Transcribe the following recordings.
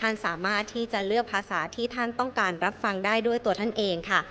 ท่านสามารถที่จะเลือกภาษาที่ท่านต้องการรับฟังได้ด้วยตัวท่านเองค่ะ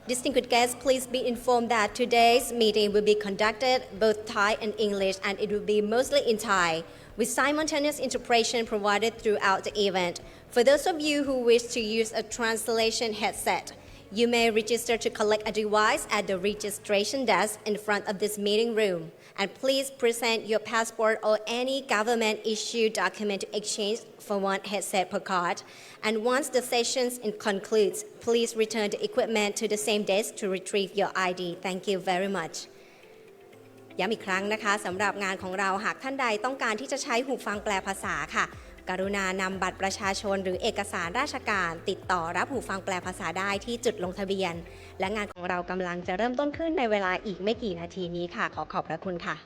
Distinguished guests, please be informed that today's meeting will be conducted both Thai and English, and it will be mostly in Thai, with simultaneous interpretation provided throughout the event. For those of you who wish to use a translation headset, you may register to collect a device at the registration desk in front of this meeting room. And please present your passport or any government-issued document to exchange for one headset per card. And once the session concludes, please return the equipment to the same desk to retrieve your ID. Thank you very much. ย้ำอีกครั้งนะคะสำหรับงานของเราหากท่านใดต้องการที่จะใช้หูฟังแปลภาษาค่ะกรุณานำบัตรประชาชนหรือเอกสารราชการติดต่อรับหูฟังแปลภาษาได้ที่จุดลงทะเบียนและงานของเรากำลังจะเริ่มต้นขึ้นในเวลาอีกไม่กี่นาทีนี้ค่ะขอขอบพระคุณค่ะ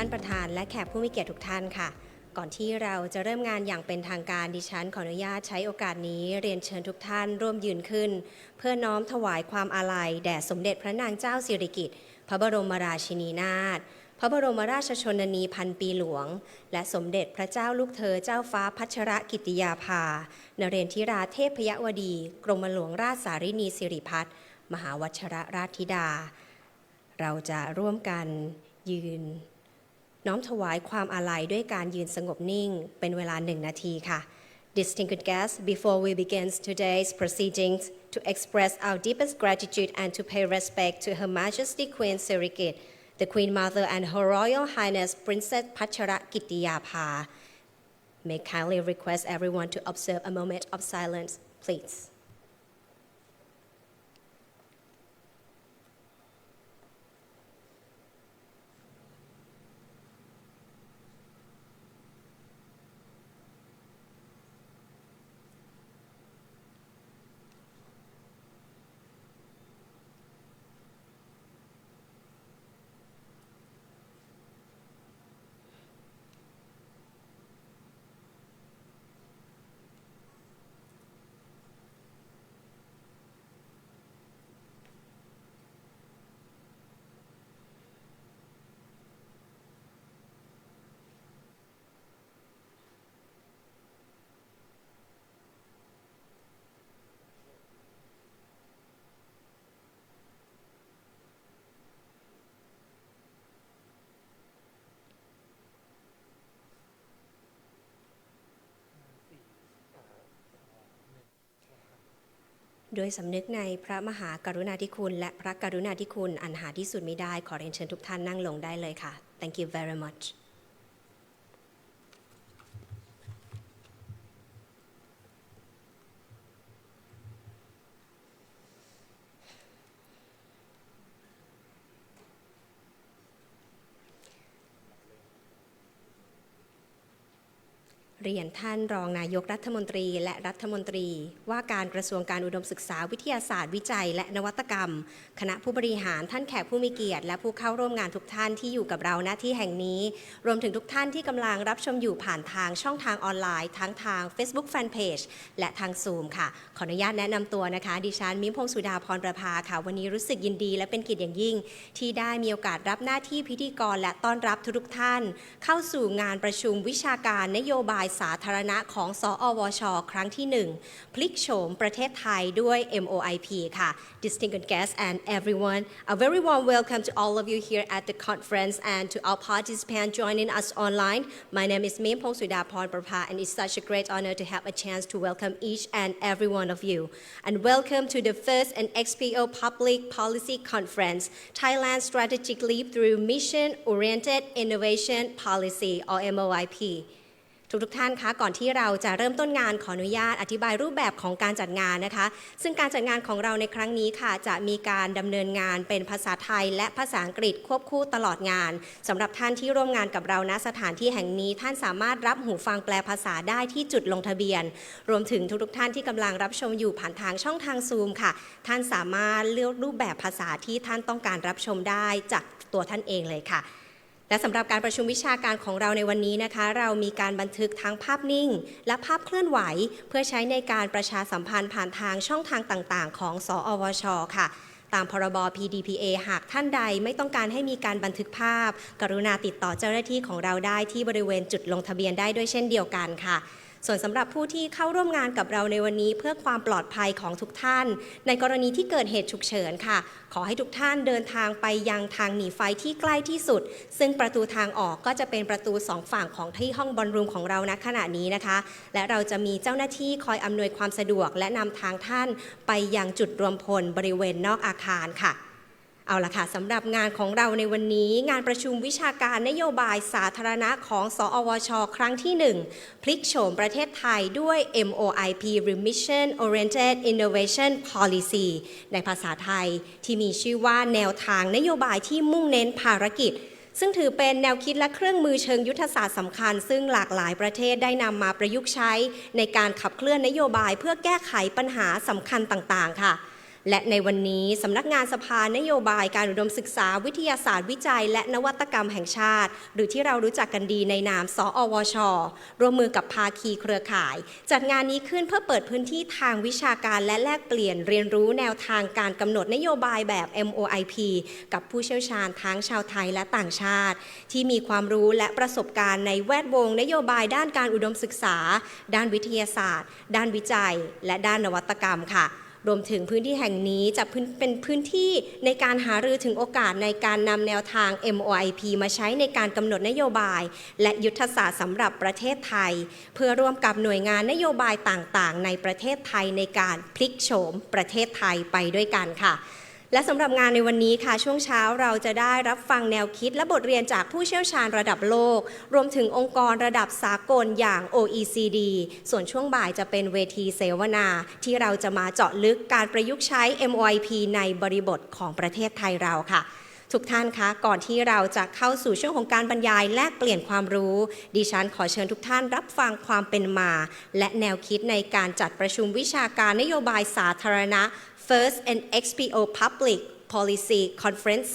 ท่านประธานและแขกผู้มีเกียรติทุกท่านค่ะก่อนที่เราจะเริ่มงานอย่างเป็นทางการดิฉันขออนุญาตใช้โอกาสนี้เรียนเชิญทุกท่านร่วมยืนขึ้นเพื่อน้อมถวายความอาลัยแด่สมเด็จพระนางเจ้าสิริกิติ์พระบรมราชินีนาถพระบรมราชชนนีพันปีหลวงและสมเด็จพระเจ้าลูกเธอเจ้าฟ้าพัชรกิติยาภานเรนทิราเทพยวดีกรมหลวงราชสารินีสิริพัฒน์มหาวชิรราชธิดาเราจะร่วมกันยืนน้อมถวายความอาลัยด้วยการยืนสงบนิ่งเป็นเวลา1 นาทีค่ะ Distinguished guests, before we begin today's proceedings, to express our deepest gratitude and to pay respect to Her Majesty Queen Sirikit, the Queen Mother and Her Royal Highness Princess Pachara Kitiyapha, may kindly request everyone to observe a moment of silence, please.ด้วยสำนึกในพระมหากรุณาธิคุณและพระกรุณาธิคุณอันหาที่สุดมิได้ขอเรียนเชิญทุกท่านนั่งลงได้เลยค่ะ Thank you very muchเรียนท่านรองนายกรัฐมนตรีและรัฐมนตรีว่าการกระทรวงการอุดมศึกษาวิทยาศาสตร์วิจัยและนวัตกรรมคณะผู้บริหารท่านแขกผู้มีเกียรติและผู้เข้าร่วมงานทุกท่านที่อยู่กับเราณที่แห่งนี้รวมถึงทุกท่านที่กำลังรับชมอยู่ผ่านทางช่องทางออนไลน์ทั้งทาง Facebook Fanpage และทาง Zoom ค่ะขออนุญาตแนะนำตัวนะคะดิฉันมิ้มพงษ์สุดาพรประภาค่ะวันนี้รู้สึกยินดีและเป็นเกียรติอย่างยิ่งที่ได้มีโอกาสรับหน้าที่พิธีกรและต้อนรับทุกท่านเข้าสู่งานประชุมวิชาการนโยบายสาธารณะของสอวชครั้งที่1พลิกโฉมประเทศไทยด้วย MOIP ค่ะ Distinguished guests and everyone a very warm welcome to all of you here at the conference and to all participants joining us online my name is Mim Pong Sudaporn Prapha and it's such a great honor to have a chance to welcome each and every one of you and welcome to the first NXPO Public Policy Conference Thailand Strategic Leap through Mission Oriented Innovation Policy or MOIPทุกท่านคะก่อนที่เราจะเริ่มต้นงานขออนุญาตอธิบายรูปแบบของการจัดงานนะคะซึ่งการจัดงานของเราในครั้งนี้ค่ะจะมีการดำเนินงานเป็นภาษาไทยและภาษาอังกฤษควบคู่ตลอดงานสำหรับท่านที่ร่วมงานกับเราณสถานที่แห่งนี้ท่านสามารถรับหูฟังแปลภาษาได้ที่จุดลงทะเบียนรวมถึงทุกท่านที่กำลังรับชมอยู่ผ่านทางช่องทาง Zoom ค่ะท่านสามารถเลือกรูปแบบภาษาที่ท่านต้องการรับชมได้จากตัวท่านเองเลยค่ะและสำหรับการประชุมวิชาการของเราในวันนี้นะคะเรามีการบันทึกทั้งภาพนิ่งและภาพเคลื่อนไหวเพื่อใช้ในการประชาสัมพันธ์ผ่านทางช่องทางต่างๆของสอวชค่ะตามพรบ PDPA หากท่านใดไม่ต้องการให้มีการบันทึกภาพกรุณาติดต่อเจ้าหน้าที่ของเราได้ที่บริเวณจุดลงทะเบียนได้ด้วยเช่นเดียวกันค่ะส่วนสำหรับผู้ที่เข้าร่วมงานกับเราในวันนี้เพื่อความปลอดภัยของทุกท่านในกรณีที่เกิดเหตุฉุกเฉินค่ะขอให้ทุกท่านเดินทางไปยังทางหนีไฟที่ใกล้ที่สุดซึ่งประตูทางออกก็จะเป็นประตู2ฝั่งของที่ห้องบอลรูมของเราณขณะนี้นะคะและเราจะมีเจ้าหน้าที่คอยอำนวยความสะดวกและนำทางท่านไปยังจุดรวมพลบริเวณนอกอาคารค่ะเอาล่ะค่ะสำหรับงานของเราในวันนี้งานประชุมวิชาการนโยบายสาธารณะของสอวชครั้งที่1พลิกโฉมประเทศไทยด้วย MOIP Mission Oriented Innovation Policy ในภาษาไทยที่มีชื่อว่าแนวทางนโยบายที่มุ่งเน้นภารกิจซึ่งถือเป็นแนวคิดและเครื่องมือเชิงยุทธศาสตร์สำคัญซึ่งหลากหลายประเทศได้นำมาประยุกต์ใช้ในการขับเคลื่อนนโยบายเพื่อแก้ไขปัญหาสำคัญต่างๆค่ะ และในวันนี้สำนักงานสภานโยบายการอุดมศึกษาวิทยาศาสตร์วิจัยและนวัตกรรมแห่งชาติหรือที่เรารู้จักกันดีในนามสอวช.ร่วมมือกับภาคีเครือข่ายจัดงานนี้ขึ้นเพื่อเปิดพื้นที่ทางวิชาการและแลกเปลี่ยนเรียนรู้แนวทางการกำหนดนโยบายแบบ MOIP กับผู้เชี่ยวชาญทั้งชาวไทยและต่างชาติที่มีความรู้และประสบการณ์ในแวดวงนโยบายด้านการอุดมศึกษาด้านวิทยาศาสตร์ด้านวิจัยและด้านนวัตกรรมค่ะรวมถึงพื้นที่แห่งนี้จะเป็นพื้นที่ในการหารือถึงโอกาสในการนำแนวทาง MOIP มาใช้ในการกำหนดนโยบายและยุทธศาสตร์สำหรับประเทศไทยเพื่อร่วมกับหน่วยงานนโยบายต่างๆในประเทศไทยในการพลิกโฉมประเทศไทยไปด้วยกันค่ะและสำหรับงานในวันนี้ค่ะช่วงเช้าเราจะได้รับฟังแนวคิดและบทเรียนจากผู้เชี่ยวชาญระดับโลกรวมถึงองค์กรระดับสากลอย่าง OECD ส่วนช่วงบ่ายจะเป็นเวทีเสวนาที่เราจะมาเจาะลึกการประยุกต์ใช้ MOIP ในบริบทของประเทศไทยเราค่ะทุกท่านคะก่อนที่เราจะเข้าสู่ช่วงของการบรรยายแลกเปลี่ยนความรู้ดิฉันขอเชิญทุกท่านรับฟังความเป็นมาและแนวคิดในการจัดประชุมวิชาการนโยบายสาธารณะFirst NXPO Public Policy Conference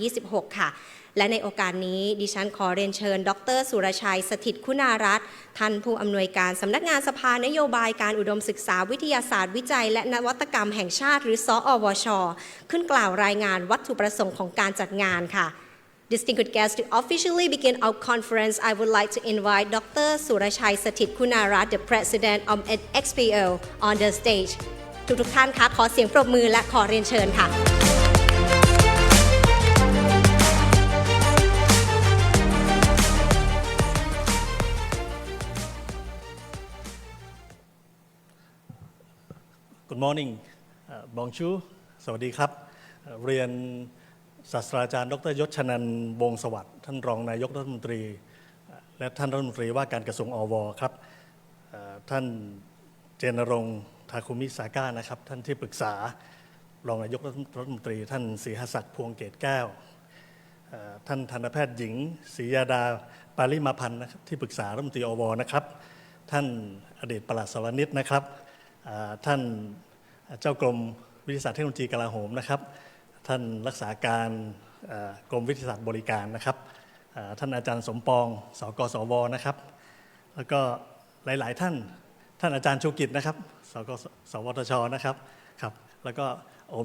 2026 ค่ะและในโอกาสนี้ดิฉันขอเรียนเชิญดร.สุรชัยสถิตคุณารัตน์ท่านผู้อำนวยการสำนักงานสภานโยบายการอุดมศึกษาวิทยาศาสตร์วิจัยและนวัตกรรมแห่งชาติหรือสอวช.ขึ้นกล่าวรายงานวัตถุประสงค์ของการจัดงานค่ะ Distinguished guests, to officially begin our conference, I would like to invite Dr. Surachai Sathit Kunarat, the President of NXPO, on the stage. ทุกท่านคะขอเสียงปรบมือและขอเรียนเชิญค่ะ Good morning Bonjour สวัสดีครับเรียนศาสตราจารย์ดร.ยศชนันท์วงศ์สวัสดิ์ท่านรองนายกรัฐมนตรีและท่านรัฐมนตรีว่าการกระทรวงอวครับท่านเจนรงค์ทาคุมิสาก้านะครับท่านที่ปรึกษารองนายกรัฐมนตรีท่านศรีหศักดิ์พวงเกตแก้วท่านทันตแพทย์หญิงศรียาดาปาริมาพันธ์นะครับที่ปรึกษารัฐมนตรีอวนะครับท่านอดีตปลัดสวนิชนะครับท่านเจ้ากรมวิทยาศาสตร์เทคโนโลยีกลาโหมนะครับท่านรักษาการกรมวิทยาศาสตร์บริการนะครับท่านอาจารย์สมปองสกสวนะครับแล้วก็หลายๆท่านอาจารย์ชูกิจนะครับสกสวทชนะครับครับแล้วก็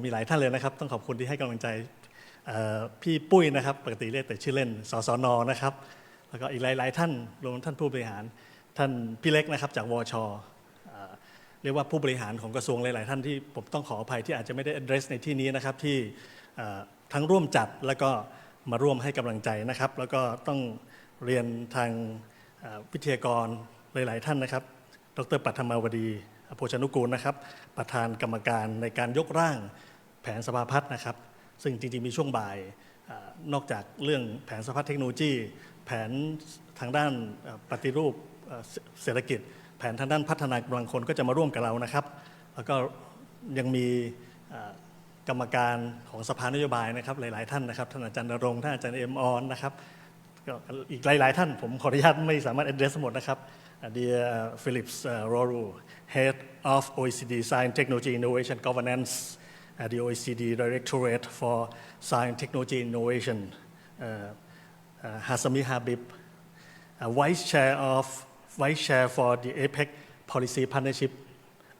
มีหลายท่านเลยนะครับต้องขอบคุณที่ให้กำลังใจพี่ปุ้ยนะครับปกติเรียกแต่ชื่อเล่นสสนนะครับแล้วก็อีกหลายๆท่านรวมท่านผู้บริหารท่านพี่เล็กนะครับจากวช.เรียกว่าผู้บริหารของกระทรวงหลายๆท่านที่ผมต้องขออภัยที่อาจจะไม่ได้ address ในที่นี้นะครับที่ทั้งร่วมจัดแล้วก็มาร่วมให้กำลังใจนะครับแล้วก็ต้องเรียนทางวิทยากรหลายๆท่านนะครับดร.ปัทมาวดีโภชนุกูลนะครับประธานกรรมการในการยกร่างแผนสภาพัฒน์นะครับซึ่งจริงๆมีช่วงบ่ายนอกจากเรื่องแผนสภาพัฒน์เทคโนโลยีแผนทางด้านปฏิรูปเศรษฐกิจแผนทางด้านพัฒนากำลังคนก็จะมาร่วมกับเรานะครับแล้วก็ยังมีกรรมการของสภานโยบายนะครับหลายๆท่านนะครับท่านอาจารย์ณรงค์ท่านอาจารย์เอ็มออนนะครับก็อีกหลายๆท่านผมขออนุญาตไม่สามารถ address หมดนะครับ Dear Philips Roru Head of OECD Science Technology Innovation Governance at the OECD Directorate for Science Technology Innovation Hasami Habib Vice Chair for the APEC Policy Partnership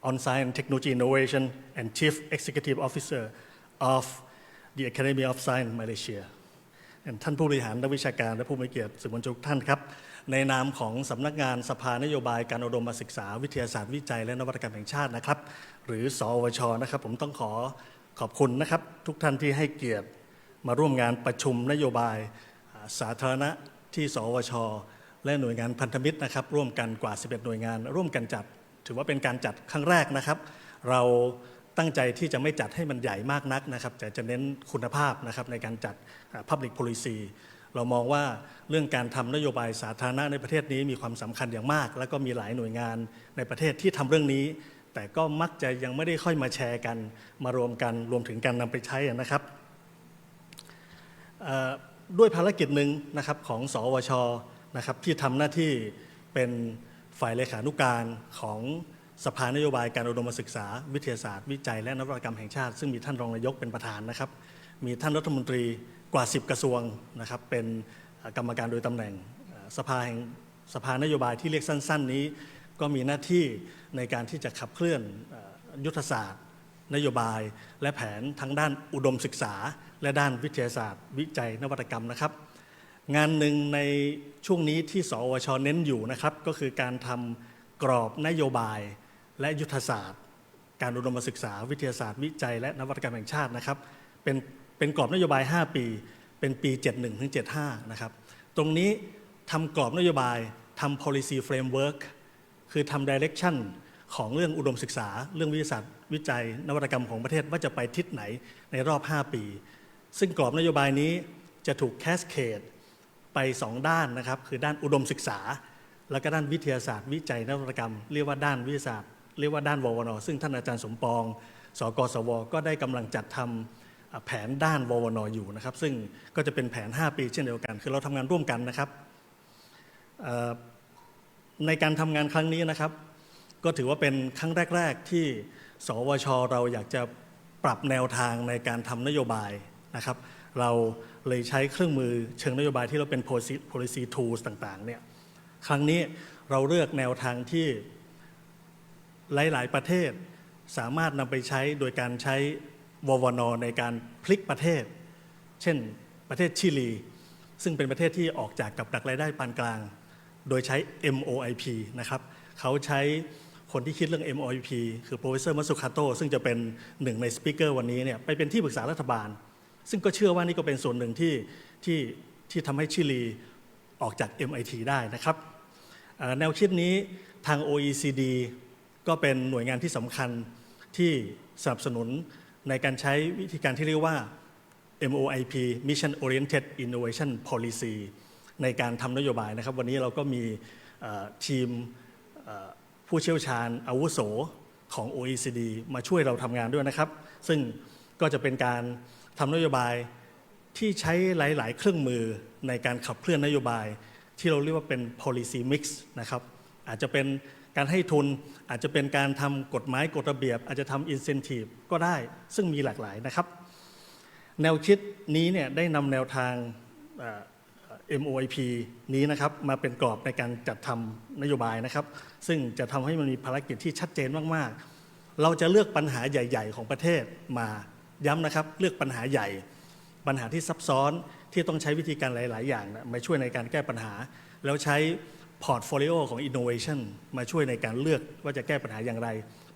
on Science Technology Innovation and Chief Executive Officer of the Academy of Science Malaysia ท่านผู้บริหารนักวิชาการและผู้มีเกียรติสื่อมวลชนทุกท่านครับในนามของสำนักงานสภานโยบายการอุดมศึกษาวิทยาศาสตร์วิจัยและนวัตกรรมแห่งชาตินะครับหรือสวช.นะครับผมต้องขอบคุณนะครับทุกท่านที่ให้เกียรติมาร่วมงานประชุมนโยบายสาธารณะที่สวช.และหน่วยงานพันธมิตรนะครับร่วมกันกว่า11หน่วยงานร่วมกันจัดถือว่าเป็นการจัดครั้งแรกนะครับเราตั้งใจที่จะไม่จัดให้มันใหญ่มากนักนะครับแต่จะเน้นคุณภาพนะครับในการจัด Public Policy เรามองว่าเรื่องการทำนโยบายสาธารณะในประเทศนี้มีความสำคัญอย่างมากแล้วก็มีหลายหน่วยงานในประเทศที่ทำเรื่องนี้แต่ก็มักจะยังไม่ได้ค่อยมาแชร์กันมารวมกันรวมถึงการนำไปใช้นะครับด้วยภารกิจหนึ่งนะครับของสวช.นะครับที่ทำหน้าที่เป็นฝ่ายเลขานุการของ สภานโยบายการอุดมศึกษาวิทยาศาสตร์วิจัยและนวัตกรรมแห่งชาติซึ่งมีท่านรองนายกเป็นประธานนะครับมีท่านรัฐมนตรีกว่า10กระทรวงนะครับเป็นกรรมการโดยตำแหน่งสภานโยบายที่เรียกสั้นๆนี้ก็มีหน้าที่ในการที่จะขับเคลื่อนยุทธศาสตร์นโยบายและแผนทั้งด้านอุดมศึกษาและด้านวิทยาศาสตร์วิจัยนวัตกรรมนะครับงานหนึ่งในช่วงนี้ที่สวช.เน้นอยู่นะครับก็คือการทำกรอบนโยบายและยุทธศาสตร์การอุดมศึกษาวิทยาศาสตร์วิจัยและนวัตกรรมแห่งชาตินะครับเป็นกรอบนโยบาย5ปีเป็นปี71ถึง75นะครับตรงนี้ทำกรอบนโยบายทำ policy framework คือทำ direction ของเรื่องอุดมศึกษาเรื่องวิทยาศาสตร์วิจัยนวัตกรรมของประเทศว่าจะไปทิศไหนในรอบ5ปีซึ่งกรอบนโยบายนี้จะถูกแคสเคดไป2ด้านนะครับคือด้านอุดมศึกษาแล้วก็ด้านวิทยาศาสตร์วิจัยนวัตกรรมเรียกว่าด้านวิทยาศาสตร์เรียกว่าด้านววนซึ่งท่านอาจารย์สมปองสกสวก็ได้กำลังจัดทำแผนด้านววนอยู่นะครับซึ่งก็จะเป็นแผน5ปีเช่นเดียวกันคือเราทำงานร่วมกันนะครับในการทำงานครั้งนี้นะครับก็ถือว่าเป็นครั้งแรกๆที่สวชเราอยากจะปรับแนวทางในการทำนโยบายนะครับเราเลยใช้เครื่องมือเชิงนโยบายที่เราเป็น policy tools ต่างๆเนี่ยครั้งนี้เราเลือกแนวทางที่หลายๆประเทศสามารถนำไปใช้โดยการใช้ววนในการพลิกประเทศเช่นประเทศชิลีซึ่งเป็นประเทศที่ออกจากกับดักรายได้ปานกลางโดยใช้ MOIP นะครับเขาใช้คนที่คิดเรื่อง MOIP คือ Professor Matsukato ซึ่งจะเป็นหนึ่งในสปีกเกอร์วันนี้เนี่ยไปเป็นที่ปรึกษารัฐบาลซึ่งก็เชื่อว่านี่ก็เป็นส่วนหนึ่งที่ทำให้ชิลีออกจาก MIT ได้นะครับแนวคิดนี้ทาง OECD ก็เป็นหน่วยงานที่สำคัญที่สนับสนุนในการใช้วิธีการที่เรียกว่า MOIP Mission Oriented Innovation Policy ในการทำนโยบายนะครับวันนี้เราก็มีทีมผู้เชี่ยวชาญอาวุโสของ OECD มาช่วยเราทำงานด้วยนะครับซึ่งก็จะเป็นการทำนโยบายที่ใช้หลายๆเครื่องมือในการขับเคลื่อนนโยบายที่เราเรียกว่าเป็น policy mix นะครับอาจจะเป็นการให้ทุนอาจจะเป็นการทำกฎหมายกฎระเบียบอาจจะทำ incentive ก็ได้ซึ่งมีหลากหลายนะครับแนวคิดนี้เนี่ยได้นำแนวทาง MOIP นี้นะครับมาเป็นกรอบในการจัดทำนโยบายนะครับซึ่งจะทำให้มันมีภารกิจที่ชัดเจนมากๆเราจะเลือกปัญหาใหญ่ๆของประเทศมาย้ำนะครับเลือกปัญหาใหญ่ปัญหาที่ซับซ้อนที่ต้องใช้วิธีการหลายๆอย่างมาช่วยในการแก้ปัญหาแล้วใช้พอร์ตโฟลิโอของ Innovation มาช่วยในการเลือกว่าจะแก้ปัญหาอย่างไร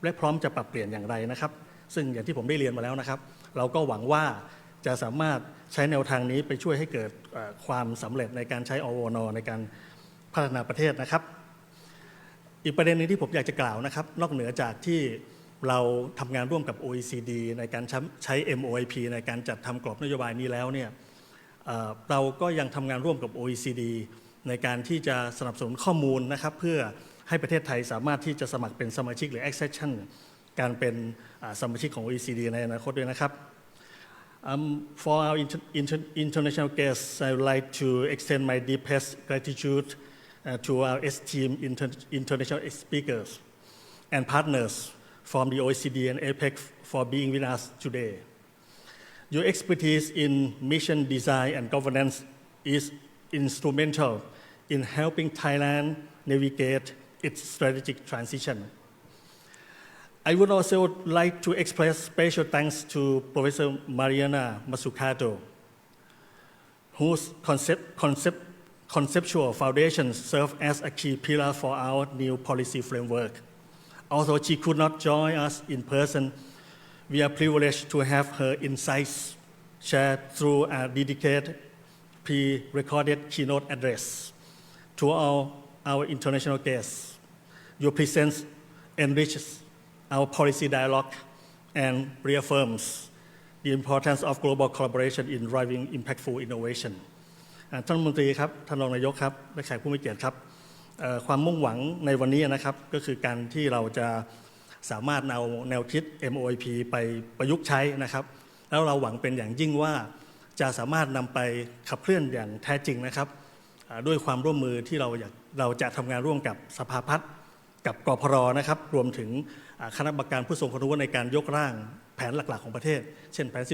และพร้อมจะปรับเปลี่ยนอย่างไรนะครับซึ่งอย่างที่ผมได้เรียนมาแล้วนะครับเราก็หวังว่าจะสามารถใช้แนวทางนี้ไปช่วยให้เกิดความสำเร็จในการใช้อวนในการพัฒนาประเทศนะครับอีกประเด็นนึงที่ผมอยากจะกล่าวนะครับนอกเหนือจากที่เราทำงานร่วมกับ OECD ในการใช้ MOIP ในการจัดทำกรอบนโยบายนี้แล้วเนี่ยเราก็ยังทำงานร่วมกับ OECD ในการที่จะสนับสนุนข้อมูลนะครับเพื่อให้ประเทศไทยสามารถที่จะสมัครเป็นสมาชิกหรือ accession การเป็นสมาชิกของ OECD ในอนาคตด้วยนะครับFor our international guests, I would like to extend my deepest gratitude to our esteemed international speakers and partners from the OECD and APEC for being with us today. Your expertise in mission design and governance is instrumental in helping Thailand navigate its strategic transition. I would also like to express special thanks to Professor Mariana Mazzucato, whose conceptual foundations serve as a key pillar for our new policy framework. Although she could not join us in person, we are privileged to have her insights shared through a dedicated pre-recorded keynote address. To all our international guests, your presence enriches our policy dialogue and reaffirms the importance of global collaboration in driving impactful innovation. ท่านรัฐมนตรีครับท่านรองนายกครับและแขกผู้มีเกียรติครับความมุ่งหวังในวันนี้นะครับก็คือการที่เราจะสามารถเอาแนวคิด MOIP ไปประยุกต์ใช้นะครับแล้วเราหวังเป็นอย่างยิ่งว่าจะสามารถนำไปขับเคลื่อนอย่างแท้จริงนะครับด้วยความร่วมมือที่เราจะทำงานร่วมกับสภาพัฒน์ กับกพรนะครับรวมถึงคณะกรรมการผู้ทรงคุณวุฒิในการยกร่างแผนหลักๆของประเทศเช่นแผน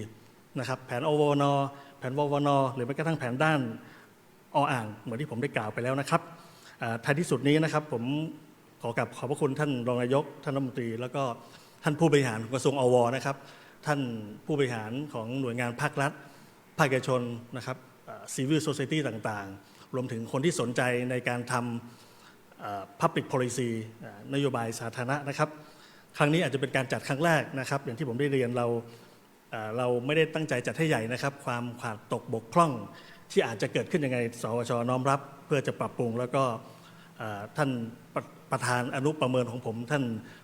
14นะครับแผนอวนแผนววนหรือแม้กระทั่งแผนด้านอ่างเหมือนที่ผมได้กล่าวไปแล้วนะครับท้ายที่สุดนี้นะครับผมขอบพระคุณท่านรองนายกท่านรัฐมนตรีแล้วก็ท่านผู้บริหารกระทรวงอวนะครับท่านผู้บริหารของหน่วยงานภาครัฐภาคเอกชนนะครับcivil society ต่างๆรวมถึงคนที่สนใจในการทำPublic Policy นโยบายสาธารณะนะครับครั้งนี้อาจจะเป็นการจัดครั้งแรกนะครับอย่างที่ผมได้เรียนเราไม่ได้ตั้งใจจัดให้ใหญ่นะครับความขาดตกบกพร่องที่อาจจะเกิดขึ้นยังไงสวช.น้อมรับเพื่อจะปรับปรุงแล้วก็ท่านประธานอนุประเมินของผมท่าน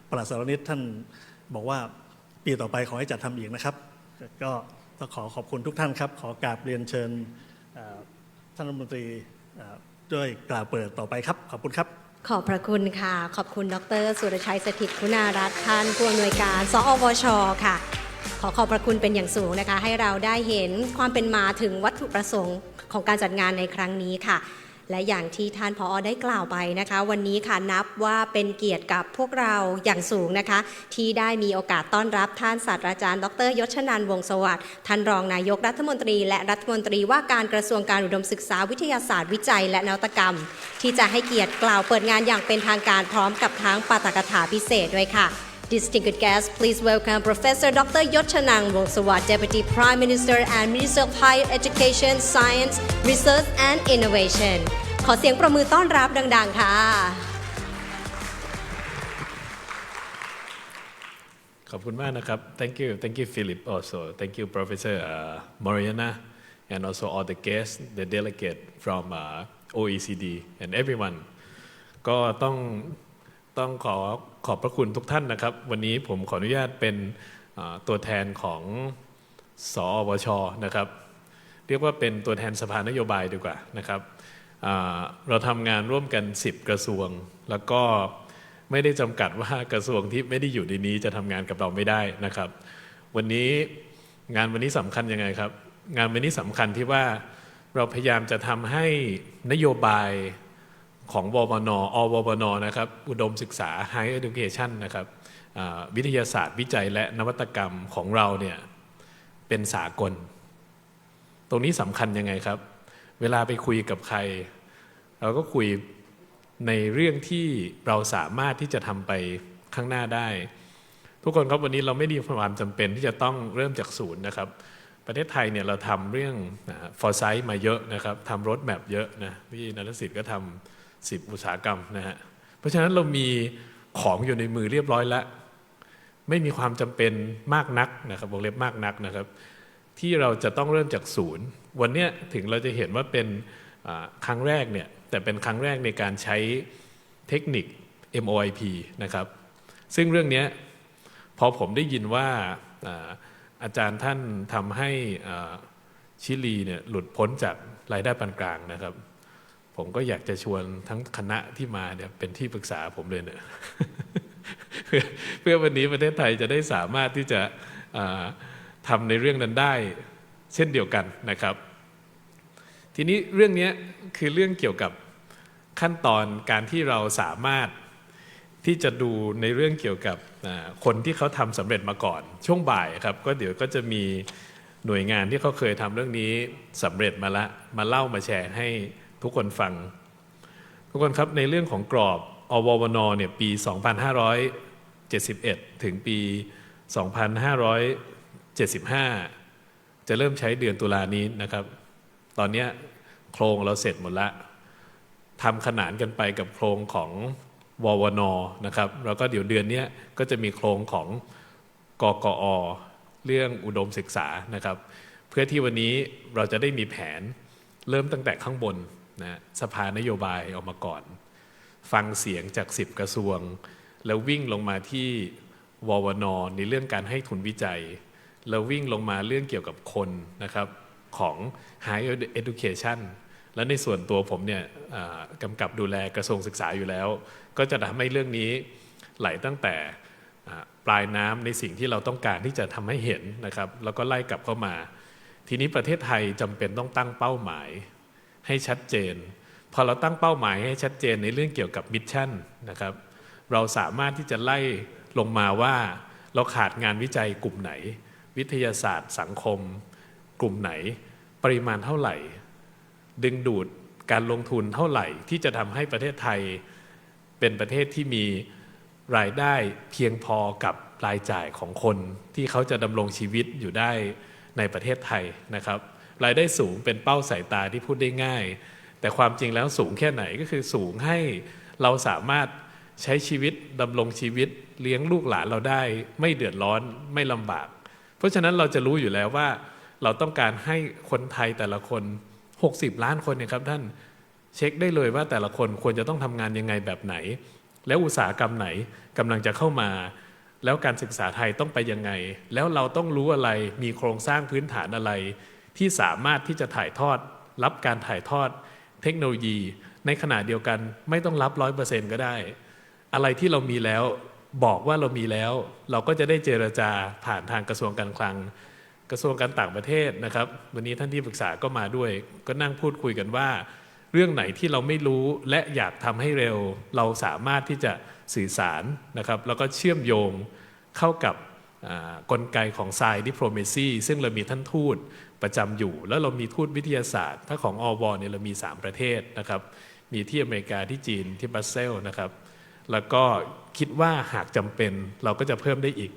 ปลัดสารนิตท่านบอกว่าปีต่อไปขอให้จัดทำอีกนะครับก็ขอขอบคุณทุกท่านครับขอกราบเรียนเชิญท่านรัฐมนตรีด้วยกล่าวเปิดต่อไปครับขอบคุณครับขอบพระคุณค่ะขอบคุณดร.สุรชัยสถิตคุณารัตน์ท่านผู้อำนวยการสอวช.ค่ะขอบพระคุณเป็นอย่างสูงนะคะให้เราได้เห็นความเป็นมาถึงวัตถุประสงค์ของการจัดงานในครั้งนี้ค่ะและอย่างที่ท่านผอ.ได้กล่าวไปนะคะวันนี้ค่ะนับว่าเป็นเกียรติกับพวกเราอย่างสูงนะคะที่ได้มีโอกาสต้อนรับท่านศาสตราจารย์ดร.ยศชนันท์ วงศ์สวัสดิ์ท่านรองนายกรัฐมนตรีและรัฐมนตรีว่าการกระทรวงการอุดมศึกษาวิทยาศาสตร์วิจัยและนวัตกรรมที่จะให้เกียรติกล่าวเปิดงานอย่างเป็นทางการพร้อมกับทั้งปาฐกถาพิเศษด้วยค่ะDistinguished guests, please welcome Professor Dr. Yotchanang Wongsawat, Deputy Prime Minister and Minister of Higher Education, Science, Research and Innovation. ขอเสียงประมือต้อนรับดังๆค่ะขอบคุณมากนะครับ Thank you Philip also Thank you Professor Mariana and also all the guests the delegate from OECD and everyone ก็ต้องขอบพระคุณทุกท่านนะครับวันนี้ผมขออนุญาตเป็นตัวแทนของสอวช.นะครับเรียกว่าเป็นตัวแทนสภานโยบายดีกว่านะครับเราทำงานร่วมกัน10กระทรวงแล้วก็ไม่ได้จำกัดว่ากระทรวงที่ไม่ได้อยู่ในนี้จะทำงานกับเราไม่ได้นะครับวันนี้งานวันนี้สำคัญยังไงครับงานวันนี้สำคัญที่ว่าเราพยายามจะทำให้นโยบายของววนนะครับอุดมศึกษา Higher Education นะครับวิทยาศาสตร์วิจัยและนวัตกรรมของเราเนี่ยเป็นสากลตรงนี้สำคัญยังไงครับเวลาไปคุยกับใครเราก็คุยในเรื่องที่เราสามารถที่จะทำไปข้างหน้าได้ทุกคนครับวันนี้เราไม่มีความจำเป็นที่จะต้องเริ่มจากศูนย์นะครับประเทศไทยเนี่ยเราทำเรื่อง foresight มาเยอะนะครับทำ road map เยอะนะพี่นรสิทธิ์ก็ทำ10อุตสาหกรรมนะฮะเพราะฉะนั้นเรามีของอยู่ในมือเรียบร้อยแล้วไม่มีความจำเป็นมากนักนะครับวงเล็บมากนักนะครับที่เราจะต้องเริ่มจากศูนย์วันนี้ถึงเราจะเห็นว่าเป็นครั้งแรกเนี่ยแต่เป็นครั้งแรกในการใช้เทคนิค MOIP นะครับซึ่งเรื่องนี้พอผมได้ยินว่าอาจารย์ท่านทำให้ชิลีเนี่ยหลุดพ้นจากรายได้ปานกลางนะครับผมก็อยากจะชวนทั้งคณะที่มาเนี่ยเป็นที่ปรึกษาผมเลยเนี่ย เพื่อวันนี้ประเทศไทยจะได้สามารถที่จะทำในเรื่องนั้นได้เช่นเดียวกันนะครับทีนี้เรื่องนี้คือเรื่องเกี่ยวกับขั้นตอนการที่เราสามารถที่จะดูในเรื่องเกี่ยวกับคนที่เขาทำสำเร็จมาก่อนช่วงบ่ายครับก็เดี๋ยวก็จะมีหน่วยงานที่เขาเคยทำเรื่องนี้สำเร็จมาละมาเล่ามาแชร์ให้ทุกคนฟังทุกคนครับในเรื่องของกรอบอววนเนี่ยปี 2571 ถึงปี 2575 จะเริ่มใช้เดือนตุลานี้นะครับตอนนี้โครงเราเสร็จหมดละทำขนานกันไปกับโครงของววนนะครับแล้วก็เดี๋ยวเดือนนี้ก็จะมีโครงของกกอเรื่องอุดมศึกษานะครับเพื่อที่วันนี้เราจะได้มีแผนเริ่มตั้งแต่ข้างบนนะสภานโยบายออกมาก่อนฟังเสียงจาก10กระทรวงแล้ววิ่งลงมาที่ววนในเรื่องการให้ทุนวิจัยแล้ววิ่งลงมาเรื่องเกี่ยวกับคนนะครับของ Higher Education และในส่วนตัวผมเนี่ยกำกับดูแลกระทรวงศึกษาอยู่แล้วก็จะทำให้เรื่องนี้ไหลตั้งแต่ปลายน้ำในสิ่งที่เราต้องการที่จะทำให้เห็นนะครับแล้วก็ไล่กลับเข้ามาทีนี้ประเทศไทยจำเป็นต้องตั้งเป้าหมายให้ชัดเจนพอเราตั้งเป้าหมายให้ชัดเจนในเรื่องเกี่ยวกับมิชชั่นนะครับ เราสามารถที่จะไล่ลงมาว่าเราขาดงานวิจัยกลุ่มไหนวิทยาศาสตร์สังคมกลุ่มไหนปริมาณเท่าไหร่ดึงดูดการลงทุนเท่าไหร่ที่จะทำให้ประเทศไทยเป็นประเทศที่มีรายได้เพียงพอกับรายจ่ายของคนที่เขาจะดำรงชีวิตอยู่ได้ในประเทศไทยนะครับรายได้สูงเป็นเป้าสายตาที่พูดได้ง่ายแต่ความจริงแล้วสูงแค่ไหนก็คือสูงให้เราสามารถใช้ชีวิตดำรงชีวิตเลี้ยงลูกหลานเราได้ไม่เดือดร้อนไม่ลำบากเพราะฉะนั้นเราจะรู้อยู่แล้วว่าเราต้องการให้คนไทยแต่ละคน60 ล้านคนเนี่ยครับท่านเช็คได้เลยว่าแต่ละคนควรจะต้องทำงานยังไงแบบไหนแล้วอุตสาหกรรมไหนกำลังจะเข้ามาแล้วการศึกษาไทยต้องไปยังไงแล้วเราต้องรู้อะไรมีโครงสร้างพื้นฐานอะไรที่สามารถที่จะถ่ายทอดรับการถ่ายทอดเทคโนโลยีในขณะเดียวกันไม่ต้องรับ 100% ก็ได้อะไรที่เรามีแล้วบอกว่าเรามีแล้วเราก็จะได้เจรจาผ่านทางกระทรวงการคลังกระทรวงการต่างประเทศนะครับวันนี้ท่านที่ปรึกษาก็มาด้วยก็นั่งพูดคุยกันว่าเรื่องไหนที่เราไม่รู้และอยากทำให้เร็วเราสามารถที่จะสื่อสารนะครับแล้วก็เชื่อมโยงเข้ากับกลไกของ Science Diplomacy ซึ่งเรามีท่านทูตประจำอยู่แล้วเรามีทูตวิทยาศาสตร์ถ้าของอวเนี่ยเรามี3ประเทศนะครับมีที่อเมริกาที่จีนที่บรัสเซลส์นะครับแล้วก็คิดว่าหากจำเป็นเราก็จะเพิ่มได้อีก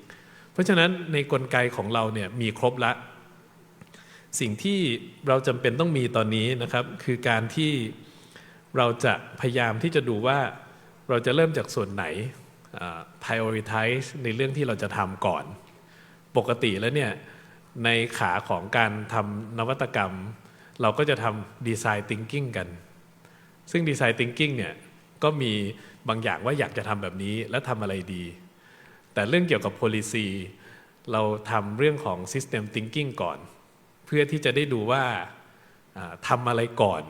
เพราะฉะนั้นในกลไกของเราเนี่ยมีครบละสิ่งที่เราจำเป็นต้องมีตอนนี้นะครับคือการที่เราจะพยายามที่จะดูว่าเราจะเริ่มจากส่วนไหนprioritize ในเรื่องที่เราจะทำก่อนปกติแล้วเนี่ยในขาของการทำนวัตกรรมเราก็จะทำ design thinking กันซึ่ง design thinking เนี่ยก็มีบางอย่างว่าอยากจะทำแบบนี้แล้วทำอะไรดีแต่เรื่องเกี่ยวกับ policy เราทำเรื่องของ system thinking ก่อนเพื่อที่จะได้ดูว่าทำอะไรก่อน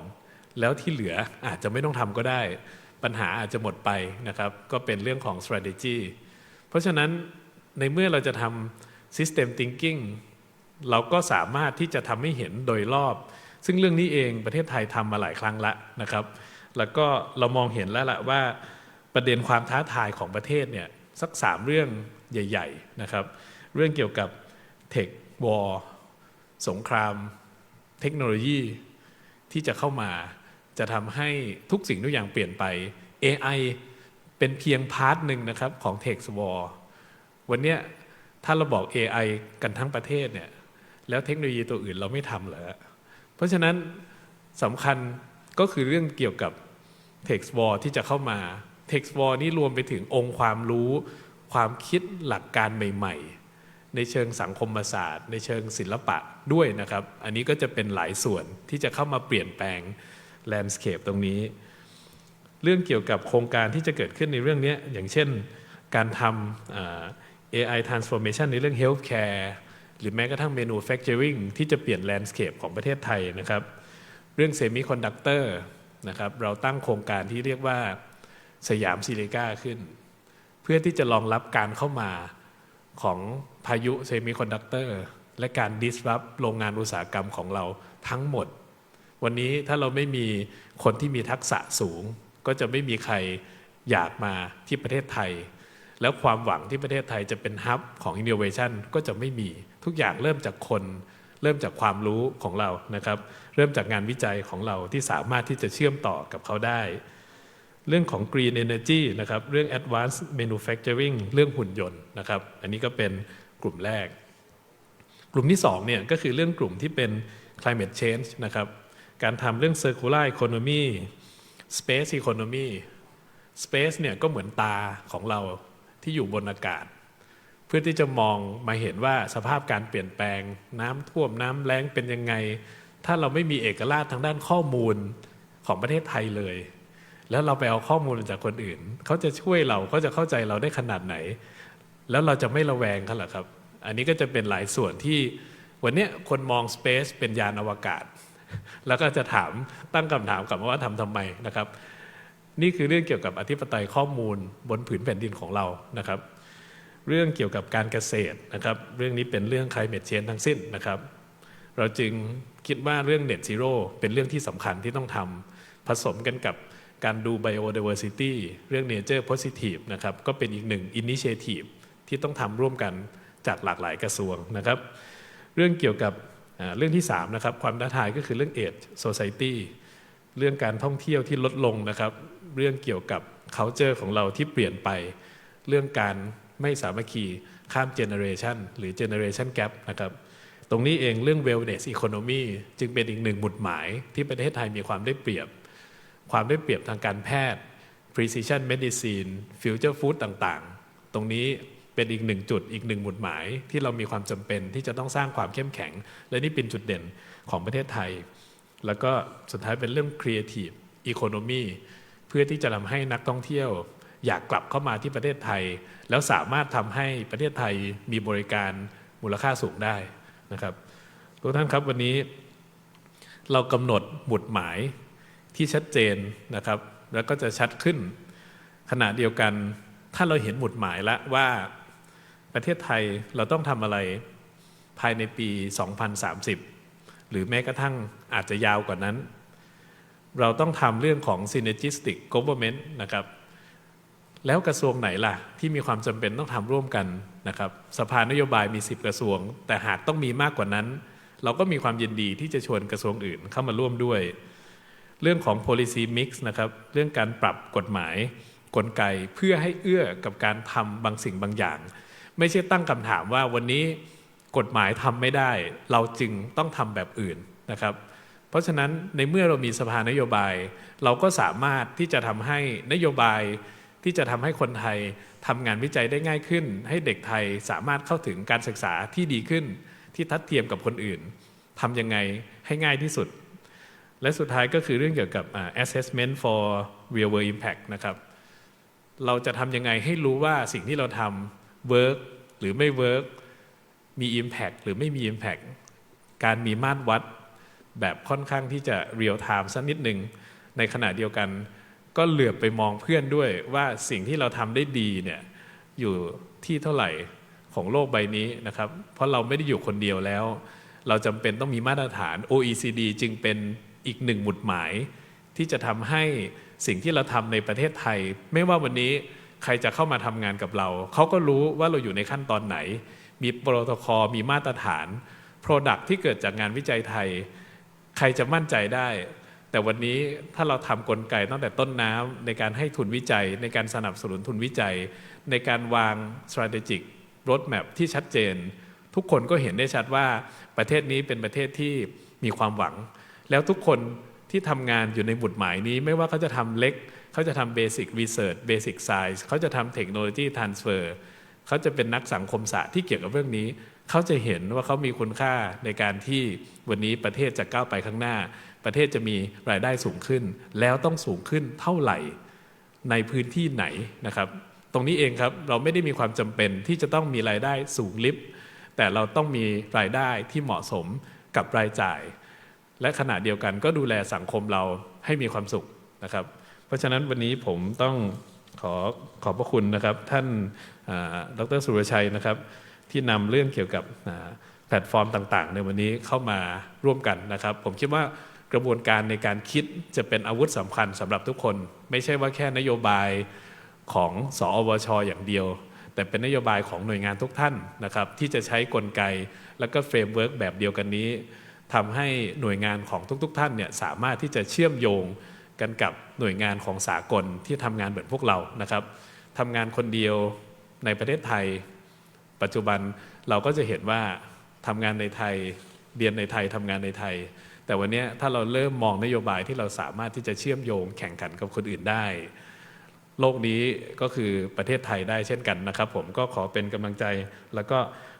แล้วที่เหลืออาจจะไม่ต้องทำก็ได้ปัญหาอาจจะหมดไปนะครับก็เป็นเรื่องของ strategy เพราะฉะนั้นในเมื่อเราจะทำ system thinking เราก็สามารถที่จะทำให้เห็นโดยรอบซึ่งเรื่องนี้เองประเทศไทยทำมาหลายครั้งละนะครับแล้วก็เรามองเห็นแล้วล่ะว่าประเด็นความท้าทายของประเทศเนี่ยสัก3เรื่องใหญ่ๆนะครับเรื่องเกี่ยวกับ Tech War สงครามเทคโนโลยีที่จะเข้ามาจะทำให้ทุกสิ่งทุกอย่างเปลี่ยนไป AI เป็นเพียงพาร์ทหนึ่งนะครับของ Tech War วันนี้ถ้าเราบอก AI กันทั้งประเทศเนี่ยแล้วเทคโนโลยีตัวอื่นเราไม่ทำเหรอเพราะฉะนั้นสำคัญก็คือเรื่องเกี่ยวกับ Tech War ที่จะเข้ามา Tech War นี่รวมไปถึงองค์ความรู้ความคิดหลักการใหม่ๆในเชิงสังคมศาสตร์ในเชิงศิลปะด้วยนะครับอันนี้ก็จะเป็นหลายส่วนที่จะเข้ามาเปลี่ยนแปลงแลนด์สเคปตรงนี้เรื่องเกี่ยวกับโครงการที่จะเกิดขึ้นในเรื่องนี้อย่างเช่นการทำAI transformation ในเรื่อง healthcare หรือแม้กระทั่ง manufacturing ที่จะเปลี่ยนแลนด์สเคปของประเทศไทยนะครับเรื่อง semiconductor นะครับเราตั้งโครงการที่เรียกว่าสยามซิลิก้าขึ้นเพื่อที่จะรองรับการเข้ามาของพายุเซมิคอนดักเตอร์และการ disrupt โรงงานอุตสาหกรรมของเราทั้งหมดวันนี้ถ้าเราไม่มีคนที่มีทักษะสูงก็จะไม่มีใครอยากมาที่ประเทศไทยแล้วความหวังที่ประเทศไทยจะเป็นฮับของ innovation ก็จะไม่มีทุกอย่างเริ่มจากคนเริ่มจากความรู้ของเรานะครับเริ่มจากงานวิจัยของเราที่สามารถที่จะเชื่อมต่อกับเขาได้เรื่องของ Green Energy นะครับเรื่อง Advanced Manufacturing เรื่องหุ่นยนต์นะครับอันนี้ก็เป็นกลุ่มแรกกลุ่มที่2เนี่ยก็คือเรื่องกลุ่มที่เป็น Climate Change นะครับการทำเรื่อง Circular Economy Space Economy Space เนี่ยก็เหมือนตาของเราที่อยู่บนอากาศเพื่อที่จะมองมาเห็นว่าสภาพการเปลี่ยนแปลงน้ำท่วมน้ำแล้งเป็นยังไงถ้าเราไม่มีเอกราชทางด้านข้อมูลของประเทศไทยเลยแล้วเราไปเอาข้อมูลจากคนอื่นเขาจะช่วยเราเขาจะเข้าใจเราได้ขนาดไหนแล้วเราจะไม่ระแวงเขาเหรอครับอันนี้ก็จะเป็นหลายส่วนที่วันนี้คนมอง Space เป็นยานอวกาศแล้วก็จะตั้งคำถามกลับมาว่าทำไมนะครับนี่คือเรื่องเกี่ยวกับอธิปไตยข้อมูลบนผืนแผ่นดินของเรานะครับเรื่องเกี่ยวกับการเกษตรนะครับเรื่องนี้เป็นเรื่อง climate change ทั้งสิ้นนะครับเราจึงคิดว่าเรื่อง net zero เป็นเรื่องที่สำคัญที่ต้องทำผสมกันกับ การดู biodiversity เรื่อง nature positive นะครับก็เป็นอีกหนึ่ง initiative ที่ต้องทำร่วมกันจากหลากหลายกระทรวงนะครับเรื่องเกี่ยวกับเรื่องที่3นะครับความท้าทายก็คือเรื่อง age society เรื่องการท่องเที่ยวที่ลดลงนะครับเรื่องเกี่ยวกับ culture ของเราที่เปลี่ยนไปเรื่องการไม่สามัคคีข้าม generation หรือ generation gap นะครับตรงนี้เองเรื่อง wellness economy จึงเป็นอีกหนึ่งหมุดหมายที่ประเทศไทยมีความได้เปรียบทางการแพทย์ precision medicine future food ต่างๆตรงนี้เป็นอีกหนึ่งจุดอีกหนึ่งหมุดหมายที่เรามีความจำเป็นที่จะต้องสร้างความเข้มแข็งและนี่เป็นจุดเด่นของประเทศไทยแล้วก็สุดท้ายเป็นเรื่อง creative economy เพื่อที่จะทำให้นักท่องเที่ยวอยากกลับเข้ามาที่ประเทศไทยแล้วสามารถทำให้ประเทศไทยมีบริการมูลค่าสูงได้นะครับทุกท่านครับวันนี้เรากำหนดหมุดหมายที่ชัดเจนนะครับแล้วก็จะชัดขึ้นขณะเดียวกันถ้าเราเห็นหมุดหมายแล้วว่าประเทศไทยเราต้องทำอะไรภายในปี 2030 หรือแม้กระทั่งอาจจะยาวกว่านั้นเราต้องทำเรื่องของ synergistic government นะครับแล้วกระทรวงไหนล่ะที่มีความจำเป็นต้องทำร่วมกันนะครับสภานโยบายมี10กระทรวงแต่หากต้องมีมากกว่านั้นเราก็มีความยินดีที่จะชวนกระทรวงอื่นเข้ามาร่วมด้วยเรื่องของ policy mix นะครับเรื่องการปรับกฎหมายกลไกเพื่อให้เอื้อกับการทำบางสิ่งบางอย่างไม่ใช่ตั้งคำถามว่าวันนี้กฎหมายทำไม่ได้เราจึงต้องทำแบบอื่นนะครับเพราะฉะนั้นในเมื่อเรามีสภานโยบายเราก็สามารถที่จะทำให้นโยบายที่จะทำให้คนไทยทำงานวิจัยได้ง่ายขึ้นให้เด็กไทยสามารถเข้าถึงการศึกษาที่ดีขึ้นที่ทัดเทียมกับคนอื่นทำยังไงให้ง่ายที่สุดและสุดท้ายก็คือเรื่องเกี่ยวกับassessment for real world impact นะครับเราจะทำยังไงให้รู้ว่าสิ่งที่เราทำ work หรือไม่ work มี impact หรือไม่มี impact การมีมาตรวัดแบบค่อนข้างที่จะ real time สักนิดหนึ่งในขณะเดียวกันก็เหลือบไปมองเพื่อนด้วยว่าสิ่งที่เราทำได้ดีเนี่ยอยู่ที่เท่าไหร่ของโลกใบนี้นะครับเพราะเราไม่ได้อยู่คนเดียวแล้วเราจำเป็นต้องมีมาตรฐาน OECD จึงเป็นอีกหนึ่งหมุดหมายที่จะทำให้สิ่งที่เราทำในประเทศไทยไม่ว่าวันนี้ใครจะเข้ามาทำงานกับเราเขาก็รู้ว่าเราอยู่ในขั้นตอนไหนมีโปรโตคอลมีมาตรฐาน Product ที่เกิดจากงานวิจัยไทยใครจะมั่นใจได้แต่วันนี้ถ้าเราทำกลไกตั้งแต่ต้นน้ำในการให้ทุนวิจัยในการสนับสนุนทุนวิจัยในการวาง strategic roadmap ที่ชัดเจนทุกคนก็เห็นได้ชัดว่าประเทศนี้เป็นประเทศที่มีความหวังแล้วทุกคนที่ทำงานอยู่ในหมุดหมายนี้ไม่ว่าเขาจะทำเล็กเขาจะทำ basic research basic science เขาจะทำ technology transfer เขาจะเป็นนักสังคมศาสตร์ที่เกี่ยวกับเรื่องนี้เขาจะเห็นว่าเขามีคุณค่าในการที่วันนี้ประเทศจะก้าวไปข้างหน้าประเทศจะมีรายได้สูงขึ้นแล้วต้องสูงขึ้นเท่าไหร่ในพื้นที่ไหนนะครับตรงนี้เองครับเราไม่ได้มีความจำเป็นที่จะต้องมีรายได้สูงลิฟต์แต่เราต้องมีรายได้ที่เหมาะสมกับรายจ่ายและขณะเดียวกันก็ดูแลสังคมเราให้มีความสุขนะครับเพราะฉะนั้นวันนี้ผมต้องขอบพระคุณนะครับท่านดร.สุรชัยนะครับที่นำเรื่องเกี่ยวกับแพลตฟอร์มต่างๆในวันนี้เข้ามาร่วมกันนะครับผมคิดว่ากระบวนการในการคิดจะเป็นอาวุธสำคัญสำหรับทุกคนไม่ใช่ว่าแค่นโยบายของสอวช.อย่างเดียวแต่เป็นนโยบายของหน่วยงานทุกท่านนะครับที่จะใช้กลไกและก็เฟรมเวิร์กแบบเดียวกันนี้ทำให้หน่วยงานของทุกท่านเนี่ยสามารถที่จะเชื่อมโยงกันกับหน่วยงานของสากลที่ทำงานเหมือนพวกเรานะครับทำงานคนเดียวในประเทศไทยปัจจุบันเราก็จะเห็นว่าทำงานในไทยเรียนในไทยทำงานในไทยแต่วันนี้ถ้าเราเริ่มมองนโยบายที่เราสามารถที่จะเชื่อมโยงแข่งขันกับคนอื่นได้โลกนี้ก็คือประเทศไทยได้เช่นกันนะครับผมก็ขอเป็นกำลังใจแล้วก็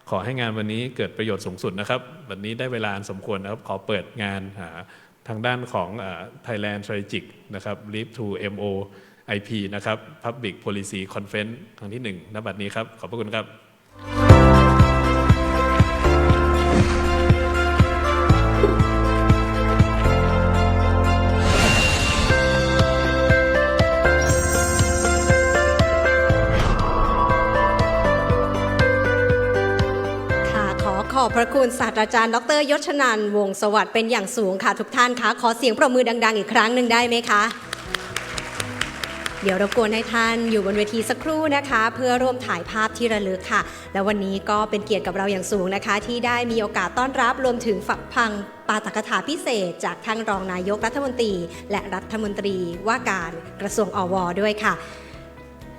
ขอให้งานวันนี้เกิดประโยชน์สูงสุดนะครับวันนี้ได้เวลาสมควรนะครับขอเปิดงานทางด้านของThailand Strategic นะครับ Leap to MOIP นะครับ Public Policy Conference ครั้งที่ 1 ณ บัดนี้ครับขอบพระคุณครับ ขอบพระคุณศาสตราจารย์ดร.ยศชนันท์วงศ์สวัสดิ์เป็นอย่างสูงค่ะทุกท่านคะขอเสียงปรบมือดังๆอีกครั้งหนึ่งได้ไหมคะ เดี๋ยวรบกวนให้ท่านอยู่บนเวทีสักครู่นะคะเพื่อร่วมถ่ายภาพที่ระลึกค่ะและวันนี้ก็เป็นเกียรติกับเราอย่างสูงนะคะที่ได้มีโอกาสต้อนรับรวมถึงฟังปาฐกถาพิเศษจากท่านรองนายกรัฐมนตรีและรัฐมนตรีว่าการกระทรวงอว.ด้วยค่ะ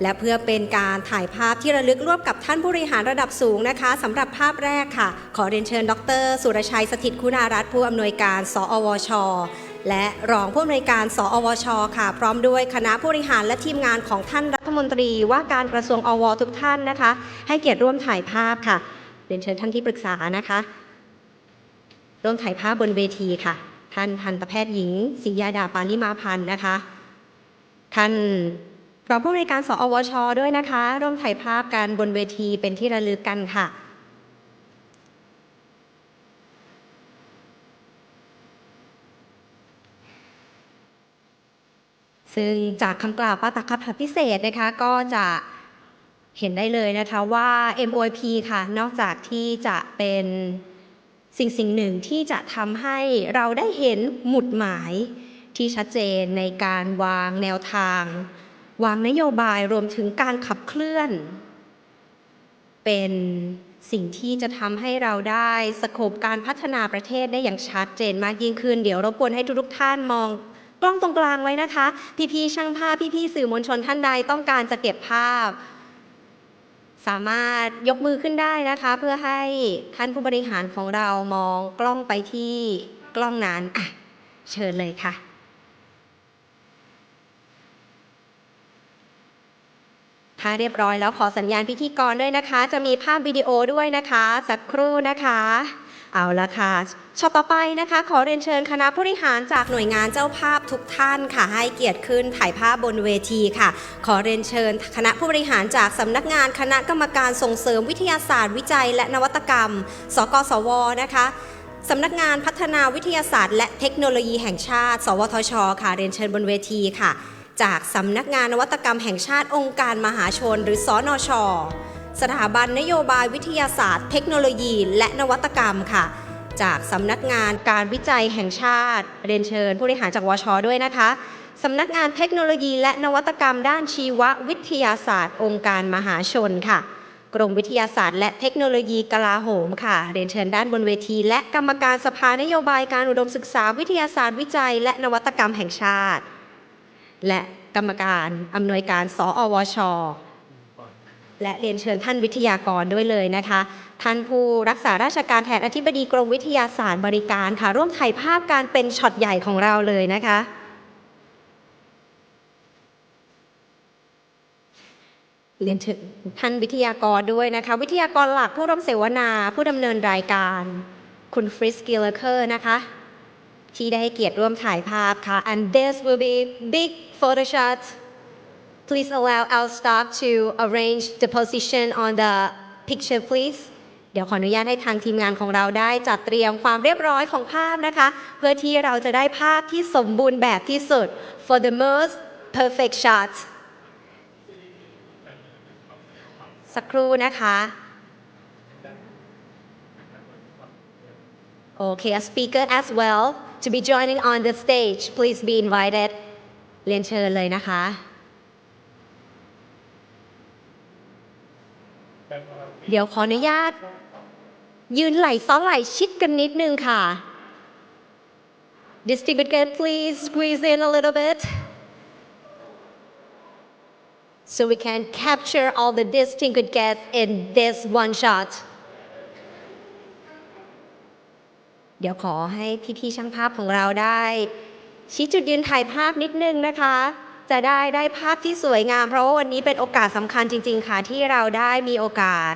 และเพื่อเป็นการถ่ายภาพที่ระลึกร่วมกับท่านผู้บริหารระดับสูงนะคะสำหรับภาพแรกค่ะขอเรียนเชิญดร.สุรชัยสถิตคุณารัตน์ผู้อำนวยการสอวช.และรองผู้อำนวยการสอวช.ค่ะพร้อมด้วยคณะผู้บริหารและทีมงานของท่านรัฐมนตรีว่าการกระทรวงอว.ทุกท่านนะคะให้เกียรติร่วมถ่ายภาพค่ะเรียนเชิญท่านที่ปรึกษานะคะร่วมถ่ายภาพบนเวทีค่ะท่านทันตแพทย์หญิงศรียาดาปานิมาพันธ์นะคะท่านรองผู้อำนวยการสอวช.ด้วยนะคะร่วมถ่ายภาพกันบนเวทีเป็นที่ระลึกกันค่ะซึ่งจากคำกล่าวปาฐกถาพิเศษนะคะก็จะเห็นได้เลยนะคะว่า MOIP ค่ะนอกจากที่จะเป็นสิ่งหนึ่งที่จะทำให้เราได้เห็นหมุดหมายที่ชัดเจนในการวางแนวทางวางนโยบายรวมถึงการขับเคลื่อนเป็นสิ่งที่จะทำให้เราได้สโคปการพัฒนาประเทศได้อย่างชัดเจนมากยิ่งขึ้นเดี๋ยวรบกวนให้ทุกท่านมองกล้องตรงกลางไว้นะคะพี่ๆช่างภาพพี่ๆสื่อมวลชนท่านใดต้องการจะเก็บภาพสามารถยกมือขึ้นได้นะคะเพื่อให้ท่านผู้บริหารของเรามองกล้องไปที่กล้องนั้นเชิญเลยค่ะถ้าเรียบร้อยแล้วขอสัญญาณพิธีกรด้วยนะคะจะมีภาพวิดีโอด้วยนะคะสักครู่นะคะเอาละค่ะช็อตต่อไปนะคะขอเรียนเชิญคณะผู้บริหารจากหน่วยงานเจ้าภาพทุกท่านค่ะให้เกียรติขึ้นถ่ายภาพบนเวทีค่ะขอเรียนเชิญคณะผู้บริหารจากสำนักงานคณะกรรมการส่งเสริมวิทยาศาสตร์วิจัยและนวัตกรรมสกสวนะคะสำนักงานพัฒนาวิทยาศาสตร์และเทคโนโลยีแห่งชาติสวทชค่ะเรียนเชิญบนเวทีค่ะจากสำนักงานนวัตกรรมแห่งชาติองค์การมหาชนหรือสนช.สถาบันนโยบายวิทยาศาสตร์เทคโนโลยีและนวัตกรรมค่ะจากสำนักงานการวิจัยแห่งชาติเรียนเชิญผู้บริหารจากวช.ด้วยนะคะสำนักงานเทคโนโลยีและนวัตกรรมด้านชีววิทยาศาสตร์องค์การมหาชนค่ะกรมวิทยาศาสตร์และเทคโนโลยีกลาโหมค่ะเรียนเชิญด้านบนเวทีและกรรมการสภานโยบายการอุดมศึกษาวิทยาศาสตร์วิจัยและนวัตกรรมแห่งชาติและกรรมการอำนวยการสอวช.และเรียนเชิญท่านวิทยากรด้วยเลยนะคะท่านผู้รักษาราชการแทนอธิบดีกรมวิทยาศาสตร์บริการค่ะร่วมถ่ายภาพการเป็นช็อตใหญ่ของเราเลยนะคะเรียนเชิญท่านวิทยากรด้วยนะคะวิทยากรหลักผู้ร่วมเสวนาผู้ดำเนินรายการคุณฟริสกิลเคอร์นะคะที่ได้ให้เกียรติร่วมถ่ายภาพค่ะ and this will be big photo shot please allow our staff to arrange the position on the picture please เดี๋ยวขออนุญาตให้ทางทีมงานของเราได้จัดเตรียมความเรียบร้อยของภาพนะคะเพื่อที่เราจะได้ภาพที่สมบูรณ์แบบที่สุด for the most perfect shot สักครู่นะคะ Okay, a speaker as well to be joining on the stage please be invited เรียนเชิญเลยนะคะเดี๋ยวขออนุญาตยืนไหล่ซ้อนไหล่ชิดกันนิดนึงค่ะ Distinguished guests please squeeze in a little bit so we can capture all the distinguished guests in this one shot เดี๋ยวขอให้พี่ๆช่างภาพของเราได้ชี้จุดยืนถ่ายภาพนิดนึงนะคะจะได้ภาพที่สวยงามเพราะว่าวันนี้เป็นโอกาสสำคัญจริงๆค่ะที่เราได้มีโอกาส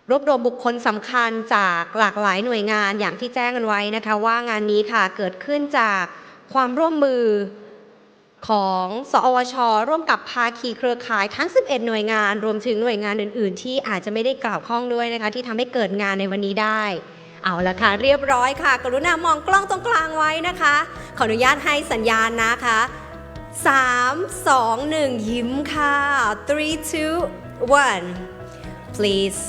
รวบรวมบุคคลสำคัญจากหลากหลายหน่วยงานอย่างที่แจ้งกันไว้นะคะว่างานนี้ค่ะเกิดขึ้นจากความร่วมมือของสอวช.ร่วมกับภาคีเครือข่ายทั้ง11หน่วยงานรวมถึงหน่วยงานอื่นๆที่อาจจะไม่ได้กล่าวข้องด้วยนะคะที่ทำให้เกิดงานในวันนี้ได้เอาละค่ะเรียบร้อยค่ะกรุณามองกล้องตรงกลางไว้นะคะขออนุญาตให้สัญญาณนะคะ3 2 1ยิ้มค่ะ3 2 1 please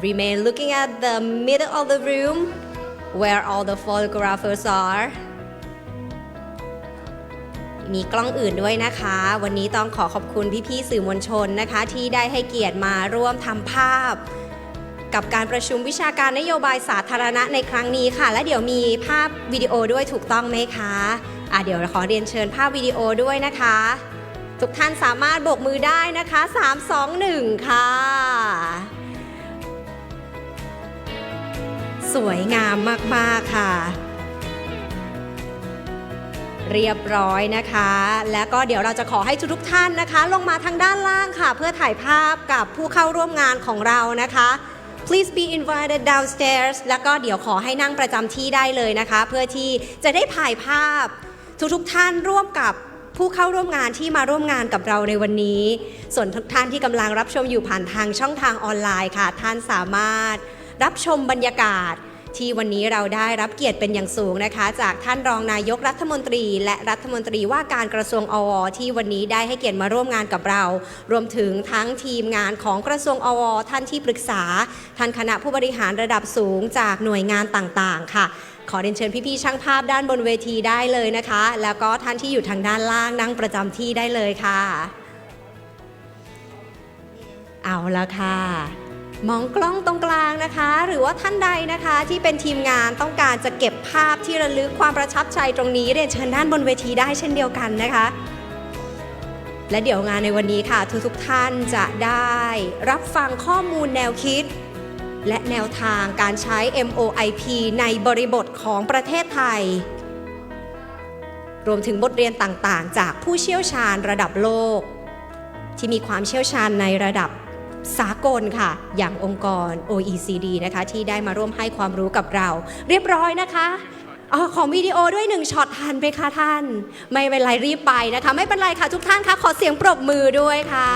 remain looking at the middle of the room where all the photographers are มีกล้องอื่นด้วยนะคะวันนี้ต้องขอบคุณพี่ๆสื่อมวลชนนะคะที่ได้ให้เกียรติมาร่วมทำภาพกับการประชุมวิชาการนโยบายสาธารณะในครั้งนี้ค่ะและเดี๋ยวมีภาพวิดีโอด้วยถูกต้องไหมคะเดี๋ยวขอเรียนเชิญภาพวิดีโอด้วยนะคะทุกท่านสามารถโบกมือได้นะคะ3 2 1ค่ะสวยงามมากๆค่ะเรียบร้อยนะคะแล้วก็เดี๋ยวเราจะขอให้ทุกท่านนะคะลงมาทางด้านล่างค่ะเพื่อถ่ายภาพกับผู้เข้าร่วมงานของเรานะคะ Please be invited downstairs แล้วก็เดี๋ยวขอให้นั่งประจำที่ได้เลยนะคะเพื่อที่จะได้ถ่ายภาพทุกท่านร่วมกับผู้เข้าร่วมงานที่มาร่วมงานกับเราในวันนี้ส่วนทุกท่านที่กำลังรับชมอยู่ผ่านทางช่องทางออนไลน์ค่ะท่านสามารถรับชมบรรยากาศที่วันนี้เราได้รับเกียรติเป็นอย่างสูงนะคะจากท่านรองนายกรัฐมนตรีและรัฐมนตรีว่าการกระทรวงอวที่วันนี้ได้ให้เกียรติมาร่วมงานกับเรารวมถึงทั้งทีมงานของกระทรวงอวท่านที่ปรึกษาท่านคณะผู้บริหารระดับสูงจากหน่วยงานต่างๆค่ะขอเรียนเชิญพี่ๆช่างภาพด้านบนเวทีได้เลยนะคะแล้วก็ท่านที่อยู่ทางด้านล่างนั่งประจำที่ได้เลยค่ะเอาละค่ะมองกล้องตรงกลางนะคะหรือว่าท่านใดนะคะที่เป็นทีมงานต้องการจะเก็บภาพที่ระลึกความประทับใจตรงนี้เรียนเชิญด้านบนเวทีได้เช่นเดียวกันนะคะและเดี๋ยวงานในวันนี้ค่ะทุกท่านจะได้รับฟังข้อมูลแนวคิดและแนวทางการใช้ MOIP ในบริบทของประเทศไทยรวมถึงบทเรียนต่างๆจากผู้เชี่ยวชาญระดับโลกที่มีความเชี่ยวชาญในระดับสากลค่ะอย่างองค์กร OECD นะคะที่ได้มาร่วมให้ความรู้กับเราเรียบร้อยนะคะของวิดีโอด้วย1ช็อตทันไหมคะท่านไม่เป็นไรรีบไปนะคะไม่เป็นไรค่ะทุกท่านคะขอเสียงปรบมือด้วยค่ะ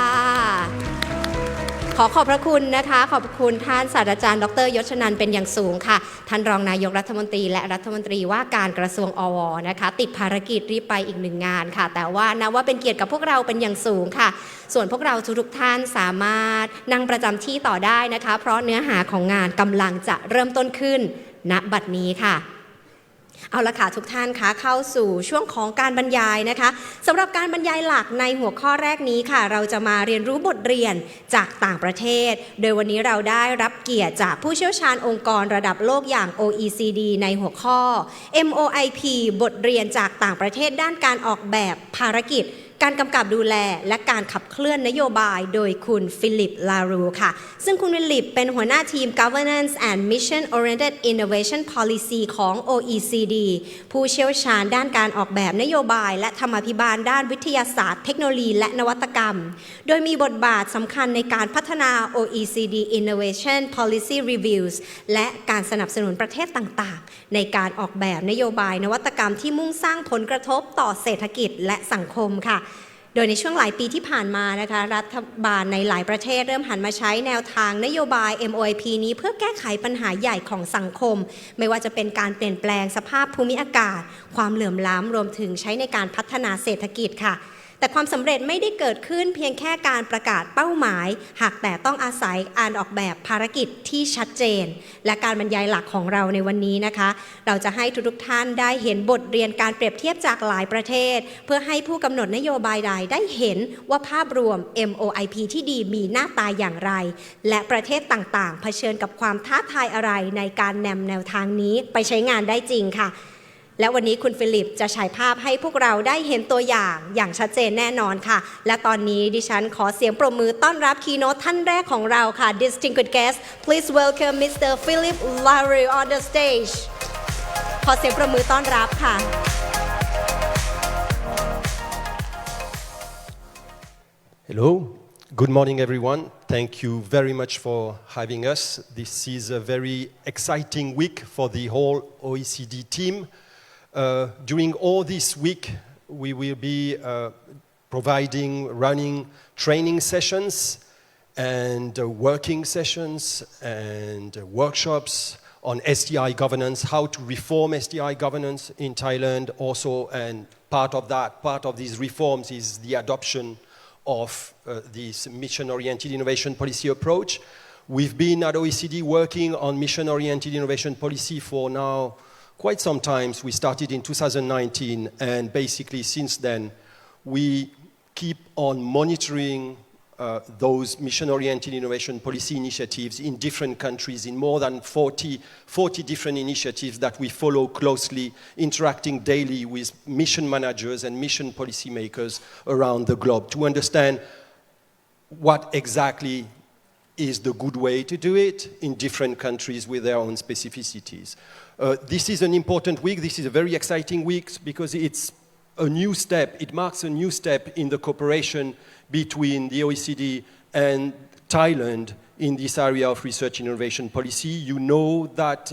ขอบพระคุณนะคะขอบคุณท่านศาสตราจารย์ดร.ยศชนันท์เป็นอย่างสูงค่ะท่านรองนายกรัฐมนตรีและรัฐมนตรีว่าการกระทรวงอวนะคะติดภารกิจรีบไปอีก1งานค่ะแต่ว่านับว่าเป็นเกียรติกับพวกเราเป็นอย่างสูงค่ะส่วนพวกเราทุกท่านสามารถนั่งประจำที่ต่อได้นะคะเพราะเนื้อหาของงานกำลังจะเริ่มต้นขึ้นณบัดนี้ค่ะเอาละค่ะทุกท่านคะเข้าสู่ช่วงของการบรรยายนะคะสำหรับการบรรยายหลักในหัวข้อแรกนี้ค่ะเราจะมาเรียนรู้บทเรียนจากต่างประเทศโดยวันนี้เราได้รับเกียรติจากผู้เชี่ยวชาญองค์กรระดับโลกอย่าง OECD ในหัวข้อ MOIP บทเรียนจากต่างประเทศด้านการออกแบบภารกิจการกำกับดูแลและการขับเคลื่อนนโยบายโดยคุณฟิลิปลารูค่ะซึ่งคุณฟิลิปเป็นหัวหน้าทีม Governance and Mission Oriented Innovation Policy ของ OECD ผู้เชี่ยวชาญด้านการออกแบบนโยบายและธรรมาภิบาลด้านวิทยาศาสตร์เทคโนโลยีและนวัตกรรมโดยมีบทบาทสำคัญในการพัฒนา OECD Innovation Policy Reviews และการสนับสนุนประเทศต่างๆในการออกแบบนโยบายนวัตกรรมที่มุ่งสร้างผลกระทบต่อเศรษฐกิจและสังคมค่ะโดยในช่วงหลายปีที่ผ่านมานะคะรัฐบาลในหลายประเทศเริ่มหันมาใช้แนวทางนโยบาย MOIP นี้เพื่อแก้ไขปัญหาใหญ่ของสังคมไม่ว่าจะเป็นการเปลี่ยนแปลงสภาพภูมิอากาศความเหลื่อมล้ำรวมถึงใช้ในการพัฒนาเศรษฐกิจค่ะแต่ความสำเร็จไม่ได้เกิดขึ้นเพียงแค่การประกาศเป้าหมายหากแต่ต้องอาศัยการออกแบบภารกิจที่ชัดเจนและการบรรยายหลักของเราในวันนี้นะคะเราจะให้ทุกท่านได้เห็นบทเรียนการเปรียบเทียบจากหลายประเทศเพื่อให้ผู้กำหนดนโยบายใดได้เห็นว่าภาพรวม MOIP ที่ดีมีหน้าตาอย่างไรและประเทศต่างๆเผชิญกับความท้าทายอะไรในการนำแนวทางนี้ไปใช้งานได้จริงค่ะและวันนี้คุณฟิลิปจะฉายภาพให้พวกเราได้เห็นตัวอย่างชัดเจนแน่นอนค่ะและตอนนี้ดิฉันขอเสียงปรบมือต้อนรับคีย์โน้ตท่านแรกของเราค่ะ Distinguished guest please welcome Mr. Philip Larue on the stage ขอเสียงปรบมือต้อนรับค่ะ Hello, good morning everyone. Thank you very much for having us. This is a very exciting week for the whole OECD team.During all this week, we will be running training sessions and working sessions and workshops on SDI governance, how to reform SDI governance in Thailand also, and part of these reforms is the adoption of this mission-oriented innovation policy approach. We've been at OECD working on mission-oriented innovation policy for now quite some time. We started in 2019, and basically since then we keep on monitoring those mission-oriented innovation policy initiatives in different countries, in more than 40 different initiatives that we follow closely, interacting daily with mission managers and mission policymakers around the globe to understand what exactly is the good way to do it in different countries with their own specificities. This is an important week. This is a very exciting week because it's a new step. It marks a new step in the cooperation between the OECD and Thailand in this area of research and innovation policy. You know that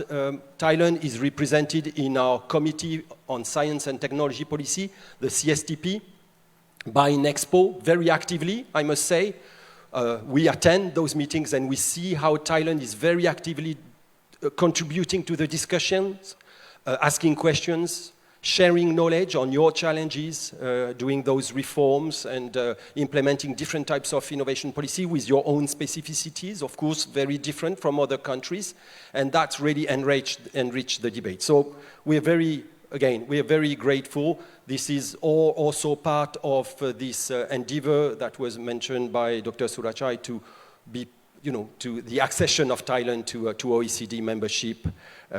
Thailand is represented in our Committee on Science and Technology Policy, the CSTP, by NXPO very actively, I must say. We attend those meetings and we see how Thailand is very actively contributing to the discussions, asking questions, sharing knowledge on your challenges, doing those reforms and implementing different types of innovation policy with your own specificities, of course, very different from other countries, and that's really enriched the debate. So we're very grateful. This is also part of this endeavor that was mentioned by Dr. Surachai to be, to the accession of Thailand to OECD membership.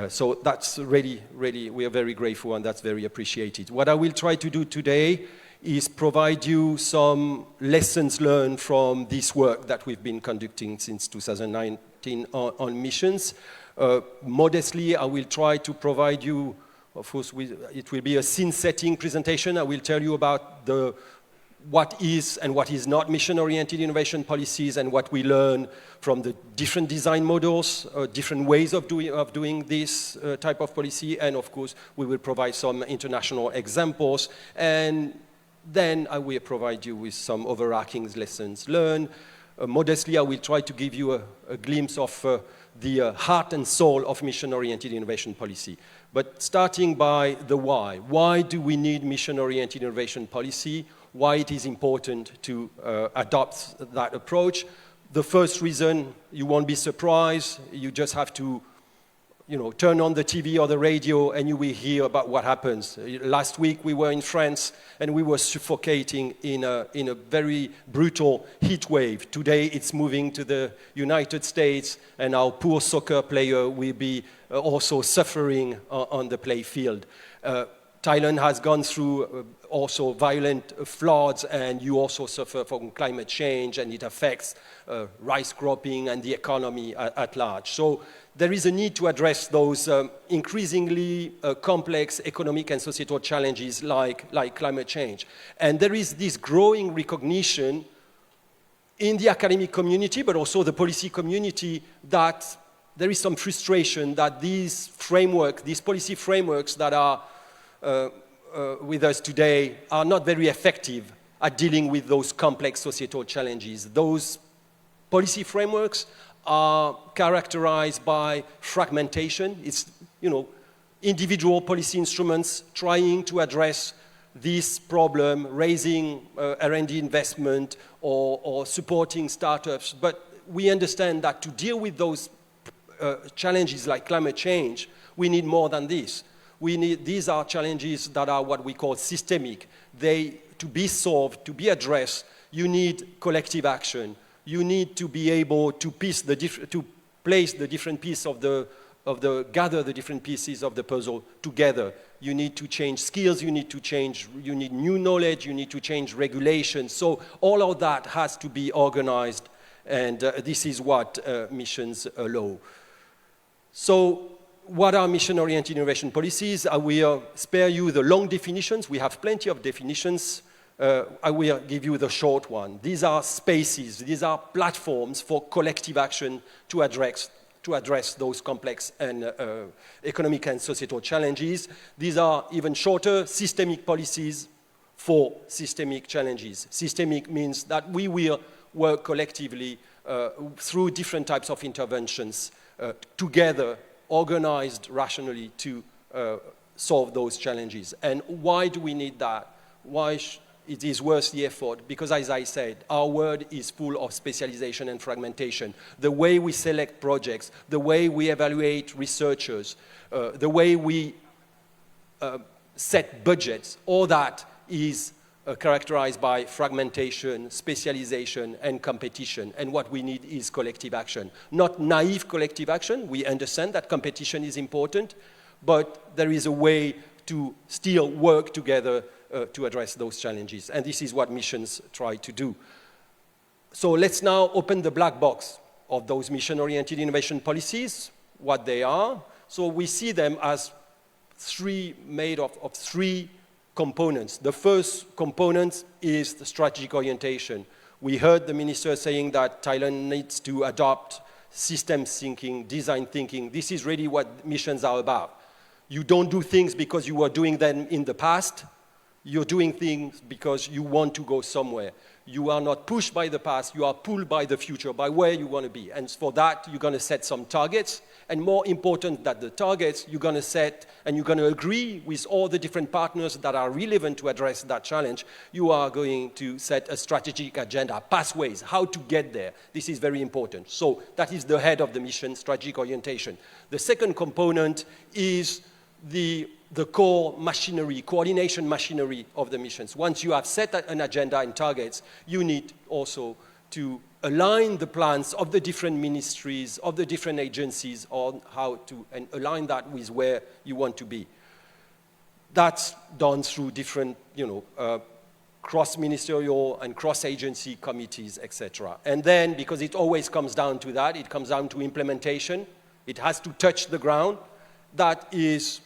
So that's really, we are very grateful and that's very appreciated. What I will try to do today is provide you some lessons learned from this work that we've been conducting since 2019 on missions. Modestly, I will try to provide you, of course, it will be a scene-setting presentation. I will tell you about what is and what is not mission-oriented innovation policies and what we learn from the different design models, different ways of doing this type of policy, and of course we will provide some international examples, and then I will provide you with some overarching lessons learned. Modestly, I will try to give you a glimpse of the heart and soul of mission-oriented innovation policy. But starting by the why. Why do we need mission-oriented innovation policy? Why it is important to adopt that approach? The first reason, you won't be surprised, you just have to turn on the TV or the radio and you will hear about what happens. Last week we were in France and we were suffocating in a very brutal heat wave. Today it's moving to the United States and our poor soccer player will be also suffering on the play field. Thailand has gone through also violent floods, and you also suffer from climate change, and it affects rice cropping and the economy at large. So there is a need to address those increasingly complex economic and societal challenges like climate change. And there is this growing recognition in the academic community, but also the policy community, that there is some frustration that these policy frameworks that are with us today are not very effective at dealing with those complex societal challenges. Those policy frameworks are characterized by fragmentation. It's, individual policy instruments trying to address this problem, raising R&D investment or supporting startups. But we understand that to deal with those challenges like climate change, we need more than this. These are challenges that are what we call systemic. To be solved, to be addressed, you need collective action. You need to be able to place the different pieces gather the different pieces of the puzzle together. You need to change skills, you need new knowledge, you need to change regulations. So all of that has to be organized, and this is what missions allow. So what are mission-oriented innovation policies? I will spare you the long definitions. We have plenty of definitions. I will give you the short one. These are spaces, these are platforms for collective action to address those complex and economic and societal challenges. These are even shorter, systemic policies for systemic challenges. Systemic means that we will work collectively through different types of interventions together, organized rationally to solve those challenges. And why do we need that? Why it is worth the effort? Because as I said, our world is full of specialization and fragmentation. The way we select projects, the way we evaluate researchers, the way we set budgets, all that is characterized by fragmentation, specialization, and competition. And what we need is collective action. Not naive collective action. We understand that competition is important, but there is a way to still work together to address those challenges. And this is what missions try to do. So let's now open the black box of those mission-oriented innovation policies, what they are. So we see them as made of three components. The first component is the strategic orientation. We heard the minister saying that Thailand needs to adopt systems thinking, design thinking. This is really what missions are about. You don't do things because you were doing them in the past. You're doing things because you want to go somewhere. You are not pushed by the past, you are pulled by the future, by where you want to be. And for that, you're going to set some targets. And more important than the targets, you're going to set and you're going to agree with all the different partners that are relevant to address that challenge. You are going to set a strategic agenda, pathways, how to get there. This is very important. So that is the head of the mission, strategic orientation. The second component is the core machinery, coordination machinery of the missions. Once you have set an agenda and targets, you need also to align the plans of the different ministries, of the different agencies on how to, and align that with where you want to be. That's done through different, cross-ministerial and cross-agency committees, etc. And then, because it always comes down to that, it comes down to implementation. It has to touch the ground. That is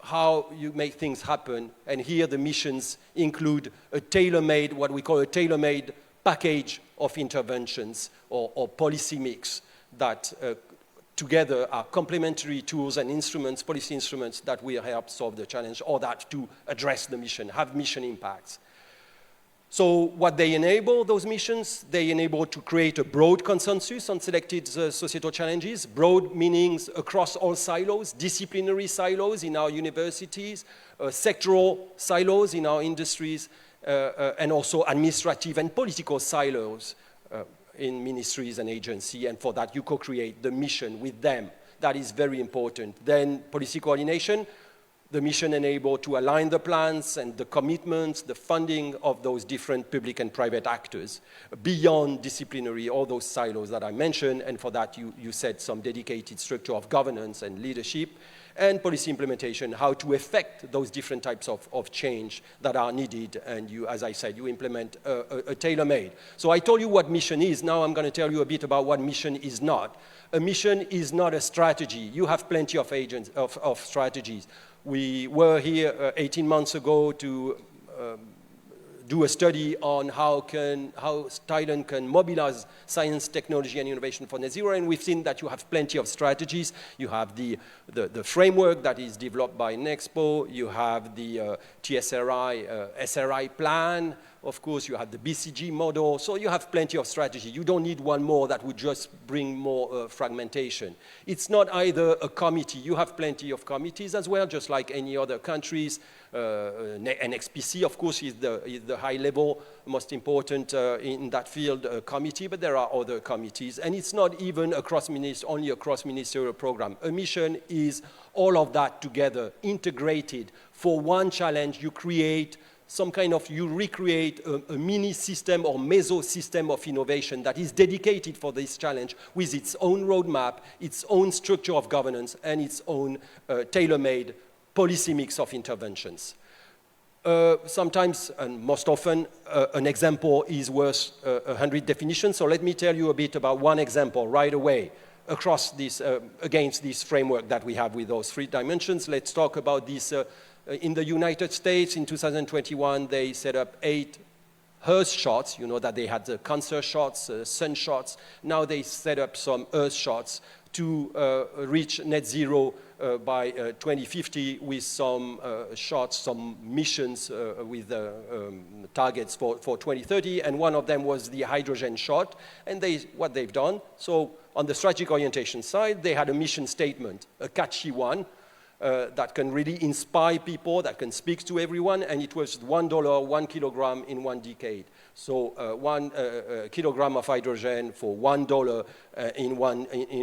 how you make things happen. And here the missions include a tailor-made, what we call a tailor-made package of interventions or policy mix that together are complementary tools and instruments, policy instruments that will help solve the challenge or that to address the mission, have mission impacts. So what they enable, those missions, they enable to create a broad consensus on selected societal challenges, broad meanings across all silos, disciplinary silos in our universities, sectoral silos in our industries, and also administrative and political silos in ministries and agencies, and for that you co-create the mission with them. That is very important. Then policy coordination, the mission enabled to align the plans and the commitments, the funding of those different public and private actors beyond disciplinary, all those silos that I mentioned, and for that you set some dedicated structure of governance and leadership, and policy implementation, how to effect those different types of change that are needed, and you, as I said, you implement a tailor-made. So I told you what mission is, now I'm going to tell you a bit about what mission is not. A mission is not a strategy. You have plenty of strategies. We were here 18 months ago to do a study on how Thailand can mobilize science, technology, and innovation for net zero, and we've seen that you have plenty of strategies. You have the framework that is developed by NXPO, you have the SRI plan, of course, you have the BCG model, so you have plenty of strategy. You don't need one more that would just bring more fragmentation. It's not either a committee. You have plenty of committees as well, just like any other countries. NXPC, of course, is the high-level, most important in that field committee, but there are other committees. And it's not even only a cross-ministerial program. A mission is all of that together, integrated. For one challenge, you create you recreate a mini system or meso system of innovation that is dedicated for this challenge with its own roadmap, its own structure of governance, and its own tailor-made policy mix of interventions. Sometimes, and most often, an example is worth 100 definitions. So let me tell you a bit about one example right away across this, against this framework that we have with those three dimensions. Let's talk about this. In the United States, in 2021, they set up 8 Earth shots. You know that they had the cancer shots, sun shots. Now they set up some Earth shots to reach net zero by 2050 with some shots, some missions with targets for 2030. And one of them was the hydrogen shot. And what they've done, so on the strategic orientation side, they had a mission statement, a catchy one, that can really inspire people, that can speak to everyone, and it was $1, 1 kilogram in 1 decade. So 1 kilogram of hydrogen for $1 in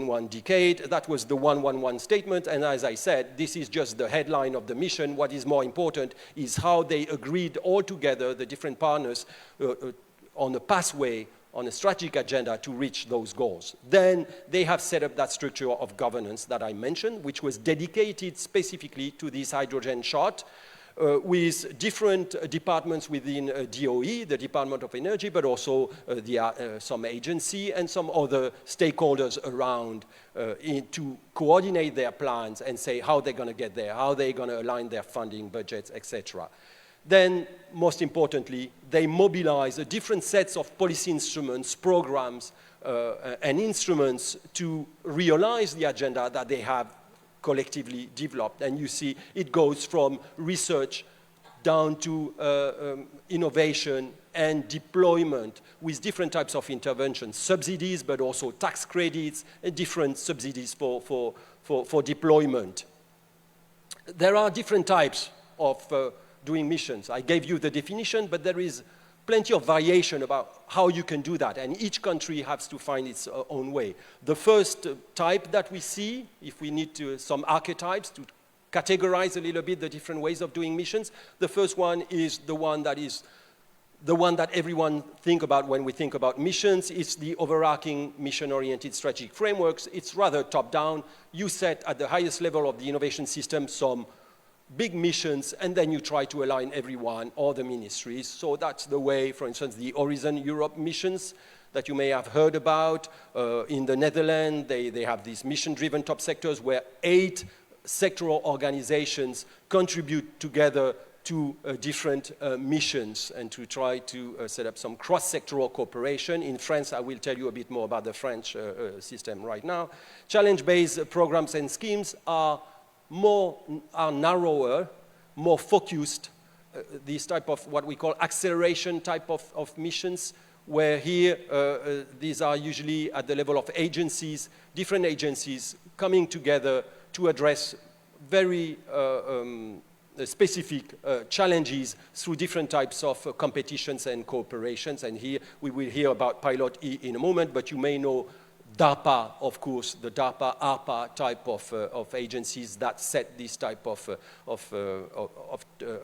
one decade. That was the 111 statement, and as I said, this is just the headline of the mission. What is more important is how they agreed all together, the different partners, on a pathway, on a strategic agenda to reach those goals. Then they have set up that structure of governance that I mentioned, which was dedicated specifically to this hydrogen shot, with different departments within DOE, the Department of Energy, but also some agency and some other stakeholders around to coordinate their plans and say how they're going to get there, how they're going to align their funding budgets, etc. Then, most importantly, they mobilize different sets of policy instruments, programs, and instruments to realize the agenda that they have collectively developed. And you see it goes from research down to innovation and deployment with different types of interventions, subsidies, but also tax credits and different subsidies for deployment. There are different types of doing missions. I gave you the definition, but there is plenty of variation about how you can do that, and each country has to find its own way. The first type that we see, if we need some archetypes to categorize a little bit the different ways of doing missions, the first one is the one that everyone think about when we think about missions. It's the overarching mission-oriented strategic frameworks. It's rather top-down. You set at the highest level of the innovation system some big missions, and then you try to align everyone, all the ministries. So that's the way, for instance, the Horizon Europe missions that you may have heard about. In the Netherlands, they have these mission-driven top sectors where 8 sectoral organizations contribute together to different missions and to try to set up some cross-sectoral cooperation. In France, I will tell you a bit more about the French system right now. Challenge-based programs and schemes are narrower, more focused, these type of what we call acceleration type of missions, where here these are usually at the level of agencies, different agencies coming together to address very specific challenges through different types of competitions and cooperations. And here we will hear about Pilot E in a moment, but you may know DARPA, of course, the DARPA, ARPA type of agencies that set this type of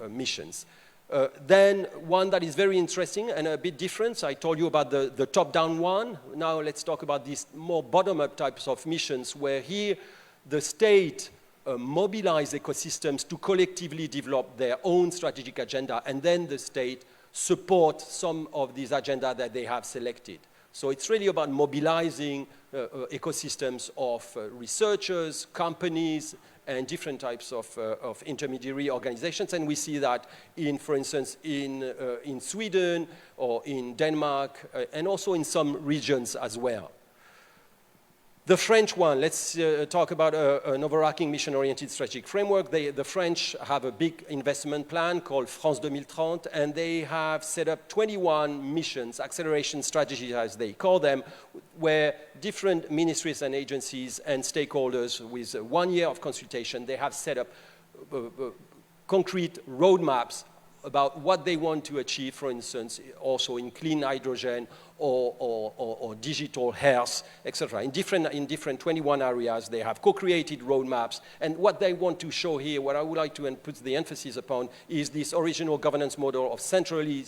missions. Then one that is very interesting and a bit different, I told you about the top-down one. Now let's talk about these more bottom-up types of missions, where here the state mobilize ecosystems to collectively develop their own strategic agenda, and then the state support some of these agenda that they have selected. So it's really about mobilizing ecosystems of researchers, companies, and different types of intermediary organizations. And we see that for instance, in Sweden or in Denmark, and also in some regions as well. The French one, let's talk about an overarching mission-oriented strategic framework. The French have a big investment plan called France 2030, and they have set up 21 missions, acceleration strategies as they call them, where different ministries and agencies and stakeholders with 1 year of consultation, they have set up concrete roadmaps about what they want to achieve, for instance, also in clean hydrogen or digital health, etc. In different 21 areas, they have co-created roadmaps. And what they want to show here, what I would like to put the emphasis upon, is this original governance model of centrally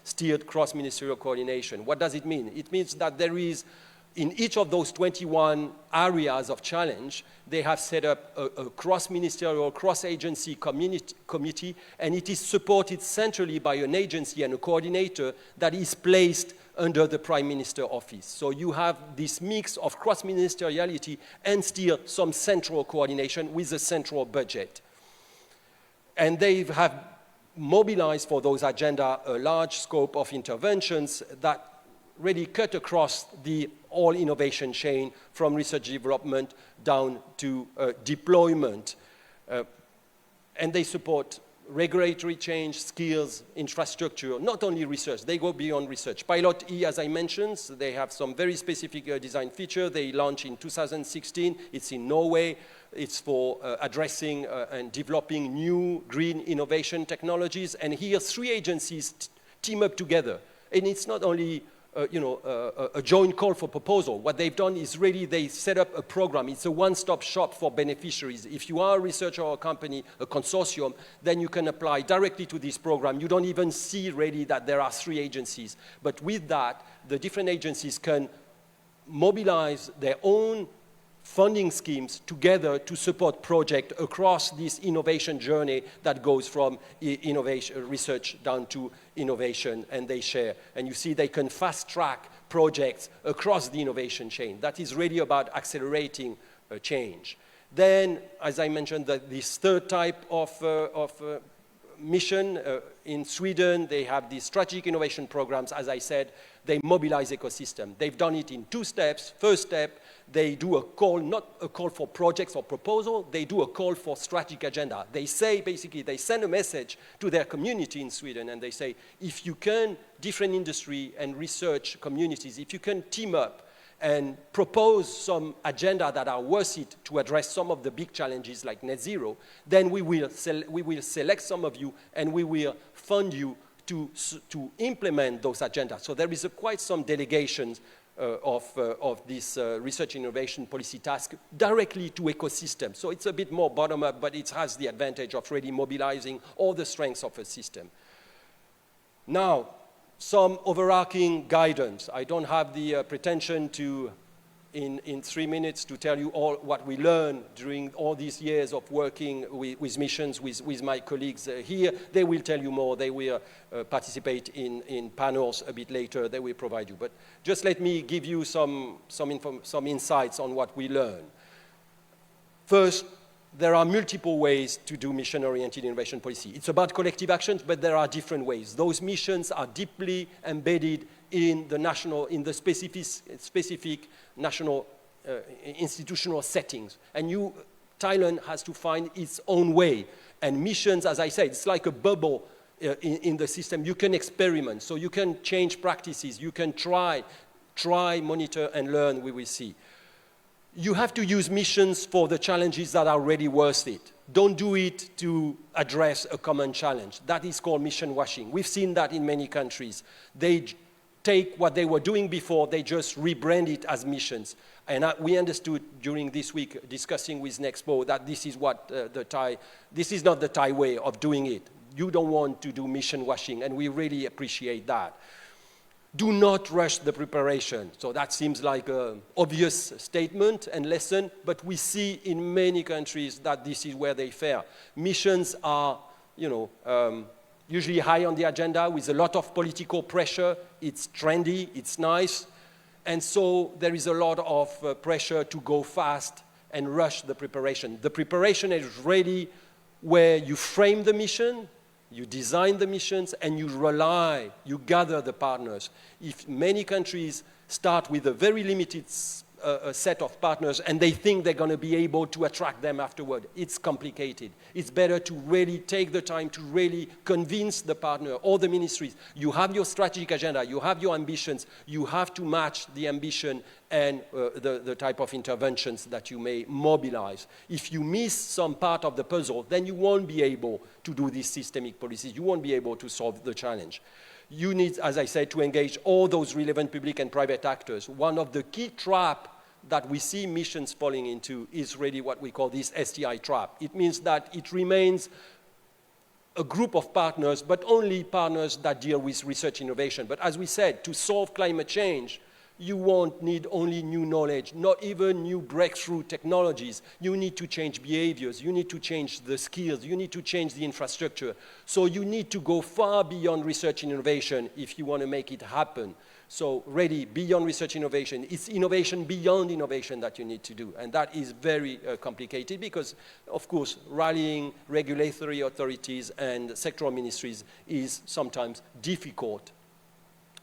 steered cross-ministerial coordination. What does it mean? It means that there is, in each of those 21 areas of challenge, they have set up a cross-ministerial, cross-agency committee, and it is supported centrally by an agency and a coordinator that is placed under the Prime Minister office. So you have this mix of cross-ministeriality and still some central coordination with a central budget. And they have mobilized for those agenda a large scope of interventions that really cut across the all innovation chain from research development down to deployment. And they support regulatory change, skills, infrastructure, not only research, they go beyond research. Pilot E, as I mentioned, they have some very specific design feature. They launched in 2016. It's in Norway. It's for addressing and developing new green innovation technologies. And here, 3 agencies team up together. And it's not only a joint call for proposal. What they've done is really they set up a program. It's a one-stop shop for beneficiaries. If you are a researcher or a company, a consortium, then you can apply directly to this program. You don't even see really that there are 3 agencies. But with that, the different agencies can mobilize their own funding schemes together to support projects across this innovation journey that goes from innovation research down to innovation, and they share. And you see they can fast-track projects across the innovation chain. That is really about accelerating change. Then, as I mentioned, this third type of mission in Sweden, they have these strategic innovation programs. As I said, they mobilize ecosystem. They've done it in 2 steps. First step, they do a call, not a call for projects or proposal, they do a call for strategic agenda. They say, basically, they send a message to their community in Sweden, and they say, if you can, different industry and research communities, if you can team up and propose some agenda that are worth it to address some of the big challenges like net zero, then we will select some of you and we will fund you to implement those agendas. So there is quite some delegations of this research innovation policy task directly to ecosystems. So it's a bit more bottom-up, but it has the advantage of really mobilizing all the strengths of a system. Now, some overarching guidance. I don't have the pretension to, in 3 minutes, to tell you all what we learned during all these years of working with missions with my colleagues here. They will tell you more. They will participate in panels a bit later. They will provide you. But just let me give you some insights on what we learned. First, there are multiple ways to do mission-oriented innovation policy. It's about collective actions, but there are different ways. Those missions are deeply embedded in the specific national institutional settings. And Thailand has to find its own way. And missions, as I said, it's like a bubble in the system. You can experiment, so you can change practices. You can try, monitor, and learn, we will see. You have to use missions for the challenges that are really worth it. Don't do it to address a common challenge. That is called mission washing. We've seen that in many countries. They take what they were doing before, they just rebrand it as missions. And we understood during this week, discussing with NXPO, that this is what this is not the Thai way of doing it. You don't want to do mission washing, and we really appreciate that. Do not rush the preparation. So that seems like an obvious statement and lesson, but we see in many countries that this is where they fare. Missions are, usually high on the agenda with a lot of political pressure. It's trendy, it's nice. And so there is a lot of pressure to go fast and rush the preparation. The preparation is really where you frame the mission, you design the missions, and you gather the partners. If many countries start with a very limited set of partners and they think they're going to be able to attract them afterward, it's complicated. It's better to really take the time to really convince the partner or the ministries. You have your strategic agenda, you have your ambitions, you have to match the ambition and the type of interventions that you may mobilize. If you miss some part of the puzzle, then you won't be able to do these systemic policies. You won't be able to solve the challenge. You need, as I said, to engage all those relevant public and private actors. One of the key traps that we see missions falling into is really what we call this STI trap. It means that it remains a group of partners, but only partners that deal with research innovation. But as we said, to solve climate change, you won't need only new knowledge, not even new breakthrough technologies. You need to change behaviors. You need to change the skills. You need to change the infrastructure. So you need to go far beyond research and innovation if you want to make it happen. So really, beyond research innovation, it's innovation beyond innovation that you need to do. And that is very complicated because, of course, rallying regulatory authorities and sectoral ministries is sometimes difficult.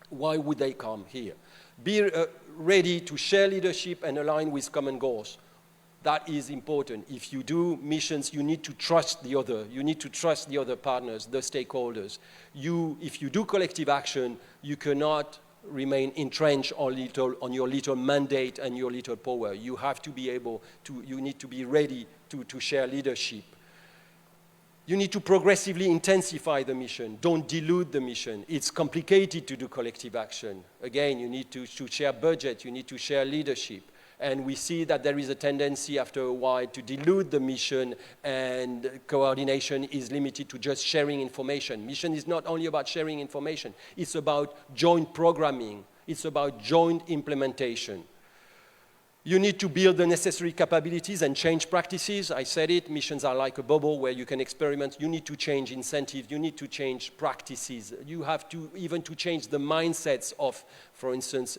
Why would they come here? Be ready to share leadership and align with common goals. That is important. If you do missions, you need to trust the other. You need to trust the other partners, the stakeholders. If you do collective action, you cannot remain entrenched on your little mandate and your little power. You have to be able to, you need to be ready to share leadership. You need to progressively intensify the mission. Don't dilute the mission. It's complicated to do collective action. Again, you need to share budget. You need to share leadership. And we see that there is a tendency after a while to dilute the mission, and coordination is limited to just sharing information. Mission is not only about sharing information. It's about joint programming. It's about joint implementation. You need to build the necessary capabilities and change practices. I said it, missions are like a bubble where you can experiment. You need to change incentives. You need to change practices. You have to even to change the mindsets of, for instance,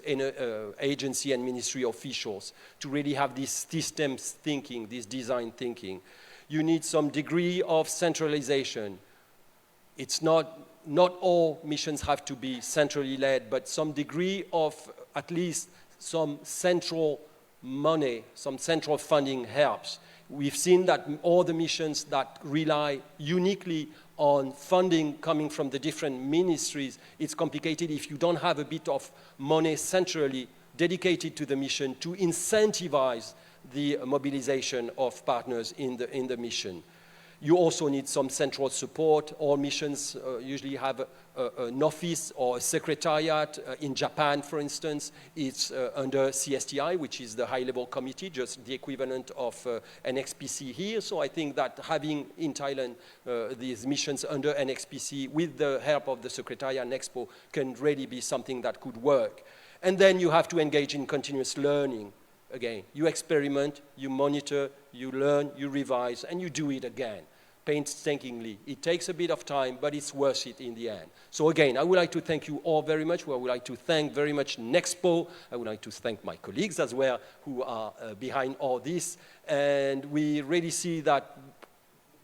agency and ministry officials to really have this systems thinking, this design thinking. You need some degree of centralization. It's not all missions have to be centrally led, but some degree of at least some central money, some central funding helps. We've seen that all the missions that rely uniquely on funding coming from the different ministries, it's complicated if you don't have a bit of money centrally dedicated to the mission to incentivize the mobilization of partners in the mission. You also need some central support. All missions usually have an office or a secretariat. In Japan, for instance, it's under CSTI, which is the high-level committee, just the equivalent of NXPC here. So I think that having in Thailand these missions under NXPC with the help of the Secretariat and NXPO can really be something that could work. And then you have to engage in continuous learning. Again, you experiment, you monitor, you learn, you revise, and you do it again, painstakingly. It takes a bit of time, but it's worth it in the end. So again, I would like to thank you all very much. I would like to thank very much NXPO. I would like to thank my colleagues as well who are behind all this. And we really see that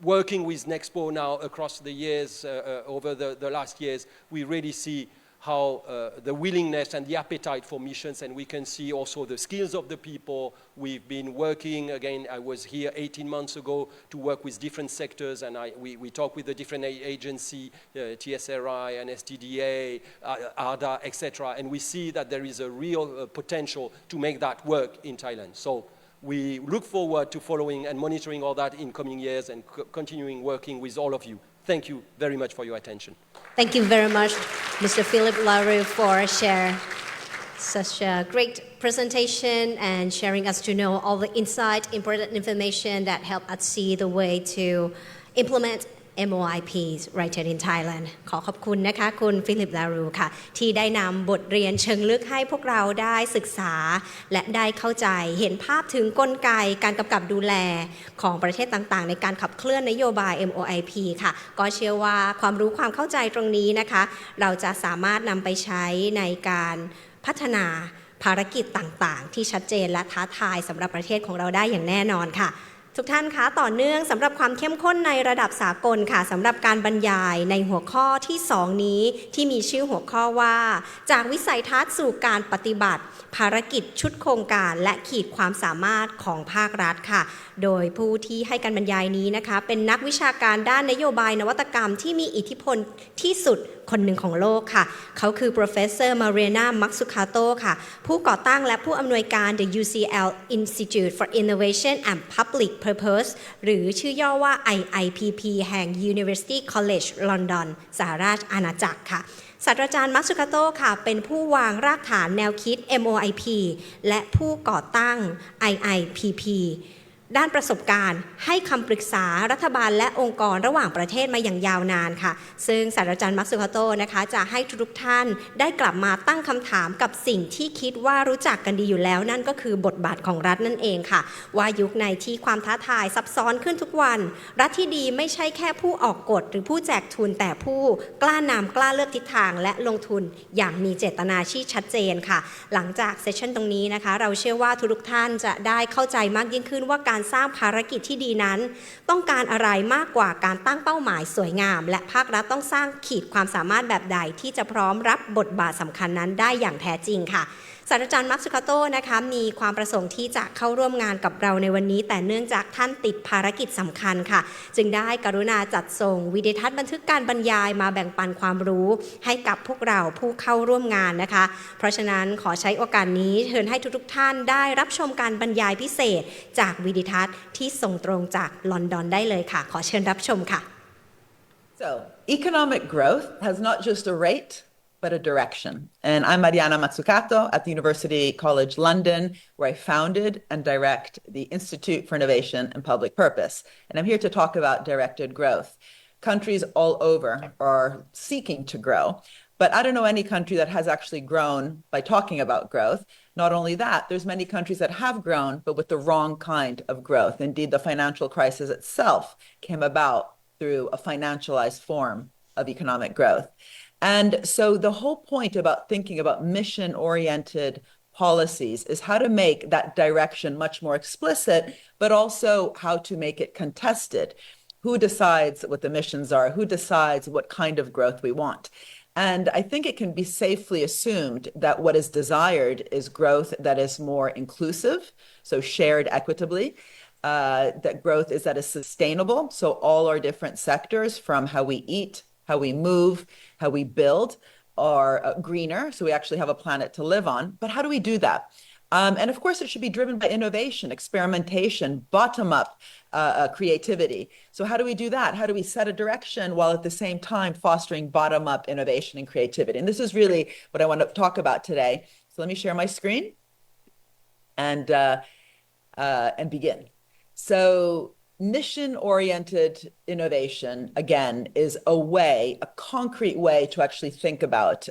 working with NXPO now across the years, over the last years, we really see how the willingness and the appetite for missions, and we can see also the skills of the people. We've been working, again, I was here 18 months ago to work with different sectors, and we talk with the different agencies, TSRI and STDA, ARDA, etc., and we see that there is a real potential to make that work in Thailand. So we look forward to following and monitoring all that in coming years and continuing working with all of you. Thank you very much for your attention. Thank you very much, Mr. Philip Larue, for sharing such a great presentation and sharing us to know all the insight, important information that help us see the way to implement MOIPs right here in Thailand ขอขอบคุณนะคะคุณฟิลิปลารูค่ะที่ได้นำบทเรียนเชิงลึกให้พวกเราได้ศึกษาและได้เข้าใจเห็นภาพถึงกลไกการกำกับดูแลของประเทศต่างๆในการขับเคลื่อนนโยบาย MOIP ค่ะก็เชื่อว่าความรู้ความเข้าใจตรงนี้นะคะเราจะสามารถนำไปใช้ในการพัฒนาภารกิจต่างๆที่ชัดเจนและท้าทายสำหรับประเทศของเราได้อย่างแน่นอนค่ะทุกท่านคะต่อเนื่องสำหรับความเข้มข้นในระดับสากลค่ะสำหรับการบรรยายในหัวข้อที่2นี้ที่มีชื่อหัวข้อว่าจากวิสัยทัศน์สู่การปฏิบัติภารกิจชุดโครงการและขีดความสามารถของภาครัฐค่ะโดยผู้ที่ให้การบรรยายนี้นะคะเป็นนักวิชาการด้านนโยบายนวัตกรรมที่มีอิทธิพลที่สุดคนหนึ่งของโลกค่ะเขาคือ Professor Mariana Mazzucato ค่ะผู้ก่อตั้งและผู้อำนวยการ The UCL Institute for Innovation and Public Purpose หรือชื่อย่อว่า IIPP แห่ง University College London สหราชอาณาจักรค่ะศาสตราจารย์มัตสึคาโตะค่ะเป็นผู้วางรากฐานแนวคิด MOIP และผู้ก่อตั้ง IIPP ด้านประสบการณ์ให้คำปรึกษารัฐบาลและองค์กรระหว่างประเทศมาอย่างยาวนานค่ะซึ่งศาสตราจารย์มัตสึคาโตะนะคะจะให้ทุกท่านได้กลับมาตั้งคำถามกับสิ่งที่คิดว่ารู้จักกันดีอยู่แล้วนั่นก็คือบทบาทของรัฐนั่นเองค่ะว่ายุคในที่ความท้าทายซับซ้อนขึ้นทุกวันรัฐที่ดีไม่ใช่แค่ผู้ออกกฎหรือผู้แจกทุนแต่ผู้กล้านำกล้าเลือกทิศทางและลงทุนอย่างมีเจตนาที่ชัดเจนค่ะหลังจากเซสชั่นตรงนี้นะคะเราเชื่อว่าทุกท่านจะได้เข้าใจมากยิ่งขึ้นว่าการสร้างภารกิจที่ดีนั้นต้องการอะไรมากกว่าการตั้งเป้าหมายสวยงามและภาครัฐต้องสร้างขีดความสามารถแบบใดที่จะพร้อมรับบทบาทสำคัญนั้นได้อย่างแท้จริงค่ะ ศาสตราจารย์มัตสึคาโตะนะคะมีความประสงค์ที่จะเข้าร่วมงานกับเราในวันนี้แต่เนื่องจากท่านติดภารกิจสำคัญค่ะจึงได้กรุณาจัดส่งวิดีทัศน์บันทึกการบรรยายมาแบ่งปันความรู้ให้กับพวกเราผู้เข้าร่วมงานนะคะเพราะฉะนั้นขอใช้โอกาสนี้เชิญให้ทุกท่านได้รับชมการบรรยายพิเศษจากวิดีทัศน์ที่ส่งตรงจากลอนดอนได้เลยค่ะขอเชิญรับชมค่ะ So, economic growth has not just a rate, but a direction. And I'm Mariana Mazzucato at the University College London, where I founded and direct the Institute for Innovation and Public Purpose. And I'm here to talk about directed growth. Countries all over are seeking to grow, but I don't know any country that has actually grown by talking about growth. Not only that, there's many countries that have grown, but with the wrong kind of growth. Indeed, the financial crisis itself came about through a financialized form of economic growth. And so the whole point about thinking about mission-oriented policies is how to make that direction much more explicit, but also how to make it contested. Who decides what the missions are? Who decides what kind of growth we want? And I think it can be safely assumed that what is desired is growth that is more inclusive, so shared equitably, that growth is that is sustainable, so all our different sectors from how we eat, how we move, how we build are greener, so we actually have a planet to live on. But how do we do that? And of course, it should be driven by innovation, experimentation, bottom-up creativity. So how do we do that? How do we set a direction while at the same time fostering bottom-up innovation and creativity? And this is really what I want to talk about today. So let me share my screen and begin. So mission-oriented innovation, again, is a way, a concrete way to actually think about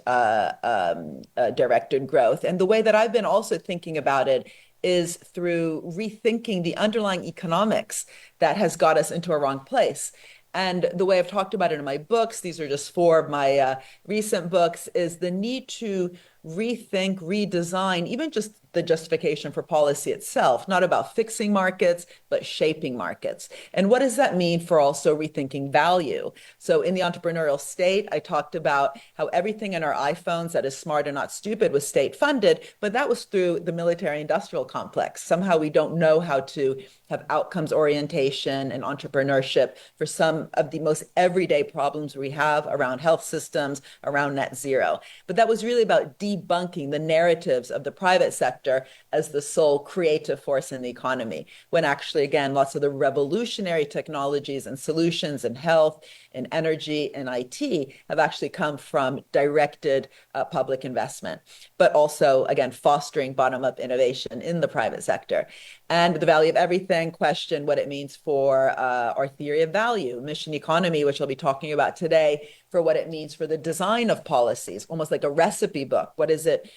directed growth. And the way that I've been also thinking about it is through rethinking the underlying economics that has got us into a wrong place. And the way I've talked about it in my books, these are just 4 of my recent books, is the need to rethink, redesign, even just the justification for policy itself, not about fixing markets, but shaping markets. And what does that mean for also rethinking value? So in the entrepreneurial state, I talked about how everything in our iPhones that is smart and not stupid was state funded, but that was through the military industrial complex. Somehow we don't know how to have outcomes orientation and entrepreneurship for some of the most everyday problems we have around health systems, around net zero. But that was really about debunking the narratives of the private sector as the sole creative force in the economy, when actually, again, lots of the revolutionary technologies and solutions in health, in energy, and IT have actually come from directed public investment, but also, again, fostering bottom-up innovation in the private sector. And the value of everything, question what it means for our theory of value, mission economy, which I'll be talking about today, for what it means for the design of policies, almost like a recipe book. What is it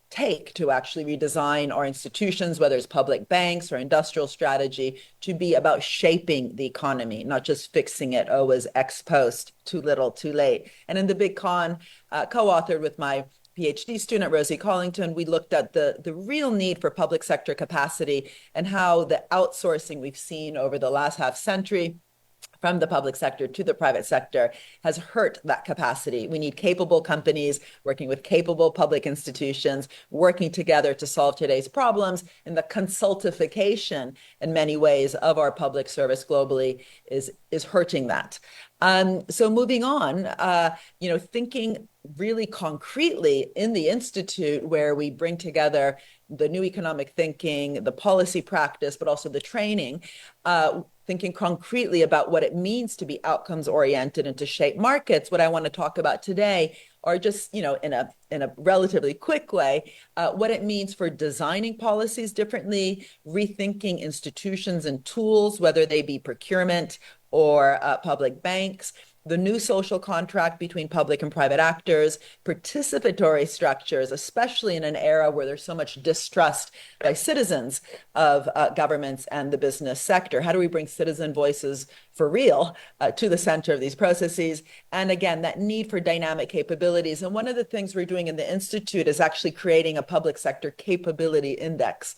take to actually redesign our institutions, whether it's public banks or industrial strategy, to be about shaping the economy, not just fixing it, oh, as ex post, too little, too late. And in the Big Con, co-authored with my PhD student, Rosie Collington, we looked at the real need for public sector capacity and how the outsourcing we've seen over the last half century from the public sector to the private sector has hurt that capacity. We need capable companies working with capable public institutions, working together to solve today's problems. And the consultification in many ways of our public service globally is hurting that. So moving on, thinking really concretely in the Institute, where we bring together the new economic thinking, the policy practice, but also the training, thinking concretely about what it means to be outcomes oriented and to shape markets. What I want to talk about today are just, in a relatively quick way, what it means for designing policies differently, rethinking institutions and tools, whether they be procurement or public banks, the new social contract between public and private actors, participatory structures, especially in an era where there's so much distrust by citizens of governments and the business sector. How do we bring citizen voices for real to the center of these processes. And again, that need for dynamic capabilities. And one of the things we're doing in the Institute is actually creating a public sector capability index,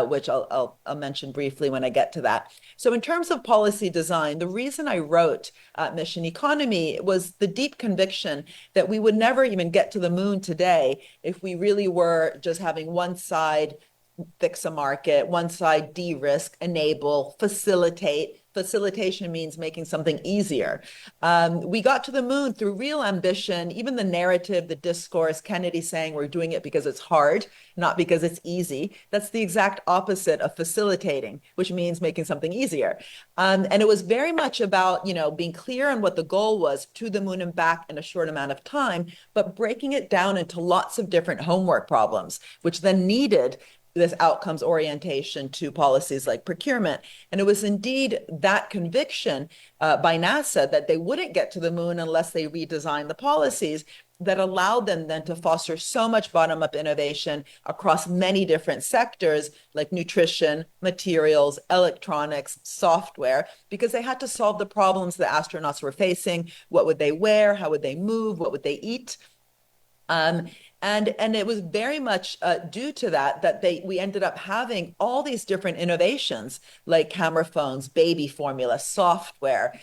which I'll mention briefly when I get to that. So in terms of policy design, the reason I wrote Mission Economy was the deep conviction that we would never even get to the moon today if we really were just having one side fix a market, one side de-risk, enable, facilitate. Facilitation means making something easier. We got to the moon through real ambition, even the narrative, the discourse, Kennedy saying we're doing it because it's hard, not because it's easy. That's the exact opposite of facilitating, which means making something easier. And it was very much about, being clear on what the goal was, to the moon and back in a short amount of time, but breaking it down into lots of different homework problems, which then needed this outcomes orientation to policies like procurement. And it was indeed that conviction by NASA that they wouldn't get to the moon unless they redesigned the policies that allowed them then to foster so much bottom-up innovation across many different sectors like nutrition, materials, electronics, software, because they had to solve the problems the astronauts were facing. What would they wear? How would they move? What would they eat? And it was very much due to that we ended up having all these different innovations like camera phones, baby formula, software,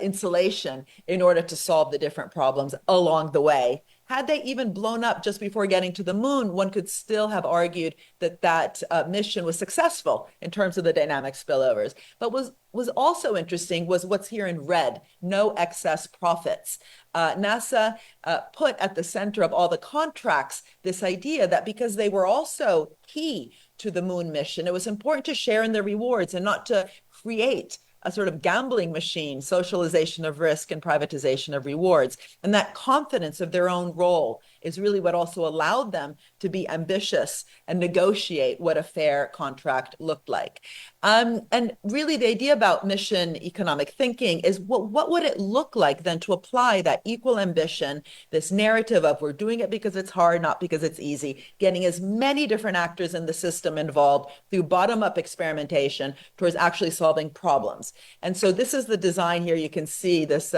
insulation in order to solve the different problems along the way. Had they even blown up just before getting to the moon, one could still have argued that mission was successful in terms of the dynamic spillovers. But was also interesting was what's here in red, no excess profits. NASA put at the center of all the contracts this idea that because they were also key to the moon mission, it was important to share in the rewards and not to create a sort of gambling machine, socialization of risk and privatization of rewards. And that confidence of their own role is really what also allowed them to be ambitious and negotiate what a fair contract looked like. And really the idea about mission economic thinking is what would it look like then to apply that equal ambition, this narrative of we're doing it because it's hard, not because it's easy, getting as many different actors in the system involved through bottom-up experimentation towards actually solving problems. And so this is the design here. You can see this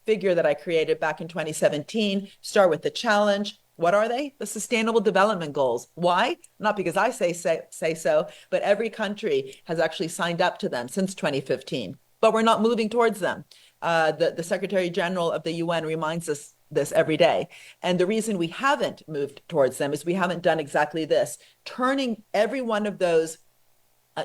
figure that I created back in 2017. Start with the challenge. What are they? The Sustainable Development Goals. Why? Not because I say so, but every country has actually signed up to them since 2015. But we're not moving towards them. The Secretary General of the UN reminds us this every day. And the reason we haven't moved towards them is we haven't done exactly this, turning every one of those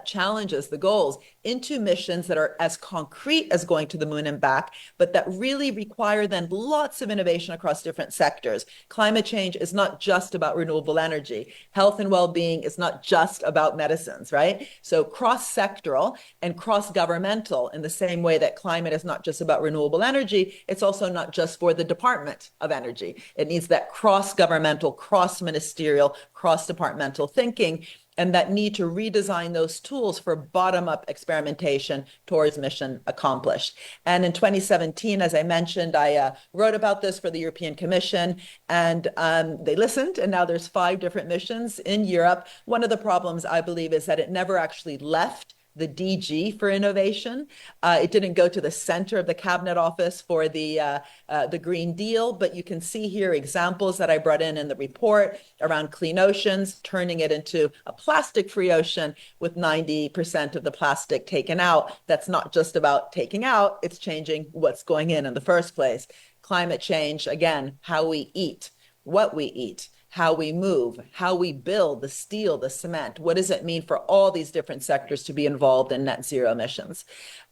challenges, the goals, into missions that are as concrete as going to the moon and back, but that really require then lots of innovation across different sectors. Climate change is not just about renewable energy. Health and well-being is not just about medicines, right? So cross-sectoral and cross-governmental in the same way that climate is not just about renewable energy, it's also not just for the Department of Energy. It needs that cross-governmental, cross-ministerial, cross-departmental thinking, and that need to redesign those tools for bottom-up experimentation towards mission accomplished. And in 2017, as I mentioned, I wrote about this for the European Commission, and they listened, and now there's 5 different missions in Europe. One of the problems, I believe, is that it never actually left the DG for innovation. It didn't go to the center of the cabinet office for the Green Deal, but you can see here examples that I brought in the report around clean oceans, turning it into a plastic-free ocean with 90% of the plastic taken out. That's not just about taking out, it's changing what's going in the first place. Climate change, again, how we eat, what we eat, how we move, how we build the steel, the cement. What does it mean for all these different sectors to be involved in net zero emissions?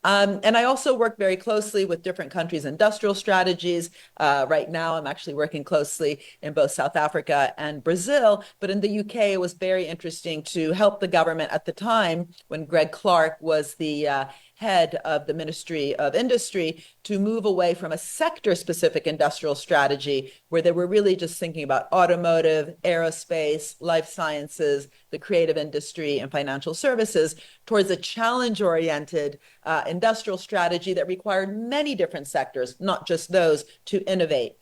And I also work very closely with different countries' industrial strategies. Right now, I'm actually working closely in both South Africa and Brazil. But in the UK, it was very interesting to help the government at the time when Greg Clark was the head of the Ministry of Industry to move away from a sector-specific industrial strategy where they were really just thinking about automotive, aerospace, life sciences, the creative industry, and financial services towards a challenge-oriented industrial strategy that required many different sectors, not just those, to innovate,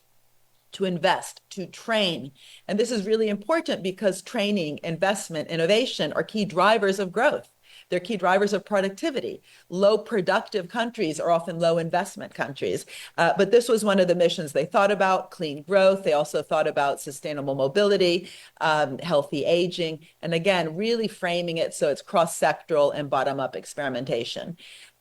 to invest, to train. And this is really important because training, investment, innovation are key drivers of growth. They're key drivers of productivity. Low productive countries are often low investment countries. But this was one of the missions they thought about, clean growth. They also thought about sustainable mobility, healthy aging, and again, really framing it so it's cross-sectoral and bottom-up experimentation.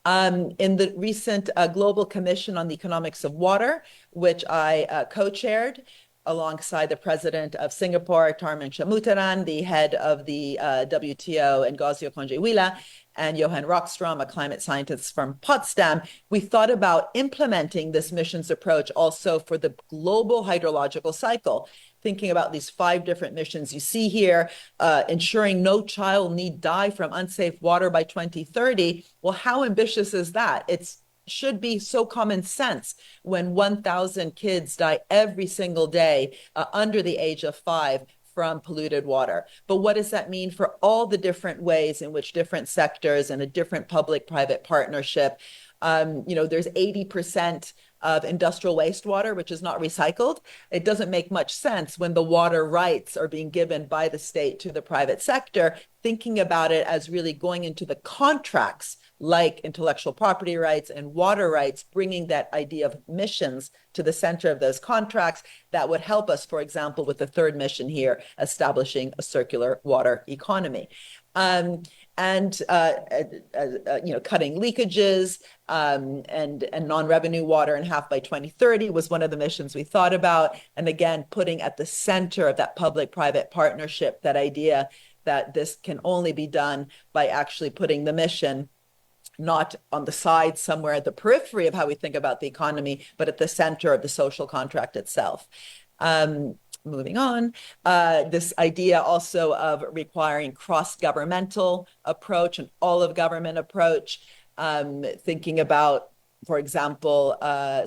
In the recent Global Commission on the Economics of Water, which I co-chaired, alongside the president of Singapore, Tharman Shanmugaratnam, the head of the WTO, Ngazio Conjeweila, and Johan Rockstrom, a climate scientist from Potsdam, we thought about implementing this missions approach also for the global hydrological cycle, thinking about these 5 different missions you see here, ensuring no child need die from unsafe water by 2030. Well, how ambitious is that? It's should be so common sense when 1,000 kids die every single day under the age of 5 from polluted water. But what does that mean for all the different ways in which different sectors and a different public-private partnership, there's 80% of industrial wastewater, which is not recycled. It doesn't make much sense when the water rights are being given by the state to the private sector, thinking about it as really going into the contracts like intellectual property rights and water rights, bringing that idea of missions to the center of those contracts that would help us, for example, with the 3rd mission here, establishing a circular water economy. Cutting leakages and non-revenue water in half by 2030 was one of the missions we thought about. And again, putting at the center of that public-private partnership, that idea that this can only be done by actually putting the mission not on the side somewhere at the periphery of how we think about the economy, but at the center of the social contract itself. Moving on, this idea also of requiring cross-governmental approach, an all-of-government approach, thinking about, for example,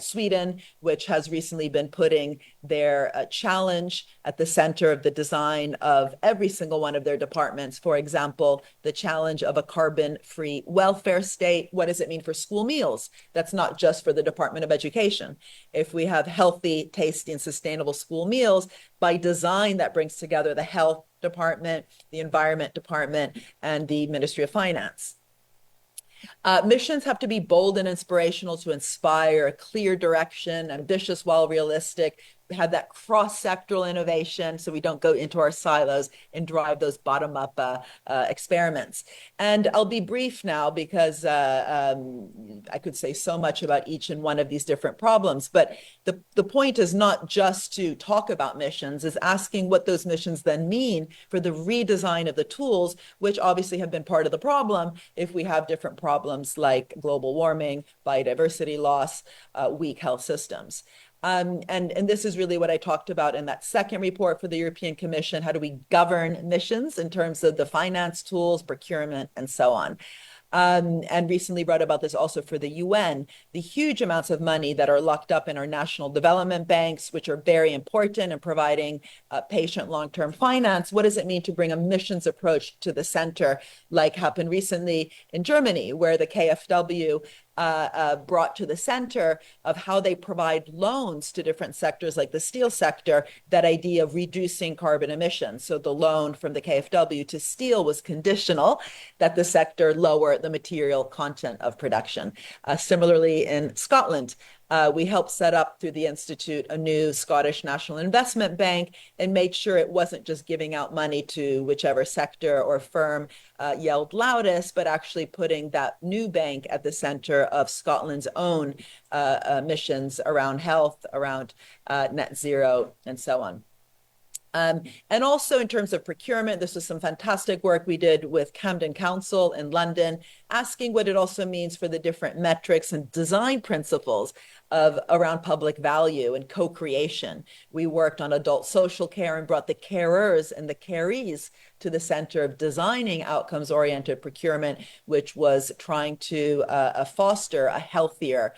Sweden, which has recently been putting their challenge at the center of the design of every single one of their departments. For example, the challenge of a carbon-free welfare state. What does it mean for school meals? That's not just for the Department of Education. If we have healthy, tasty, and sustainable school meals, by design, that brings together the health department, the environment department, and the Ministry of Finance. Missions have to be bold and inspirational to inspire a clear direction, ambitious while realistic, have that cross-sectoral innovation so we don't go into our silos and drive those bottom-up experiments. And I'll be brief now because I could say so much about each and one of these different problems, but the point is not just to talk about missions, is asking what those missions then mean for the redesign of the tools, which obviously have been part of the problem if we have different problems like global warming, biodiversity loss, weak health systems. And this is really what I talked about in that second report for the European Commission. How do we govern missions in terms of the finance tools, procurement, and so on? And recently wrote about this also for the UN, the huge amounts of money that are locked up in our national development banks, which are very important in providing patient long-term finance. What does it mean to bring a missions approach to the center, like happened recently in Germany, where the KfW brought to the center of how they provide loans to different sectors like the steel sector, that idea of reducing carbon emissions. So the loan from the KfW to steel was conditional that the sector lower the material content of production. Similarly, in Scotland, we helped set up through the Institute a new Scottish National Investment Bank and made sure it wasn't just giving out money to whichever sector or firm yelled loudest, but actually putting that new bank at the center of Scotland's own missions around health, around net zero, and so on. And also in terms of procurement, this was some fantastic work we did with Camden Council in London, asking what it also means for the different metrics and design principles of around public value and co-creation. We worked on adult social care and brought the carers and the carees to the center of designing outcomes-oriented procurement, which was trying to foster a healthier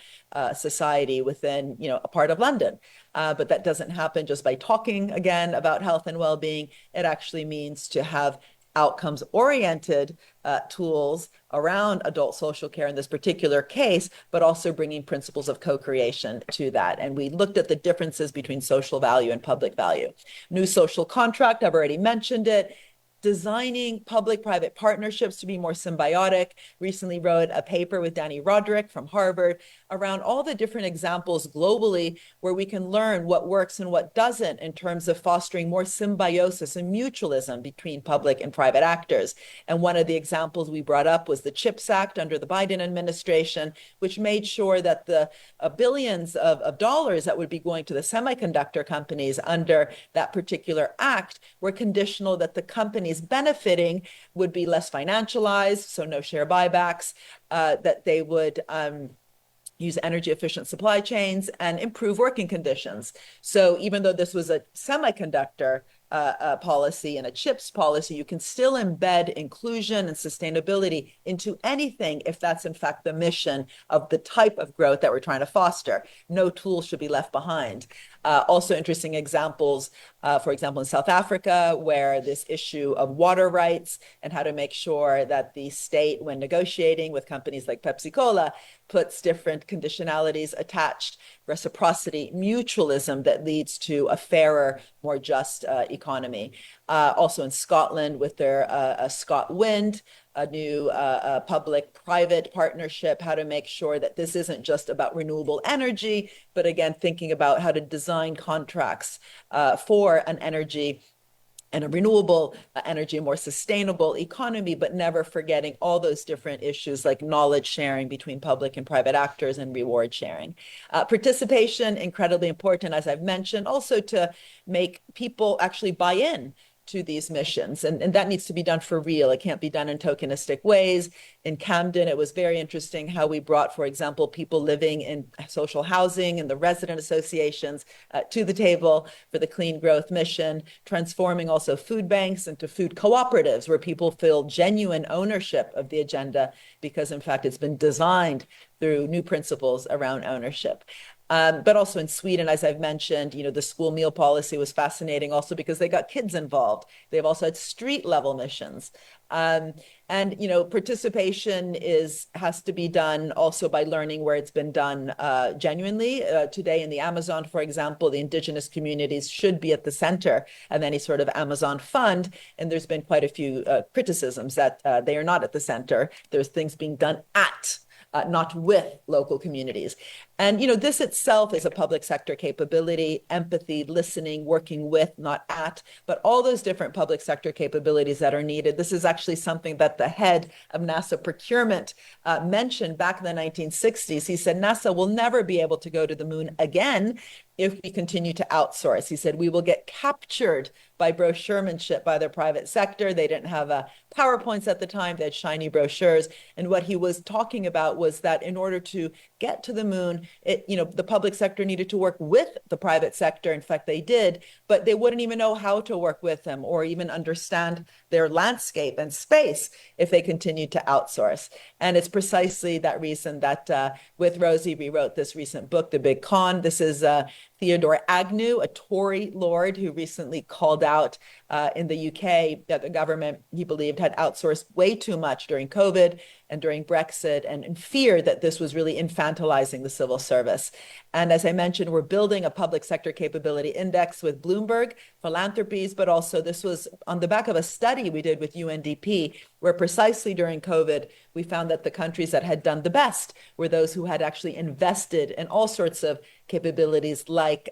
society within, a part of London. But that doesn't happen just by talking again about health and well-being. It actually means to have outcomes-oriented tools around adult social care in this particular case, but also bringing principles of co-creation to that. And we looked at the differences between social value and public value. New social contract, I've already mentioned it. designing public-private partnerships to be more symbiotic. Recently wrote a paper with Danny Roderick from Harvard around all the different examples globally where we can learn what works and what doesn't in terms of fostering more symbiosis and mutualism between public and private actors. And one of the examples we brought up was the CHIPS Act under the Biden administration, which made sure that the billions of dollars that would be going to the semiconductor companies under that particular act were conditional that the companies benefiting would be less financialized, so no share buybacks, that they would use energy efficient supply chains and improve working conditions. So even though this was a semiconductor policy and a chips policy, you can still embed inclusion and sustainability into anything if that's in fact the mission of the type of growth that we're trying to foster. No tool should be left behind. Also interesting examples, for example, in South Africa, where this issue of water rights and how to make sure that the state, when negotiating with companies like Pepsi Cola, puts different conditionalities attached, reciprocity, mutualism that leads to a fairer, more just economy. Also in Scotland with their ScotWind, a new public-private partnership, how to make sure that this isn't just about renewable energy, but again, thinking about how to design contracts for an energy and a renewable energy, a more sustainable economy, but never forgetting all those different issues like knowledge sharing between public and private actors and reward sharing. Participation, incredibly important, as I've mentioned, also to make people actually buy in to these missions. And that needs to be done for real. It can't be done in tokenistic ways. In Camden, it was very interesting how we brought, for example, people living in social housing and the resident associations to the table for the Clean Growth mission, transforming also food banks into food cooperatives where people feel genuine ownership of the agenda because, in fact, it's been designed through new principles around ownership. But also in Sweden, as I've mentioned, the school meal policy was fascinating also because they got kids involved. They've also had street level missions. And participation has to be done also by learning where it's been done genuinely. Today in the Amazon, for example, the indigenous communities should be at the center of any sort of Amazon fund. And there's been quite a few criticisms that they are not at the center. There's things being done at not with local communities. And, this itself is a public sector capability, empathy, listening, working with, not at, but all those different public sector capabilities that are needed. This is actually something that the head of NASA procurement mentioned back in the 1960s. He said, NASA will never be able to go to the moon again if we continue to outsource. He said, we will get captured by brochuremanship by the private sector. They didn't have PowerPoints at the time. They had shiny brochures. And what he was talking about was that in order to get to the moon, the public sector needed to work with the private sector. In fact, they did, but they wouldn't even know how to work with them or even understand their landscape and space if they continued to outsource. And it's precisely that reason that with Rosie, we wrote this recent book, The Big Con. This is Theodore Agnew, a Tory lord who recently called out in the UK that the government, he believed, had outsourced way too much during COVID and during Brexit, and feared that this was really infantilizing the civil service. And as I mentioned, we're building a public sector capability index with Bloomberg Philanthropies, but also this was on the back of a study we did with UNDP, where precisely during COVID, we found that the countries that had done the best were those who had actually invested in all sorts of capabilities like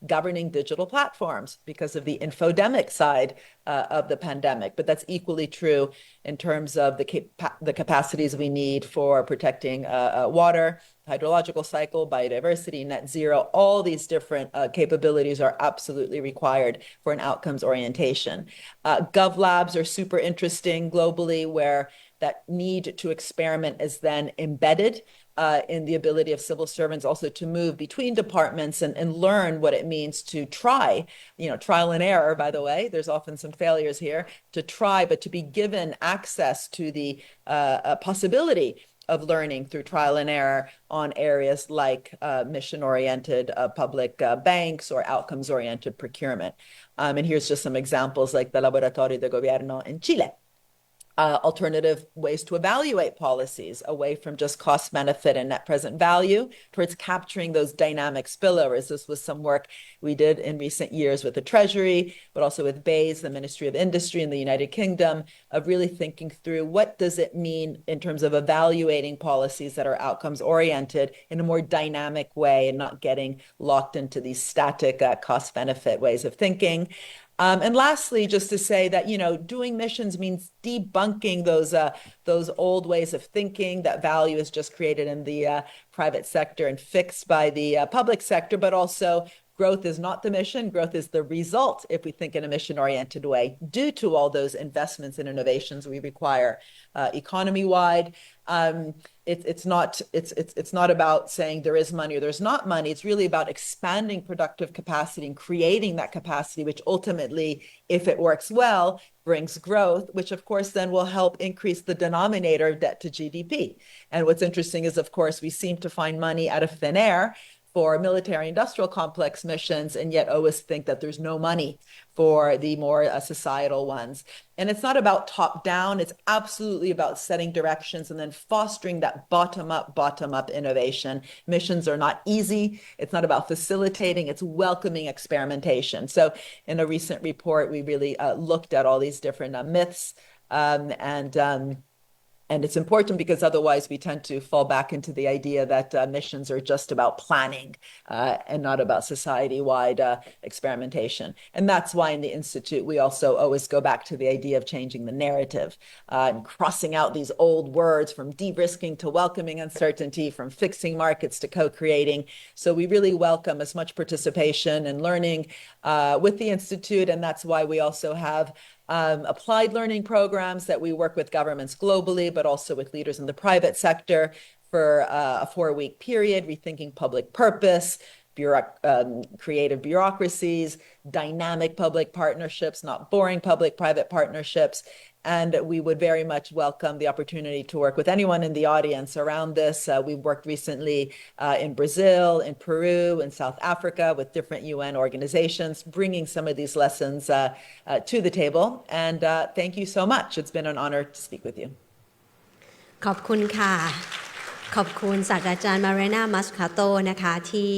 governing digital platforms because of the infodemic side of the pandemic. But that's equally true in terms of the capacities we need for protecting water, hydrological cycle, biodiversity, net zero. All these different capabilities are absolutely required for an outcomes orientation. Gov labs are super interesting globally, where that need to experiment is then embedded in the ability of civil servants also to move between departments and learn what it means to try, trial and error, by the way, there's often some failures here, to try, but to be given access to the possibility of learning through trial and error on areas like mission-oriented public banks or outcomes-oriented procurement. And here's just some examples like the Laboratorio de Gobierno in Chile. alternative ways to evaluate policies away from just cost benefit and net present value towards capturing those dynamic spillovers. This was some work we did in recent years with the Treasury, but also with BEIS, the Ministry of Industry in the United Kingdom, of really thinking through what does it mean in terms of evaluating policies that are outcomes oriented in a more dynamic way and not getting locked into these static cost benefit ways of thinking. And lastly, just to say that, doing missions means debunking those old ways of thinking that value is just created in the private sector and fixed by the public sector, but also growth is not the mission. Growth is the result if we think in a mission-oriented way due to all those investments and innovations we require economy-wide. It's not about saying there is money or there's not money. It's really about expanding productive capacity and creating that capacity, which ultimately, if it works well, brings growth, which of course then will help increase the denominator of debt to GDP. And what's interesting is, of course, we seem to find money out of thin air for military industrial complex missions, and yet always think that there's no money for the more societal ones. And it's not about top down, it's absolutely about setting directions and then fostering that bottom up innovation. Missions are not easy. It's not about facilitating, it's welcoming experimentation. So in a recent report, we really looked at all these different myths and it's important because otherwise we tend to fall back into the idea that missions are just about planning and not about society-wide experimentation. And that's why in the Institute, we also always go back to the idea of changing the narrative and crossing out these old words from de-risking to welcoming uncertainty, from fixing markets to co-creating. So we really welcome as much participation and learning with the Institute, and that's why we also have applied learning programs that we work with governments globally, but also with leaders in the private sector for a 4-week period, rethinking public purpose, creative bureaucracies, dynamic public partnerships, not boring public-private partnerships. And we would very much welcome the opportunity to work with anyone in the audience around this. We've worked recently in Brazil, in Peru, in South Africa with different UN organizations, bringing some of these lessons to the table. And thank you so much. It's been an honor to speak with you. ขอบคุณค่ะขอบคุณศาสตราจารย์มาเรนามัสคาโตนะคะที่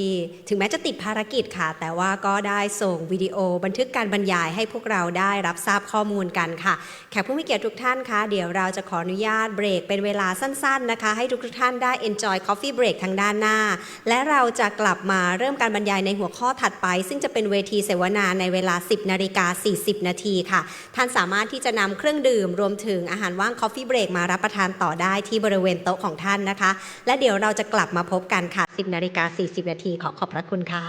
ถึงแม้จะติดภารกิจค่ะแต่ว่าก็ได้ส่งวิดีโอบันทึกการบรรยายให้พวกเราได้รับทราบข้อมูลกันค่ะแขกผู้มีเกียรติทุกท่านคะเดี๋ยวเราจะขออนุญาตเบรกเป็นเวลาสั้นๆนะคะให้ทุกท่านได้ enjoy coffee break ทางด้านหน้าและเราจะกลับมาเริ่มการบรรยายในหัวข้อถัดไปซึ่งจะเป็นเวทีเสวนาในเวลา 10:40 นาทีค่ะท่านสามารถที่จะนำเครื่องดื่มรวมถึงอาหารว่าง coffee break มารับประทานต่อได้ที่บริเวณโต๊ะของท่านนะคะและเดี๋ยวเราจะกลับมาพบกันค่ะ 10:40 นาทีขอบพระคุณค่ะ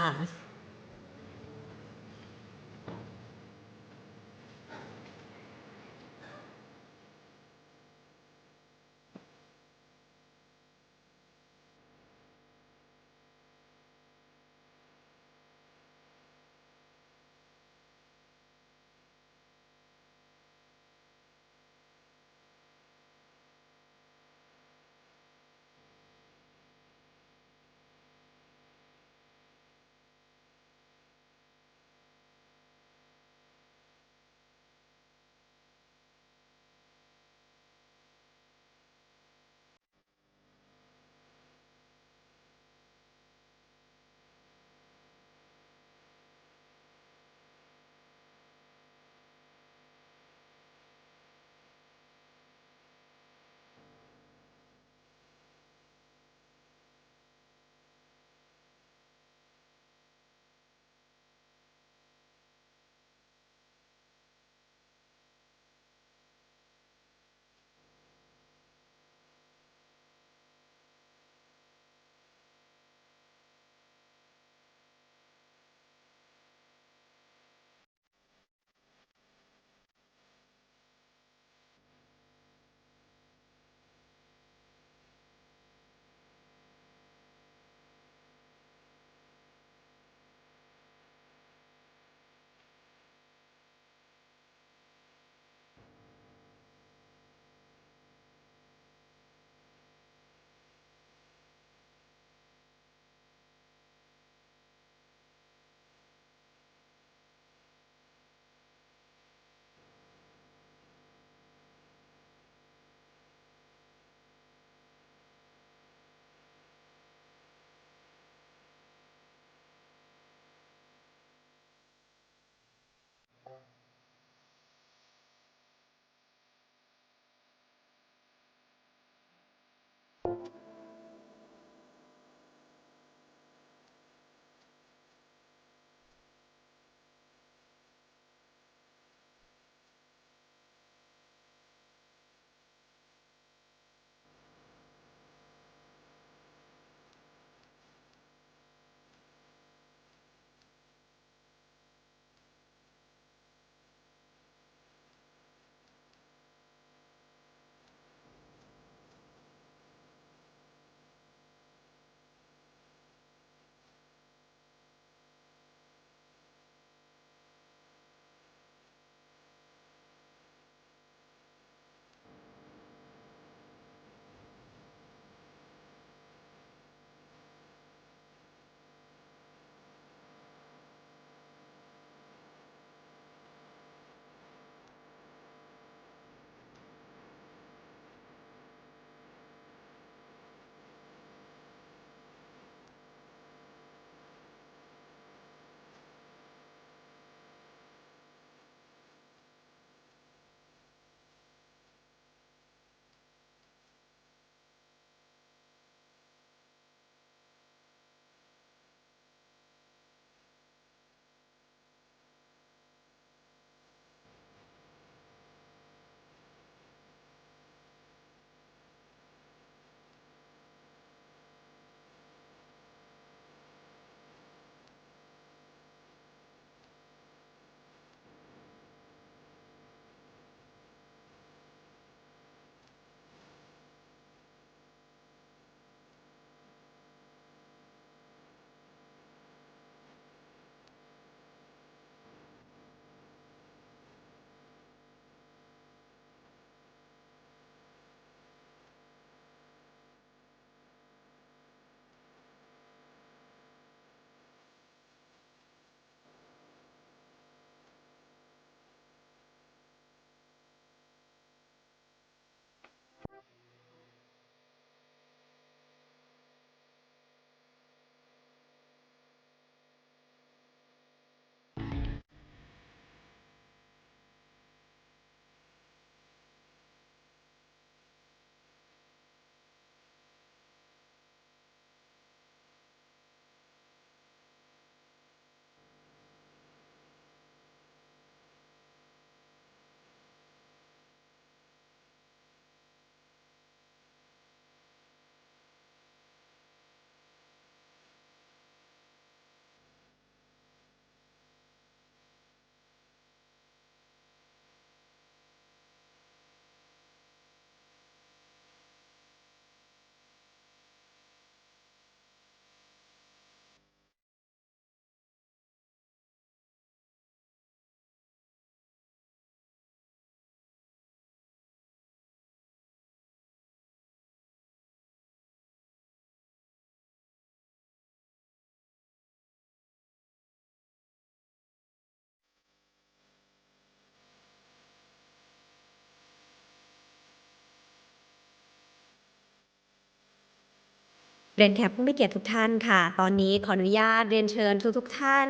เรียนแขกผู้มีเกียรติทุกท่านค่ะตอนนี้ขออนุญาตเรียนเชิญทุกท่าน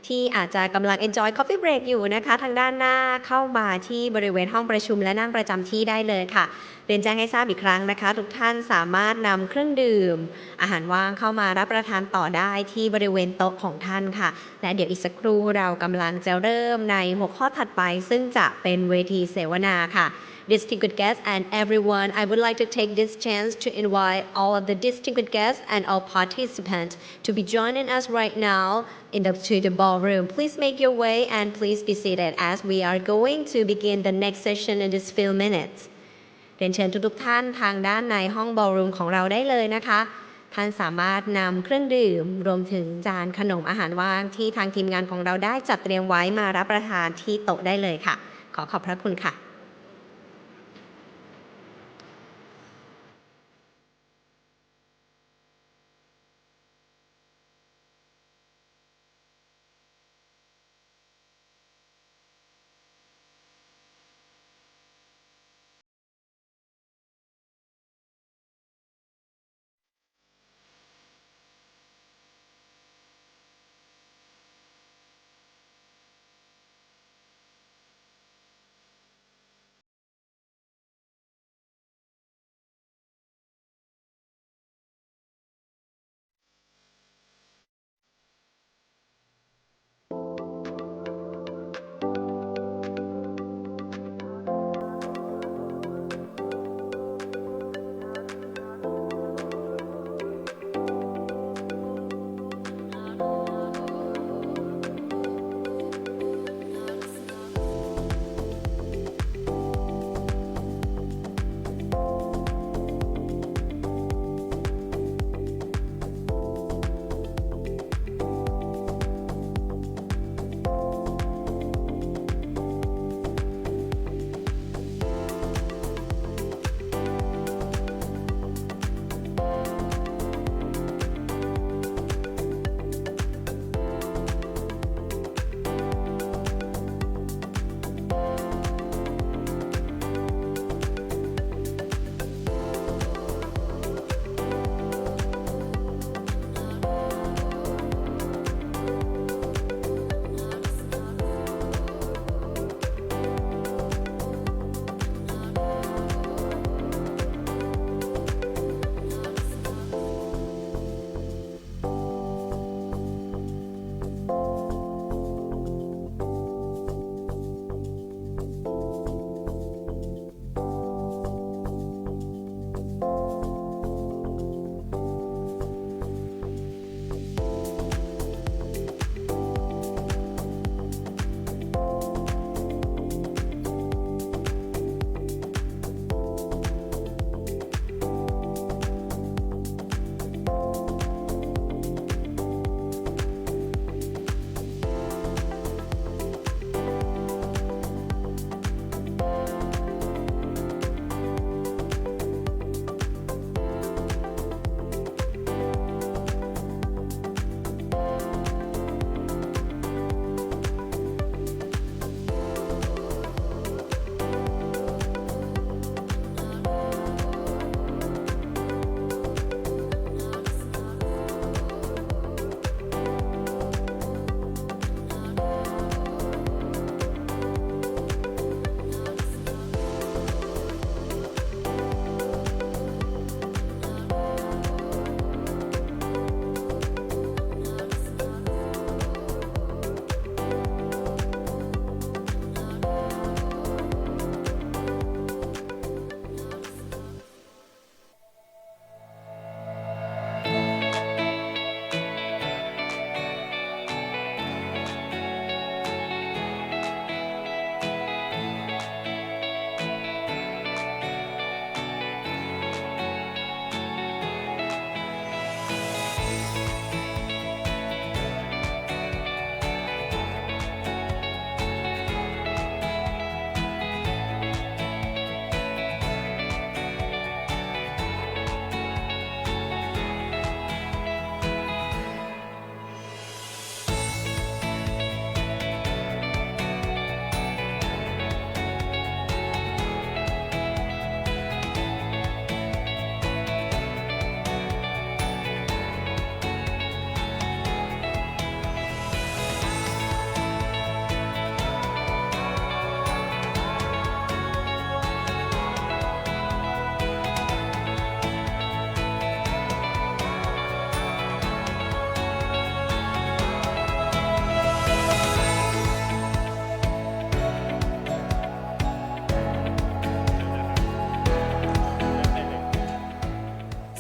ที่อาจจะกำลัง enjoy coffee break อยู่นะคะทางด้านหน้าเข้ามาที่บริเวณห้องประชุมและนั่งประจำที่ได้เลยค่ะเรียนแจ้งให้ทราบอีกครั้งนะคะทุกท่านสามารถนำเครื่องดื่มอาหารว่างเข้ามารับประทานต่อได้ที่บริเวณโต๊ะของท่านค่ะและเดี๋ยวอีกสักครู่เรากำลังจะเริ่มในหัวข้อถัดไปซึ่งจะเป็นเวทีเสวนาค่ะDistinguished guests and everyone, I would like to take this chance to invite all of the distinguished guests and all participants to be joining us right now to the ballroom. Please make your way and please be seated as we are going to begin the next session in just few minutes. เรียนเชิญทุกท่านทางด้านในห้อง ballroom ของเราได้เลยนะคะท่านสามารถนำเครื่องดื่มรวมถึงจานขนมอาหารว่างที่ทางทีมงานของเราได้จัดเตรียมไว้มารับประทานที่โต๊ะได้เลยค่ะขอบพระคุณค่ะ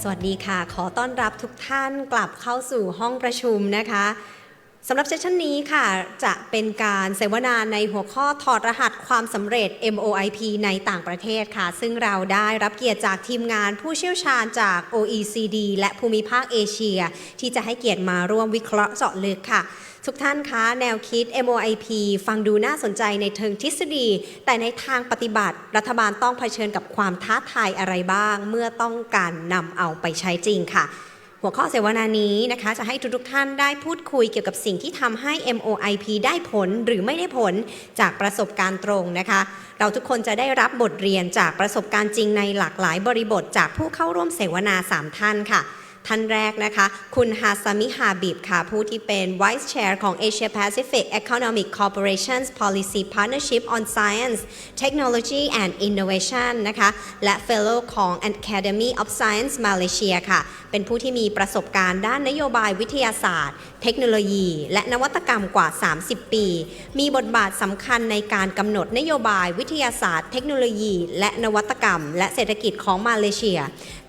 สวัสดีค่ะขอต้อนรับทุกท่านกลับเข้าสู่ห้องประชุมนะคะสำหรับเซสชันนี้ค่ะจะเป็นการเสวนาในหัวข้อถอดรหัสความสำเร็จ MOIP ในต่างประเทศค่ะซึ่งเราได้รับเกียรติจากทีมงานผู้เชี่ยวชาญจาก OECD และภูมิภาคเอเชียที่จะให้เกียรติมาร่วมวิเคราะห์เจาะลึกค่ะทุกท่านคะแนวคิด MOIP ฟังดูน่าสนใจในเชิงทฤษฎีแต่ในทางปฏิบัติรัฐบาลต้องเผชิญกับความท้าทายอะไรบ้างเมื่อต้องการนำเอาไปใช้จริงค่ะหัวข้อเสวนานี้นะคะจะให้ทุกท่านได้พูดคุยเกี่ยวกับสิ่งที่ทำให้ MOIP ได้ผลหรือไม่ได้ผลจากประสบการณ์ตรงนะคะเราทุกคนจะได้รับบทเรียนจากประสบการณ์จริงในหลากหลายบริบทจากผู้เข้าร่วมเสวนา3ท่านค่ะท่านแรกนะคะคุณฮาซามิฮาบิบค่ะผู้ที่เป็น Vice Chair ของ Asia Pacific Economic Corporation's Policy Partnership on Science, Technology and Innovation นะคะและ Fellow ของ Academy of Science Malaysia ค่ะเป็นผู้ที่มีประสบการณ์ด้านนโยบายวิทยาศาสตร์เทคโนโลยีและนวัตกรรมกว่า30ปีมีบทบาทสำคัญในการกำหนดนโยบายวิทยาศาสตร์เทคโนโลยีและนวัตกรรมและเศรษฐกิจของมาเลเซีย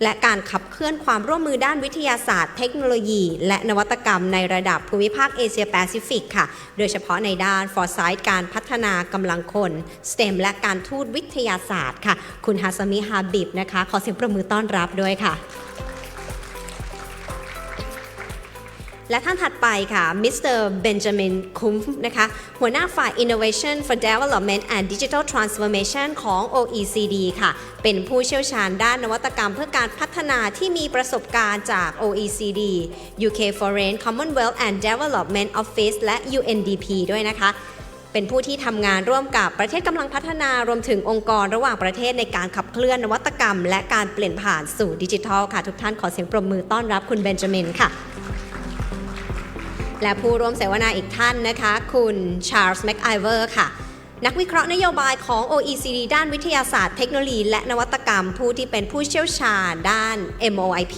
และการขับเคลื่อนความร่วมมือด้านวิทยาศาสตร์เทคโนโลยีและนวัตกรรมในระดับภูมิภาคเอเชียแปซิฟิกค่ะโดยเฉพาะในด้าน Foresight การพัฒนากำลังคน STEM และการทูตวิทยาศาสตร์ค่ะคุณฮาซามิฮาบิบนะคะขอเสียงปรบมือต้อนรับด้วยค่ะและท่านถัดไปค่ะมิสเตอร์เบนจามินคุมฟ์นะคะหัวหน้าฝ่าย Innovation for Development and Digital Transformation ของ OECD ค่ะเป็นผู้เชี่ยวชาญด้านนวัตกรรมเพื่อการพัฒนาที่มีประสบการณ์จาก OECD UK Foreign Commonwealth and Development Office และ UNDP ด้วยนะคะเป็นผู้ที่ทำงานร่วมกับประเทศกำลังพัฒนารวมถึงองค์กรระหว่างประเทศในการขับเคลื่อนนวัตกรรมและการเปลี่ยนผ่านสู่ดิจิทัลค่ะทุกท่านขอเสียงปรบมือต้อนรับคุณเบนจามินค่ะและผู้ร่วมเสวนาอีกท่านนะคะคุณชาร์ลส์แม็กไอเวอร์ค่ะนักวิเคราะห์นโยบายของ OECD ด้านวิทยาศาสตร์เทคโนโลยีและนวัตกรรมผู้ที่เป็นผู้เชี่ยวชาญด้าน MOIP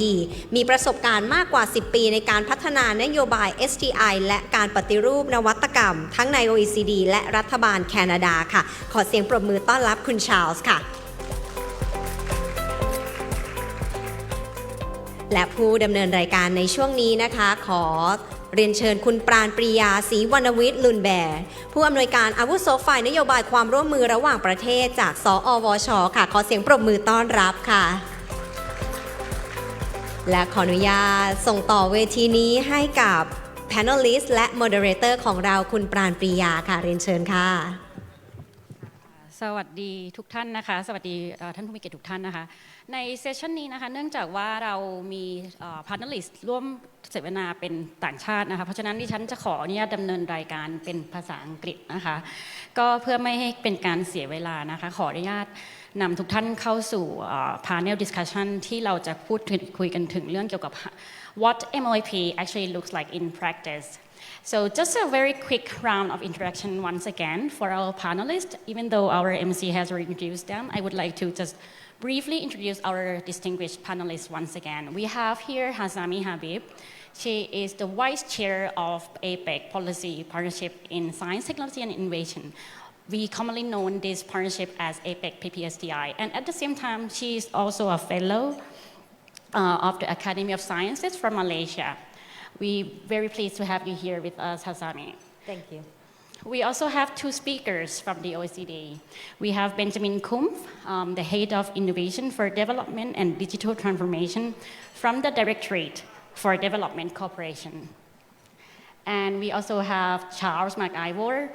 มีประสบการณ์มากกว่า10ปีในการพัฒนานโยบาย STI และการปฏิรูปนวัตกรรมทั้งใน OECD และรัฐบาลแคนาดาค่ะขอเสียงปรบมือต้อนรับคุณชาร์ลส์ค่ะและผู้ดำเนินรายการในช่วงนี้นะคะขอเรียนเชิญคุณปราณปรียาศรีวรรณวิทย์ลุนแบร์ผู้อำนวยการอาวุโสฝ่ายนโยบายความร่วมมือระหว่างประเทศจากสอวช.ค่ะขอเสียงปรบมือต้อนรับค่ะและขออนุญาตส่งต่อเวทีนี้ให้กับ panelist และ moderator ของเราคุณปราณปรียาค่ะเรียนเชิญค่ะสวัสดีทุกท่านนะคะสวัสดีท่านผู้มีเกียรติทุกท่านนะคะในเซสชันนี้นะคะเนื่องจากว่าเรามีพาร์ทเนอร์ลิสต์ร่วมเสวนาเป็นต่างชาตินะคะเพราะฉะนั้นดิฉันจะขออนุญาตดำเนินรายการเป็นภาษาอังกฤษนะคะก็เพื่อไม่ให้เป็นการเสียเวลานะคะขออนุญาตนำทุกท่านเข้าสู่ panel discussion ที่เราจะพูดคุยกันถึงเรื่องเกี่ยวกับ what MOIP actually looks like in practice So just a very quick round of introduction once again for our panelists. Even though our MC has already introduced them, I would like to just briefly introduce our distinguished panelists once again. We have here Hazami Habib. She is the Vice Chair of APEC Policy Partnership in Science, Technology and Innovation. We commonly know this partnership as APEC PPSDI. And at the same time, she is also a fellow of the Academy of Sciences from Malaysia.We're very pleased to have you here with us, Hazami. Thank you. We also have two speakers from the OECD. We have Benjamin Kumpf, the Head of Innovation for Development and Digital Transformation from the Directorate for Development Cooperation. And we also have Charles McIvor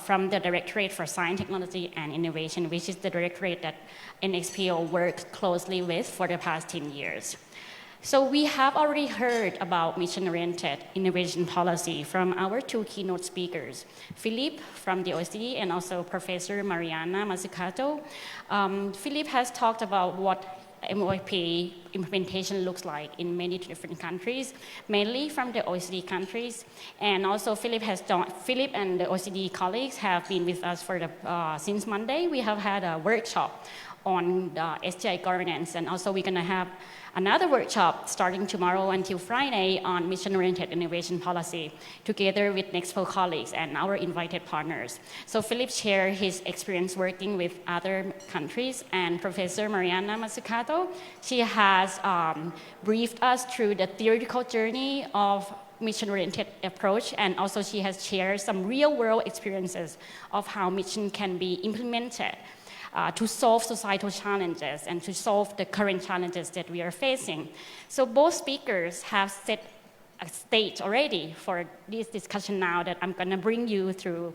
from the Directorate for Science, Technology and Innovation, which is the directorate that NXPO worked closely with for the past 10 years.So we have already heard about mission-oriented innovation policy from our two keynote speakers, Philippe from the OECD and also Professor Mariana Mazzucato. Philippe has talked about what MOIP implementation looks like in many different countries, mainly from the OECD countries. And also Philippe and the OECD colleagues have been with us since Monday. We have had a workshop on STI governance, and also we're going to have another workshop starting tomorrow until Friday on mission-oriented innovation policy together with NXPO colleagues and our invited partners. So Philip shared his experience working with other countries, and Professor Mariana Mazzucato, she has has briefed us through the theoretical journey of mission-oriented approach, and also she has shared some real-world experiences of how mission can be implemented to solve societal challenges and to solve the current challenges that we are facing. So both speakers have set a stage already for this discussion now that I'm going to bring you through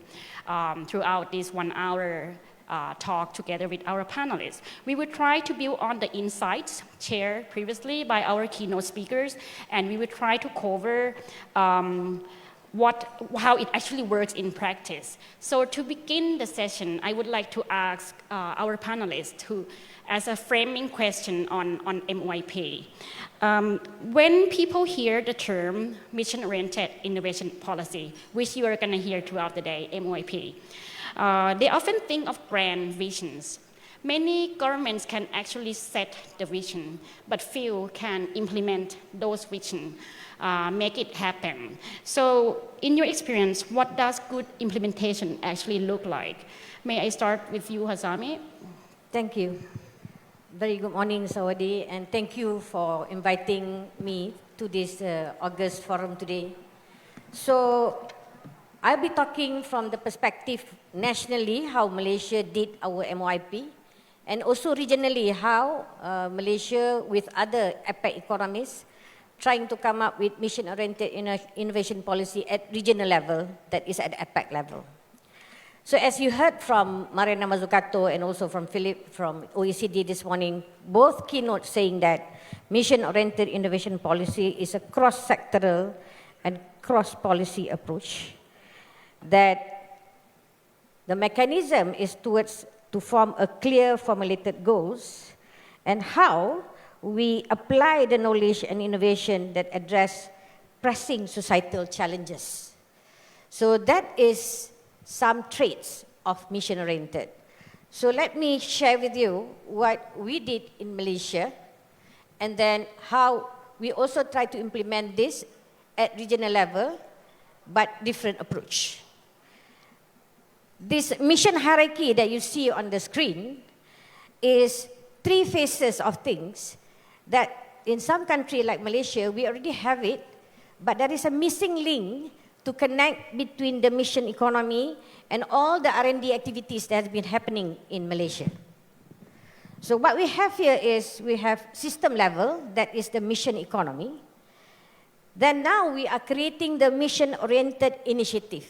throughout this 1 hour talk together with our panelists. We will try to build on the insights shared previously by our keynote speakers, and we will try to cover how it actually works in practice. So to begin the session, I would like to ask our panelists to, as a framing question on MOIP. When people hear the term mission-oriented innovation policy, which you are going to hear throughout the day, MOIP, they often think of grand visions. Many governments can actually set the vision, but few can implement those visions, make it happen. So in your experience, what does good implementation actually look like? May I start with you, Hazami? Thank you. Very good morning, Sawadi, and thank you for inviting me to this August forum today. So I'll be talking from the perspective nationally, how Malaysia did our MOIP, and also regionally, how Malaysia with other APEC economies trying to come up with mission-oriented innovation policy at regional level, that is at APEC level. So as you heard from Mariana Mazzucato and also from Philip from OECD this morning, both keynotes saying that mission-oriented innovation policy is a cross-sectoral and cross-policy approach. That the mechanism is to form a clear formulated goals and how we apply the knowledge and innovation that address pressing societal challenges. So that is some traits of mission-oriented. So let me share with you what we did in Malaysia and then how we also try to implement this at regional level, but different approach. This mission hierarchy that you see on the screen is 3 phases of things that in some country like Malaysia, we already have it, but there is a missing link to connect between the mission economy and all the R&D activities that have been happening in Malaysia. So what we have here is we have system level, that is the mission economy. Then now we are creating the mission-oriented initiative,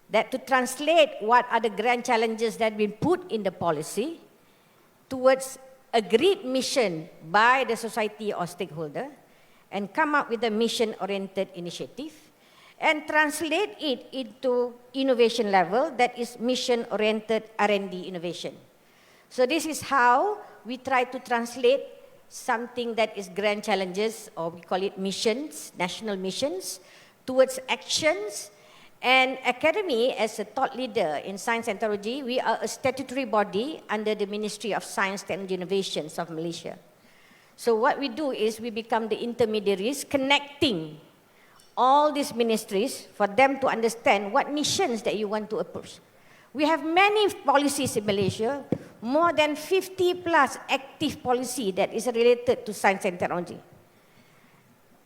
that to translate what are the grand challenges that have been put in the policy towards agreed mission by the society or stakeholder and come up with a mission-oriented initiative and translate it into innovation level, that is mission-oriented R&D innovation. So this is how we try to translate something that is grand challenges, or we call it missions, national missions, towards actions. And Academy, as a thought leader in science and technology, we are a statutory body under the Ministry of Science, Technology, and Innovations of Malaysia. So what we do is we become the intermediaries connecting all these ministries for them to understand what missions that you want to approach. We have many policies in Malaysia, more than 50 plus active policy that is related to science and technology.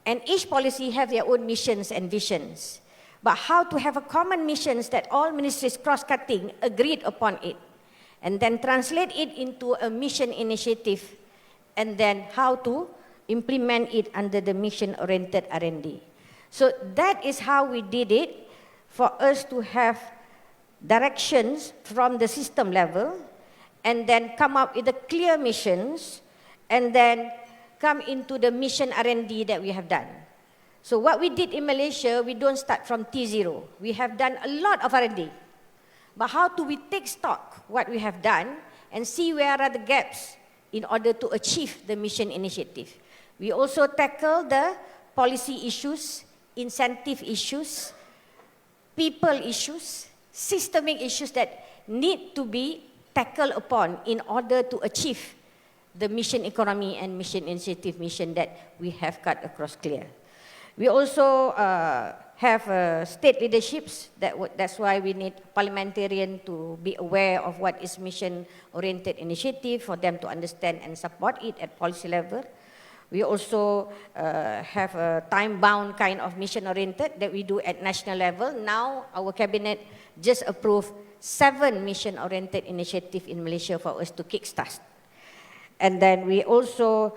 And each policy have their own missions and visions. But how to have a common missions that all ministries cross-cutting agreed upon it, and then translate it into a mission initiative, and then how to implement it under the mission-oriented R&D. So that is how we did it, for us to have directions from the system level, and then come up with the clear missions, and then come into the mission R&D that we have done. So what we did in Malaysia, we don't start from T0. We have done a lot of R&D. But how do we take stock what we have done and see where are the gaps in order to achieve the mission initiative? We also tackle the policy issues, incentive issues, people issues, systemic issues that need to be tackled upon in order to achieve the mission economy and mission initiative mission that we have cut across clear. We also have state leaderships. That's why we need parliamentarians to be aware of what is mission-oriented initiative for them to understand and support it at policy level. We also have a time-bound kind of mission-oriented that we do at national level. Now, our cabinet just approved 7 mission-oriented initiatives in Malaysia for us to kickstart. And then we also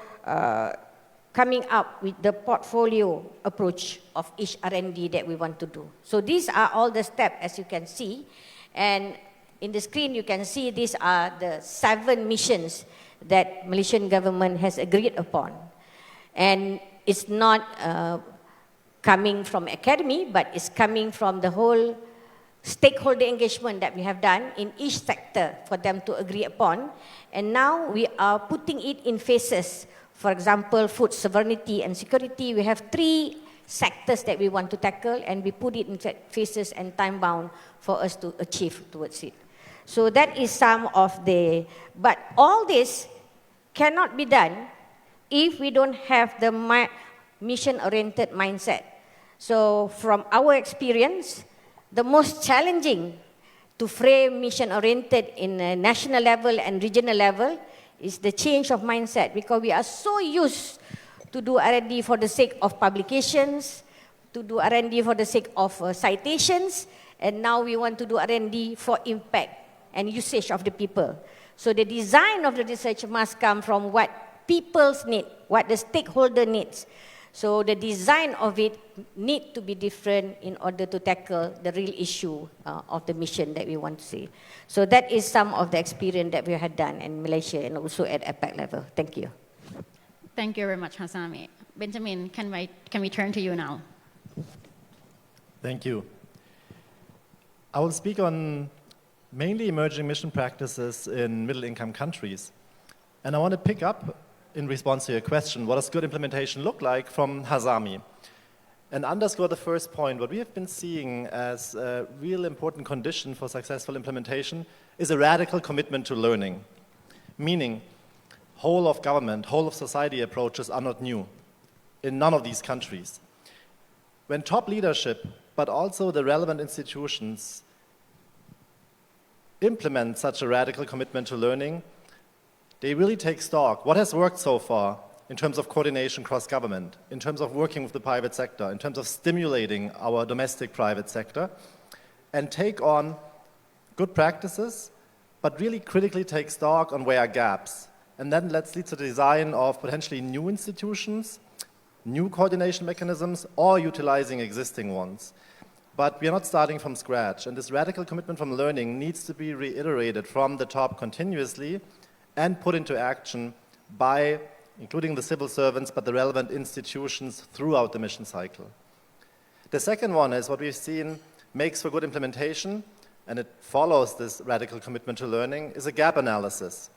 coming up with the portfolio approach of each R&D that we want to do. So these are all the steps, as you can see. And in the screen, you can see these are the 7 missions that Malaysian government has agreed upon. And it's not coming from academy, but it's coming from the whole stakeholder engagement that we have done in each sector for them to agree upon. And now we are putting it in phases. For example, food sovereignty and security, we have 3 sectors that we want to tackle, and we put it in phases and time-bound for us to achieve towards it. So that is some of the, but all this cannot be done if we don't have the mission-oriented mindset. So from our experience, the most challenging to frame mission-oriented in a national level and regional level is the change of mindset, because we are so used to do R&D for the sake of publications, to do R&D for the sake of citations, and now we want to do R&D for impact and usage of the people. So the design of the research must come from what people's need, what the stakeholder needs. So the design of it need to be different in order to tackle the real issue of the mission that we want to see. So that is some of the experience that we had done in Malaysia and also at APEC level. Thank you. Thank you very much, Hasami. Benjamin, can we turn to you now? Thank you. I will speak on mainly emerging mission practices in middle-income countries. And I want to pick up, in response to your question, what does good implementation look like, from Hasami, and underscore the first point. What we have been seeing as a real important condition for successful implementation is a radical commitment to learning, meaning whole of government, whole of society approaches are not new in none of these countries. When top leadership, but also the relevant institutions, implement such a radical commitment to learning, they really take stock. What has worked so far in terms of coordination cross-government, in terms of working with the private sector, in terms of stimulating our domestic private sector, and take on good practices, but really critically take stock on where are gaps. And then let's lead to the design of potentially new institutions, new coordination mechanisms, or utilizing existing ones. But we are not starting from scratch, and this radical commitment from learning needs to be reiterated from the top continuously and put into action by including the civil servants, but the relevant institutions throughout the mission cycle. The second one is what we've seen makes for good implementation, and it follows this radical commitment to learning, is a gap analysis,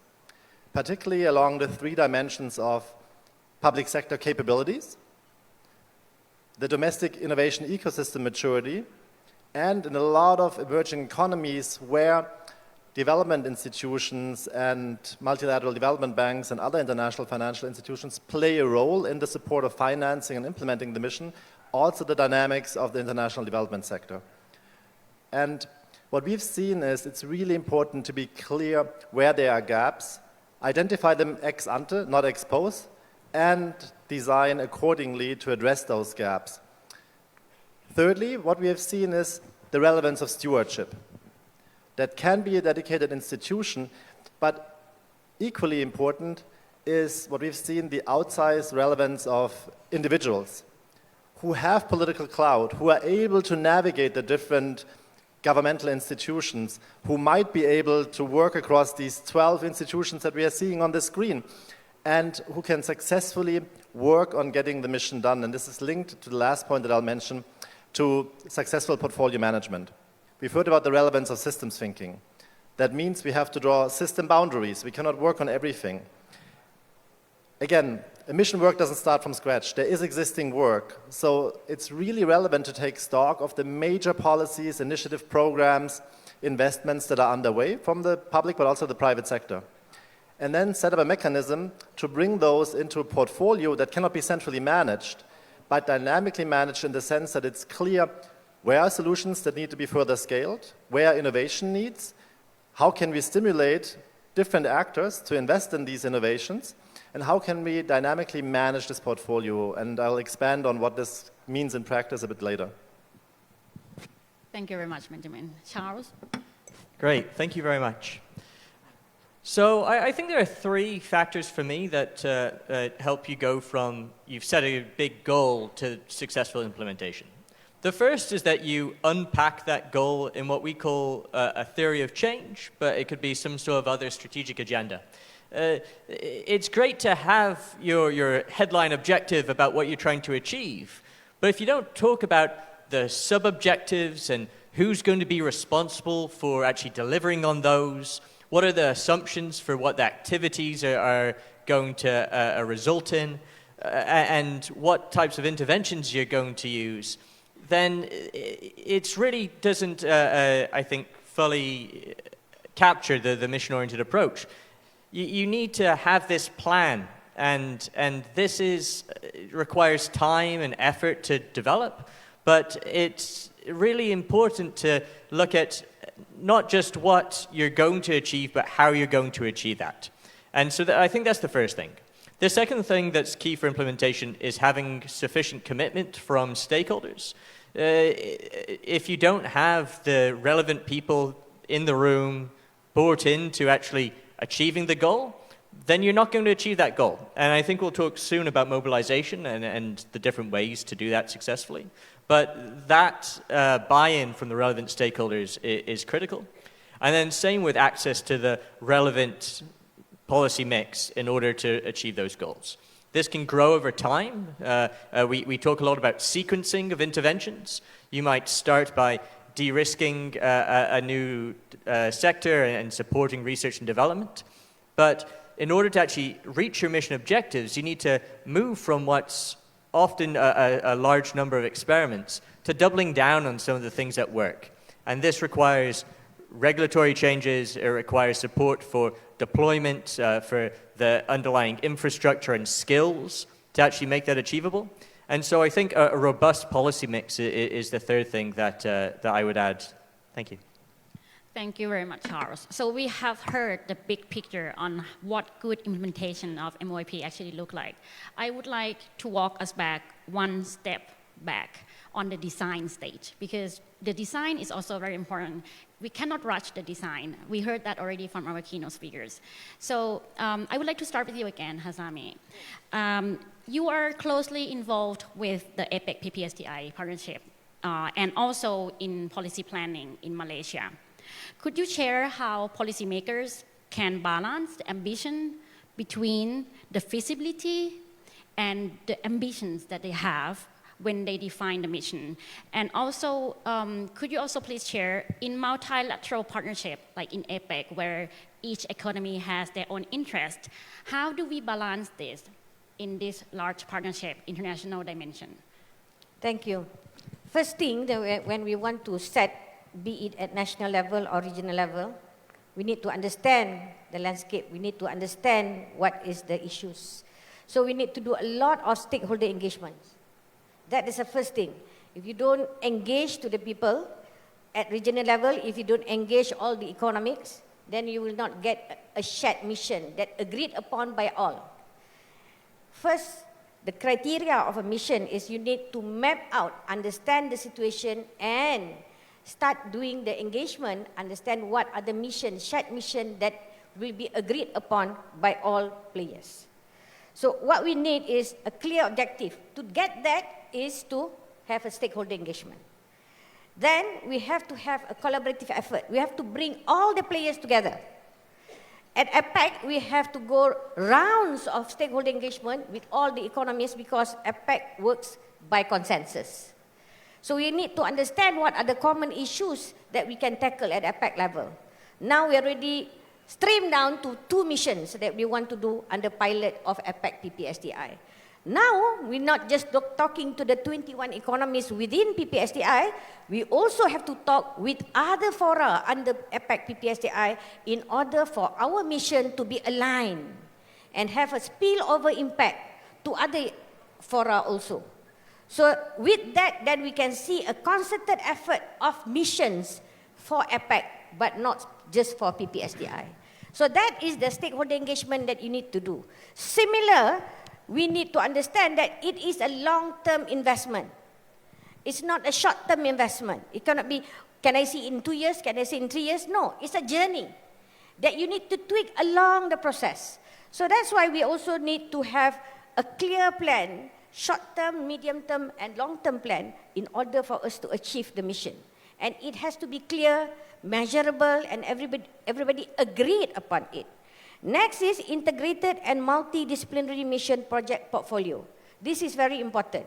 particularly along the 3 dimensions of public sector capabilities, the domestic innovation ecosystem maturity, and in a lot of emerging economies where development institutions and multilateral development banks and other international financial institutions play a role in the support of financing and implementing the mission, also the dynamics of the international development sector. And what we've seen is it's really important to be clear where there are gaps, identify them ex ante, not ex post, and design accordingly to address those gaps. Thirdly, what we have seen is the relevance of stewardship. That can be a dedicated institution, but equally important is what we've seen, the outsized relevance of individuals who have political clout, who are able to navigate the different governmental institutions, who might be able to work across these 12 institutions that we are seeing on the screen, and who can successfully work on getting the mission done. And this is linked to the last point that I'll mention, to successful portfolio management. We've heard about the relevance of systems thinking. That means we have to draw system boundaries. We cannot work on everything. Again, mission work doesn't start from scratch. There is existing work. So it's really relevant to take stock of the major policies, initiative programs, investments that are underway from the public but also the private sector. And then set up a mechanism to bring those into a portfolio that cannot be centrally managed, but dynamically managed in the sense that it's clear where are solutions that need to be further scaled, where are innovation needs, how can we stimulate different actors to invest in these innovations, and how can we dynamically manage this portfolio? And I'll expand on what this means in practice a bit later. Thank you very much, Benjamin. Charles? Great, thank you very much. So I think there are three factors for me that help you go from you've set a big goal to successful implementation. The first is that you unpack that goal in what we call a theory of change, but it could be some sort of other strategic agenda. It's great to have your headline objective about what you're trying to achieve, but if you don't talk about the sub-objectives and who's going to be responsible for actually delivering on those, what are the assumptions for what the activities are going to result in, and what types of interventions you're going to use, then it really doesn't, I think, fully capture the mission-oriented approach. You need to have this plan, and this requires time and effort to develop, but it's really important to look at not just what you're going to achieve, but how you're going to achieve that. And so I think that's the first thing. The second thing that's key for implementation is having sufficient commitment from stakeholders. If you don't have the relevant people in the room bought into actually achieving the goal, then you're not going to achieve that goal. And I think we'll talk soon about mobilization and the different ways to do that successfully. But that buy-in from the relevant stakeholders is critical. And then same with access to the relevant policy mix in order to achieve those goals. This can grow over time. We talk a lot about sequencing of interventions. You might start by de-risking a new sector and supporting research and development. But in order to actually reach your mission objectives, you need to move from what's often a large number of experiments to doubling down on some of the things that work. And this requires regulatory changes, it requires support for deployment, for the underlying infrastructure and skills to actually make that achievable. And so I think a robust policy mix is the third thing that I would add. Thank you. Thank you very much, Charles. So we have heard the big picture on what good implementation of MOIP actually look like. I would like to walk us back one step back on the design stage, because the design is also very important. We cannot rush the design. We heard that already from our keynote speakers. So I would like to start with you again, Hazami. You are closely involved with the APEC PPSTI partnership and also in policy planning in Malaysia. Could you share how policymakers can balance the ambition between the feasibility and the ambitions that they have when they define the mission? And also, could you also please share, in multilateral partnership, like in APEC, where each economy has their own interest, how do we balance this in this large partnership, international dimension? Thank you. First thing, when we want to set, be it at national level or regional level, we need to understand the landscape. We need to understand what is the issues. So we need to do a lot of stakeholder engagements. That is the first thing. If you don't engage to the people at regional level, if you don't engage all the economics, then you will not get a shared mission that agreed upon by all. First, the criteria of a mission is you need to map out, understand the situation, and start doing the engagement, understand what are the missions, shared mission that will be agreed upon by all players. So what we need is a clear objective. To get that is to have a stakeholder engagement. Then we have to have a collaborative effort. We have to bring all the players together. At APEC, we have to go rounds of stakeholder engagement with all the economies because APEC works by consensus. So we need to understand what are the common issues that we can tackle at APEC level. Now we already streamed down to 2 missions that we want to do under pilot of APEC PPSTI. Now, we're not just talking to the 21 economies within PPSTI, we also have to talk with other fora under APEC PPSTI in order for our mission to be aligned and have a spillover impact to other fora also. So with that, then we can see a concerted effort of missions for APEC, but not just for PPSDI. So that is the stakeholder engagement that you need to do. Similar, we need to understand that it is a long-term investment. It's not a short-term investment. It cannot be, can I see in 2 years, can I see in 3 years? No, it's a journey that you need to tweak along the process. So that's why we also need to have a clear plan, short-term, medium-term, and long-term plan in order for us to achieve the mission. And it has to be clear, measurable, and everybody agreed upon it. Next is integrated and multidisciplinary mission project portfolio. This is very important.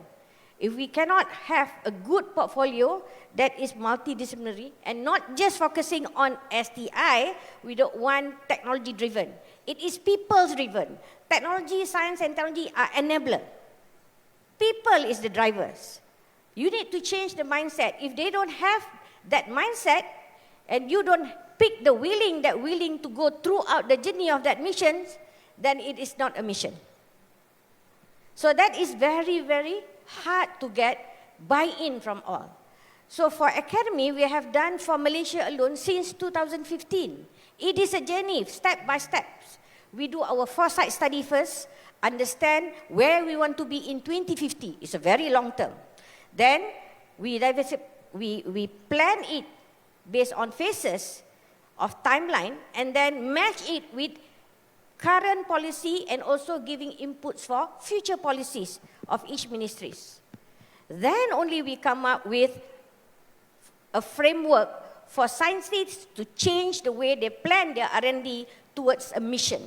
If we cannot have a good portfolio that is multidisciplinary and not just focusing on STI, we don't want technology-driven. It is people-driven. Technology, science, and technology are enabler. People is the drivers. You need to change the mindset. If they don't have that mindset, and you don't pick the willing to go throughout the journey of that mission, then it is not a mission. So that is very, very hard to get buy-in from all. So for academy, we have done for Malaysia alone since 2015. It is a journey, step by step. We do our foresight study first, understand where we want to be in 2050. It's a very long term. Then we plan it based on phases of timeline and then match it with current policy and also giving inputs for future policies of each ministries. Then only we come up with a framework for scientists to change the way they plan their R&D towards a mission.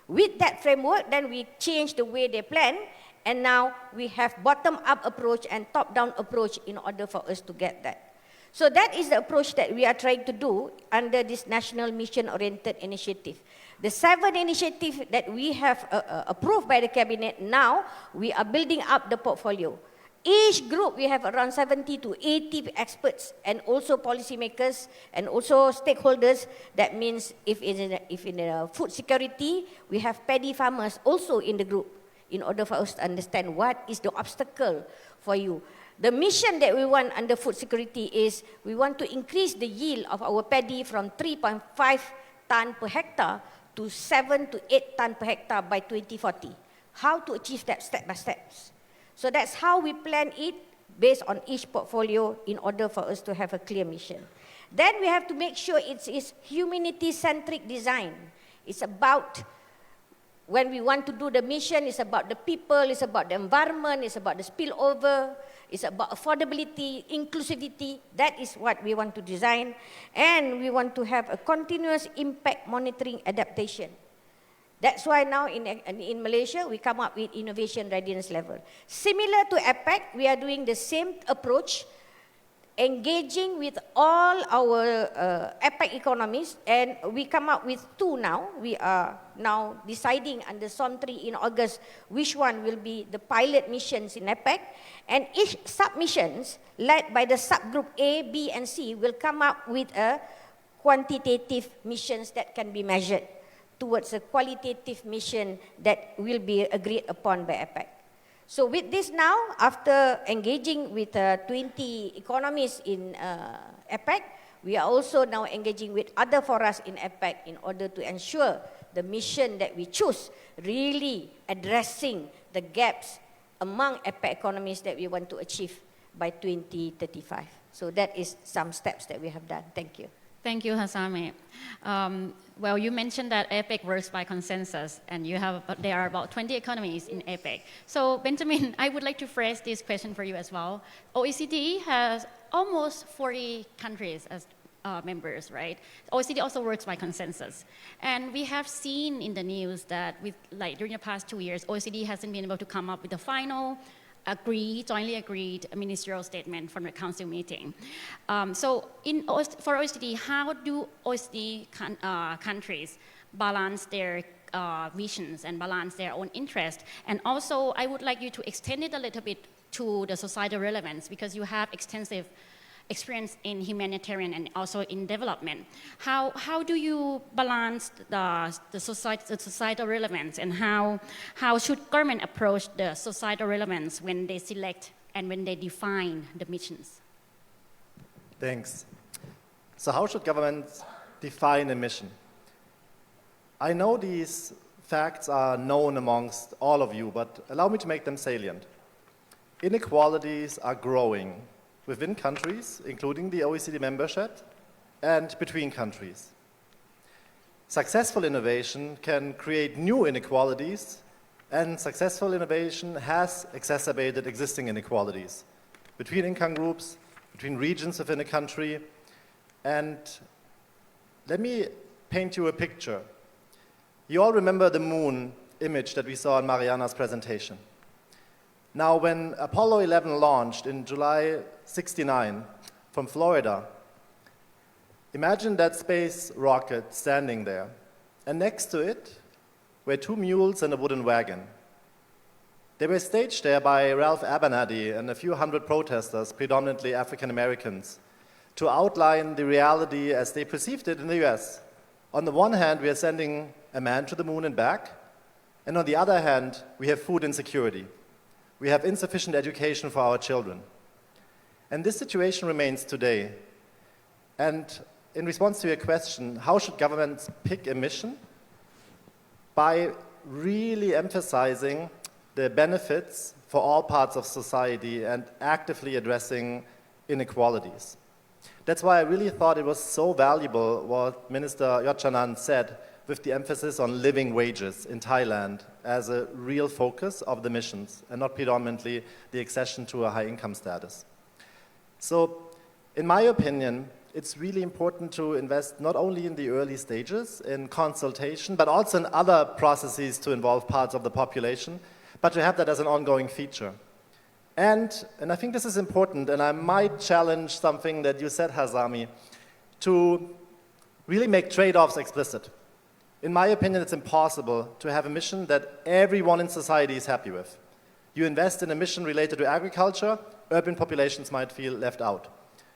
With that framework, then we change the way they plan, and now we have bottom-up approach and top-down approach in order for us to get that. So that is the approach that we are trying to do under this National Mission-Oriented Initiative. The 7 initiatives that we have approved by the Cabinet, now we are building up the portfolio. Each group, we have around 70 to 80 experts and also policymakers and also stakeholders. That means if in food security, we have paddy farmers also in the group in order for us to understand what is the obstacle for you. The mission that we want under food security is we want to increase the yield of our paddy from 3.5 ton per hectare to 7 to 8 ton per hectare by 2040. How to achieve that step by steps? So that's how we plan it based on each portfolio in order for us to have a clear mission. Then we have to make sure it's humanity-centric design. It's about, when we want to do the mission, it's about the people, it's about the environment, it's about the spillover, it's about affordability, inclusivity. That is what we want to design. And we want to have a continuous impact monitoring adaptation. That's why now in Malaysia, we come up with innovation readiness level. Similar to APEC, we are doing the same approach, engaging with all our APEC economies, and we come up with 2 now. We are now deciding under SOM 3 in August which one will be the pilot missions in APEC, and each submissions led by the subgroup A, B, and C will come up with a quantitative missions that can be measured towards a qualitative mission that will be agreed upon by APEC. So with this now, after engaging with 20 economies in APEC, we are also now engaging with other forums in APEC in order to ensure the mission that we choose really addressing the gaps among APEC economies that we want to achieve by 2035. So that is some steps that we have done. Thank you. Thank you, Hasame. Well, you mentioned that APEC works by consensus, and there are about 20 economies in APEC. So, Benjamin, I would like to phrase this question for you as well. OECD has almost 40 countries as members, right? OECD also works by consensus. And we have seen in the news that during the past 2 years, OECD hasn't been able to come up with a final jointly agreed ministerial statement from the council meeting. So for OECD, how do OECD countries balance their visions and balance their own interests? And also, I would like you to extend it a little bit to the societal relevance, because you have extensive experience in humanitarian and also in development. How do you balance the societal relevance, and how should government approach the societal relevance when they select and when they define the missions? Thanks. So how should governments define a mission? I know these facts are known amongst all of you, but allow me to make them salient. Inequalities are growing within countries, including the OECD membership, and between countries. Successful innovation can create new inequalities, and successful innovation has exacerbated existing inequalities between income groups, between regions within a country. And let me paint you a picture. You all remember the moon image that we saw in Mariana's presentation. Now, when Apollo 11 launched in July 1969 from Florida, imagine that space rocket standing there, and next to it were two mules and a wooden wagon. They were staged there by Ralph Abernathy and a few hundred protesters, predominantly African Americans, to outline the reality as they perceived it in the US. On the one hand, we are sending a man to the moon and back, and on the other hand, we have food insecurity. We have insufficient education for our children. And this situation remains today. And in response to your question, how should governments pick a mission? By really emphasizing the benefits for all parts of society and actively addressing inequalities. That's why I really thought it was so valuable what Minister Yotchanan said with the emphasis on living wages in Thailand as a real focus of the missions and not predominantly the accession to a high income status. So, in my opinion, it's really important to invest not only in the early stages in consultation, but also in other processes to involve parts of the population, but to have that as an ongoing feature. And I think this is important, and I might challenge something that you said, Hazami, to really make trade-offs explicit. In my opinion, it's impossible to have a mission that everyone in society is happy with. You invest in a mission related to agriculture, urban populations might feel left out.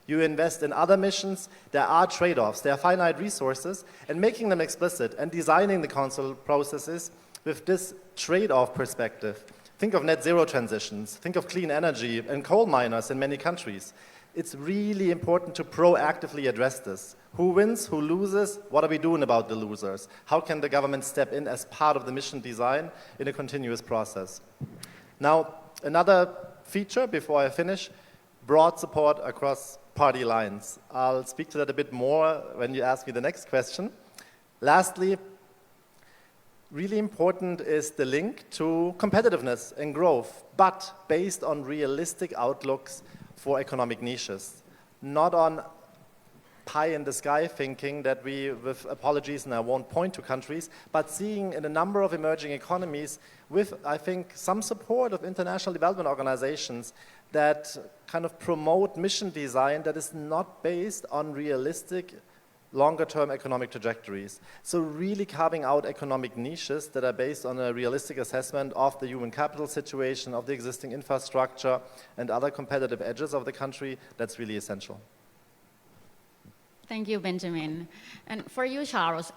You invest in other missions, there are trade-offs, there are finite resources, and making them explicit and designing the council processes with this trade-off perspective. Think of net zero transitions, think of clean energy and coal miners in many countries. It's really important to proactively address this. Who wins, who loses, what are we doing about the losers? How can the government step in as part of the mission design in a continuous process? Now, another feature before I finish, broad support across party lines. I'll speak to that a bit more when you ask me the next question. Lastly, really important is the link to competitiveness and growth, but based on realistic outlooks for economic niches, not on pie-in-the-sky thinking that we, with apologies, and I won't point to countries, but seeing in a number of emerging economies with, I think, some support of international development organizations that kind of promote mission design that is not based on realistic longer-term economic trajectories. So really carving out economic niches that are based on a realistic assessment of the human capital situation, of the existing infrastructure, and other competitive edges of the country, that's really essential. Thank you, Benjamin. And for you, Charles,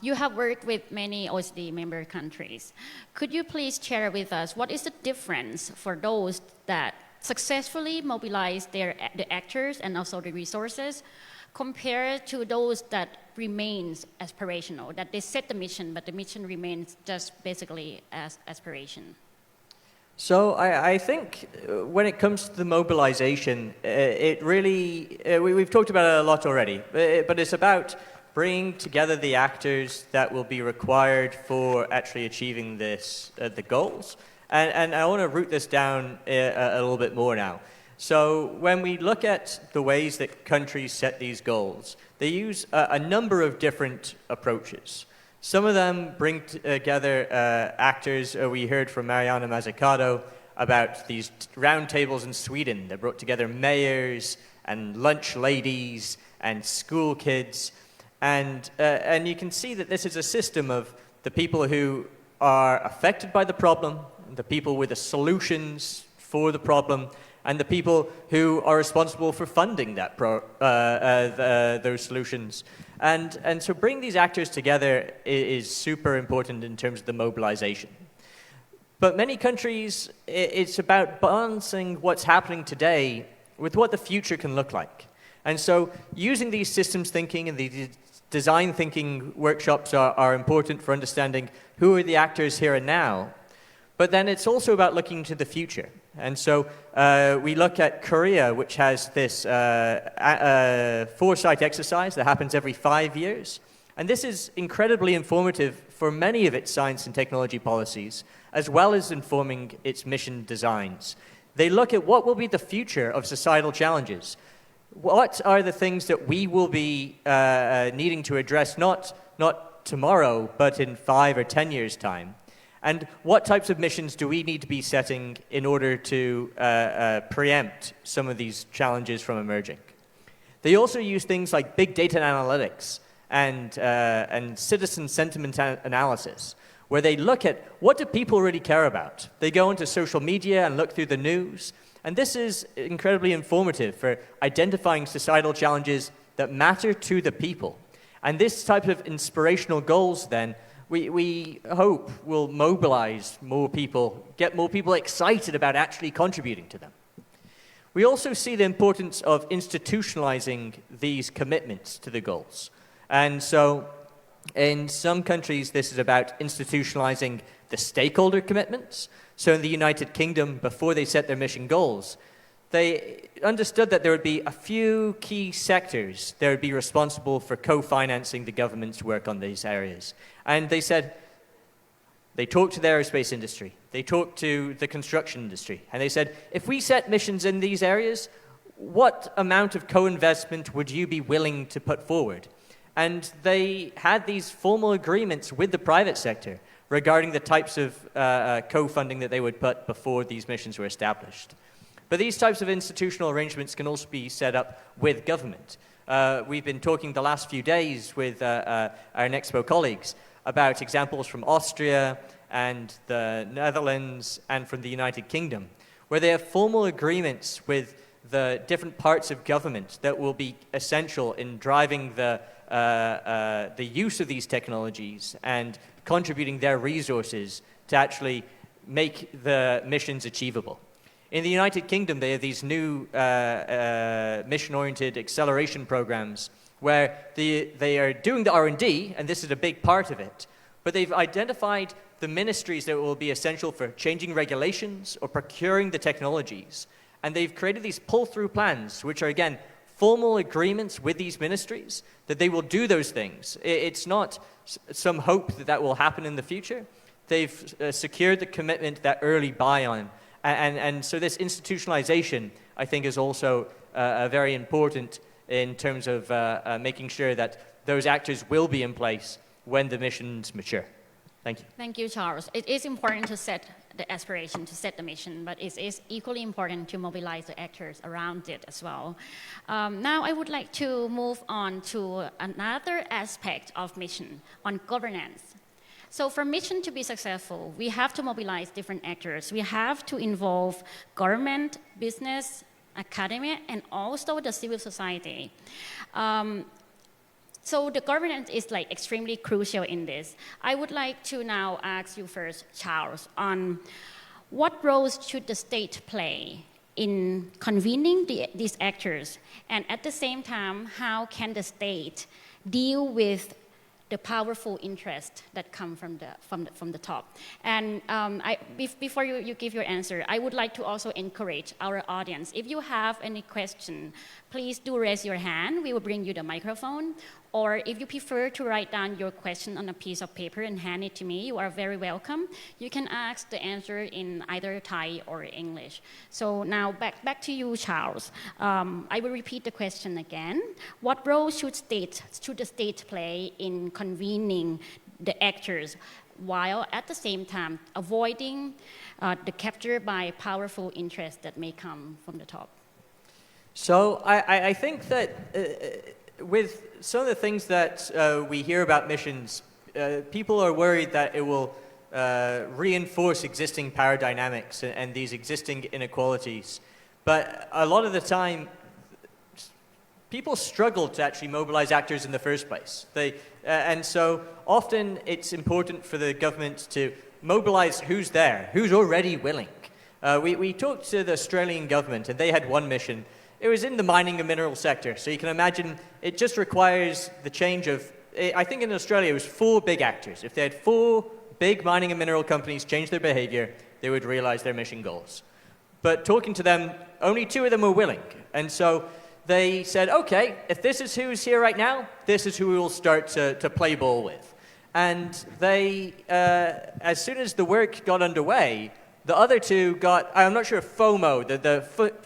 you have worked with many OECD member countries. Could you please share with us what is the difference for those that successfully mobilize the actors and also the resources compared to those that remains aspirational, that they set the mission, but the mission remains just basically as aspiration? So I think when it comes to the mobilization, it really, we've talked about it a lot already, but it's about bringing together the actors that will be required for actually achieving this, the goals. And I want to root this down a little bit more now. So when we look at the ways that countries set these goals, they use a number of different approaches. Some of them bring together actors. We heard from Mariana Mazzucato about these roundtables in Sweden that brought together mayors and lunch ladies and school kids. And you can see that this is a system of the people who are affected by the problem, the people with the solutions for the problem, and the people who are responsible for funding that those solutions. And so bringing these actors together is super important in terms of the mobilization. But many countries, it's about balancing what's happening today with what the future can look like. And so using these systems thinking and the design thinking workshops are important for understanding who are the actors here and now. But then it's also about looking to the future. And so we look at Korea, which has this foresight exercise that happens every 5 years. And this is incredibly informative for many of its science and technology policies, as well as informing its mission designs. They look at what will be the future of societal challenges. What are the things that we will be needing to address, not tomorrow, but in 5 or 10 years' time? And what types of missions do we need to be setting in order to preempt some of these challenges from emerging? They also use things like big data analytics and citizen sentiment analysis, where they look at what do people really care about. They go into social media and look through the news, and this is incredibly informative for identifying societal challenges that matter to the people. And this type of inspirational goals then we hope will mobilize more people, get more people excited about actually contributing to them. We also see the importance of institutionalizing these commitments to the goals. And so in some countries, this is about institutionalizing the stakeholder commitments. So in the United Kingdom, before they set their mission goals, they understood that there would be a few key sectors that would be responsible for co-financing the government's work on these areas. And they said, they talked to the aerospace industry, they talked to the construction industry, and they said, if we set missions in these areas, what amount of co-investment would you be willing to put forward? And they had these formal agreements with the private sector regarding the types of co-funding that they would put before these missions were established. But these types of institutional arrangements can also be set up with government. We've been talking the last few days with our NXPO colleagues about examples from Austria and the Netherlands and from the United Kingdom, where they have formal agreements with the different parts of government that will be essential in driving the use of these technologies and contributing their resources to actually make the missions achievable. In the United Kingdom, they have these new mission-oriented acceleration programs where they are doing the R&D, and this is a big part of it, but they've identified the ministries that will be essential for changing regulations or procuring the technologies. And they've created these pull-through plans, which are, again, formal agreements with these ministries that they will do those things. It's not some hope that that will happen in the future. They've secured the commitment, that early buy-on. And so this institutionalization, I think, is also very important in terms of making sure that those actors will be in place when the missions mature. Thank you. Thank you, Charles. It is important to set the aspiration, to set the mission, but it is equally important to mobilize the actors around it as well. Now I would like to move on to another aspect of mission, on governance. So for mission to be successful, we have to mobilize different actors. We have to involve government, business, academia, and also the civil society. So the governance is like extremely crucial in this. I would like to now ask you first, Charles, on what roles should the state play in convening these actors, and at the same time, how can the state deal with the powerful interests that come from the top? And before you give your answer, I would like to also encourage our audience. If you have any question, please do raise your hand. We will bring you the microphone. Or if you prefer to write down your question on a piece of paper and hand it to me, you are very welcome. You can ask the answer in either Thai or English. So now back to you, Charles. I will repeat the question again. What role should the state play in convening the actors while at the same time avoiding the capture by powerful interests that may come from the top? So I think that with some of the things that we hear about missions, people are worried that it will reinforce existing power dynamics and these existing inequalities. But a lot of the time, people struggle to actually mobilize actors in the first place. And so often it's important for the government to mobilize who's there, who's already willing. We talked to the Australian government, and they had one mission. It was in the mining and mineral sector. So you can imagine it just requires the change of, I think in Australia it was 4 big actors. If they had 4 big mining and mineral companies change their behavior, they would realize their mission goals. But talking to them, only 2 of them were willing. And so they said, okay, if this is who's here right now, this is who we will start to play ball with. And they, as soon as the work got underway, the other 2 got, I'm not sure if FOMO, the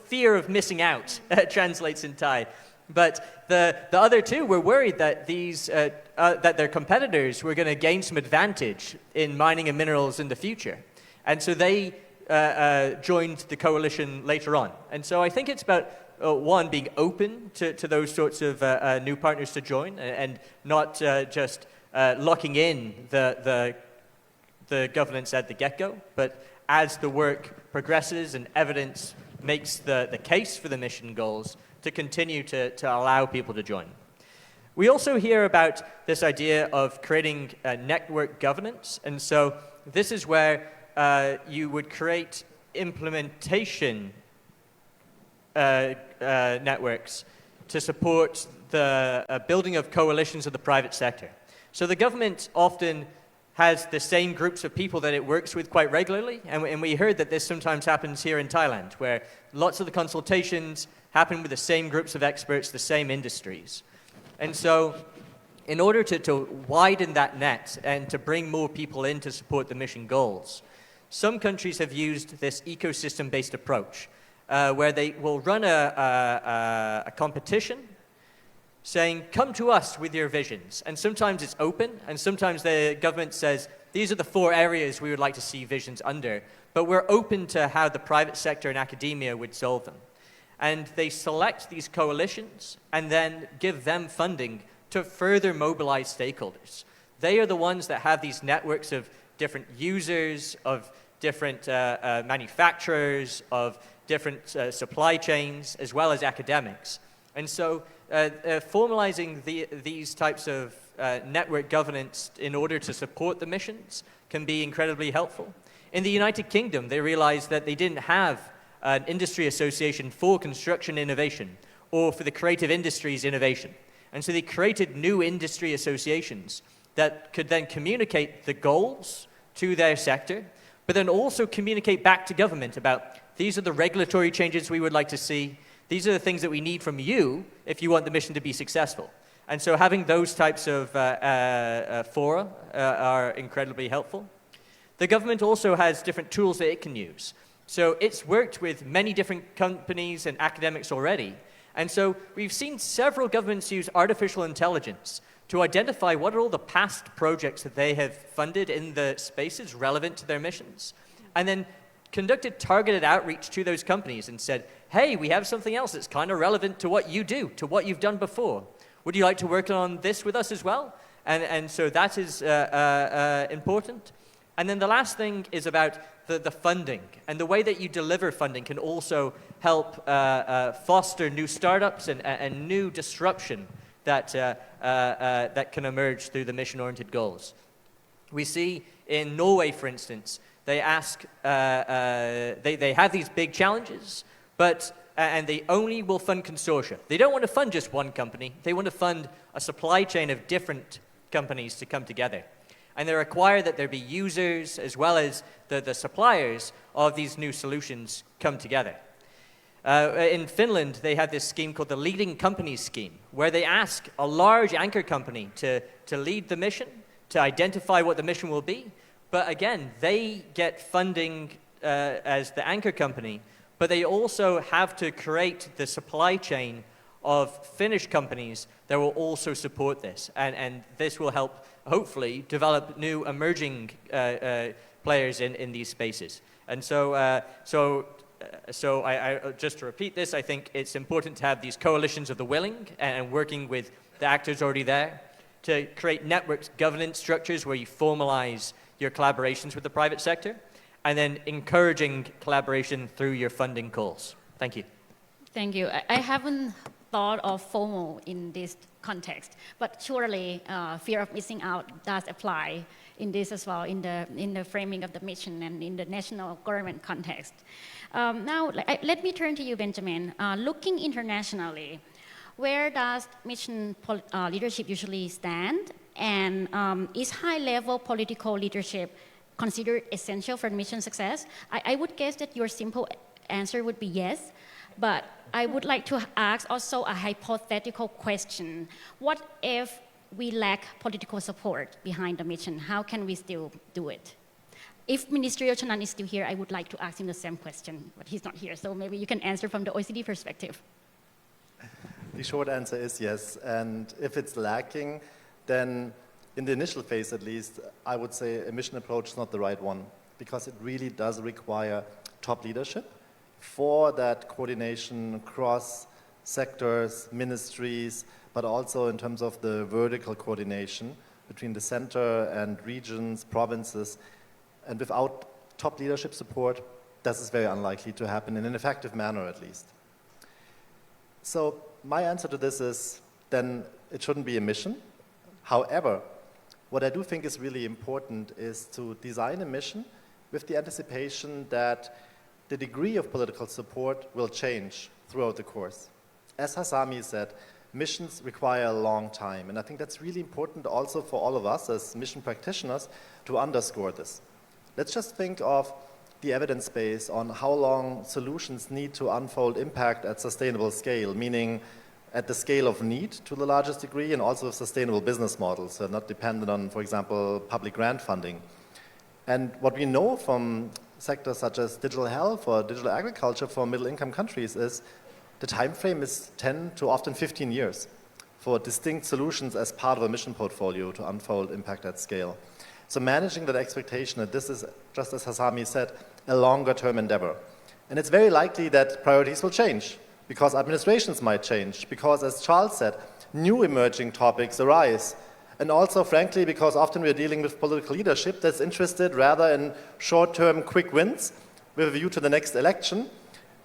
fear of missing out, translates in Thai. But the other 2 were worried that that their competitors were going to gain some advantage in mining and minerals in the future. And so they joined the coalition later on. And so I think it's about, one, being open to those sorts of new partners to join, and not just locking in the governance at the get-go, but as the work progresses and evidence makes the case for the mission goals, to continue to allow people to join. We also hear about this idea of creating network governance, and so this is where you would create implementation networks to support the building of coalitions of the private sector. So the government often has the same groups of people that it works with quite regularly, and we heard that this sometimes happens here in Thailand, where lots of the consultations happen with the same groups of experts, the same industries. And so in order to widen that net and to bring more people in to support the mission goals, some countries have used this ecosystem-based approach, where they will run a competition saying, come to us with your visions. And sometimes it's open, and sometimes the government says, these are the 4 areas we would like to see visions under, but we're open to how the private sector and academia would solve them. And they select these coalitions and then give them funding to further mobilize stakeholders. They are the ones that have these networks of different users, of different manufacturers, of different supply chains, as well as academics. And so formalizing these types of network governance in order to support the missions can be incredibly helpful. In the United Kingdom, they realized that they didn't have an industry association for construction innovation or for the creative industries innovation. And so they created new industry associations that could then communicate the goals to their sector, but then also communicate back to government about these are the regulatory changes we would like to see. These are the things that we need from you if you want the mission to be successful. And so having those types of fora are incredibly helpful. The government also has different tools that it can use. So it's worked with many different companies and academics already. And so we've seen several governments use artificial intelligence to identify what are all the past projects that they have funded in the spaces relevant to their missions, and then conducted targeted outreach to those companies and said, hey, we have something else that's kind of relevant to what you do, to what you've done before. Would you like to work on this with us as well? And so that is important. And then the last thing is about the funding. And the way that you deliver funding can also help foster new startups and new disruption that can emerge through the mission-oriented goals. We see in Norway, for instance, they ask, they have these big challenges, and they only will fund consortia. They don't want to fund just one company. They want to fund a supply chain of different companies to come together. And they require that there be users as well as the suppliers of these new solutions come together. In Finland, they have this scheme called the Leading Companies Scheme, where they ask a large anchor company to lead the mission, to identify what the mission will be. But again, they get funding as the anchor company, but they also have to create the supply chain of Finnish companies that will also support this. And this will help, hopefully, develop new emerging players in these spaces. And so I just to repeat this, I think it's important to have these coalitions of the willing and working with the actors already there to create networks, governance structures where you formalize your collaborations with the private sector, and then encouraging collaboration through your funding calls. Thank you. Thank you. I haven't thought of FOMO in this context, but surely fear of missing out does apply in this as well, in the framing of the mission and in the national government context. Now, let me turn to you, Benjamin. Looking internationally, where does mission leadership usually stand? And is high-level political leadership considered essential for mission success? I would guess that your simple answer would be yes, but I would like to ask also a hypothetical question. What if we lack political support behind the mission? How can we still do it? If Minister Yochanan is still here, I would like to ask him the same question, but he's not here, so maybe you can answer from the OECD perspective. The short answer is yes, and if it's lacking, then in the initial phase at least, I would say a mission approach is not the right one, because it really does require top leadership for that coordination across sectors, ministries, but also in terms of the vertical coordination between the center and regions, provinces. And without top leadership support, this is very unlikely to happen in an effective manner at least. So my answer to this is then it shouldn't be a mission. However, what I do think is really important is to design a mission with the anticipation that the degree of political support will change throughout the course. As Hassami said, missions require a long time, and I think that's really important also for all of us as mission practitioners to underscore this. Let's just think of the evidence base on how long solutions need to unfold impact at sustainable scale, meaning at the scale of need to the largest degree and also sustainable business models, so not dependent on, for example, public grant funding. And what we know from sectors such as digital health or digital agriculture for middle-income countries is the time frame is 10 to often 15 years for distinct solutions as part of a mission portfolio to unfold impact at scale. So managing that expectation that this is, just as Hassami said, a longer-term endeavor. And it's very likely that priorities will change because administrations might change, because, as Charles said, new emerging topics arise. And also, frankly, because often we're dealing with political leadership that's interested rather in short-term quick wins with a view to the next election.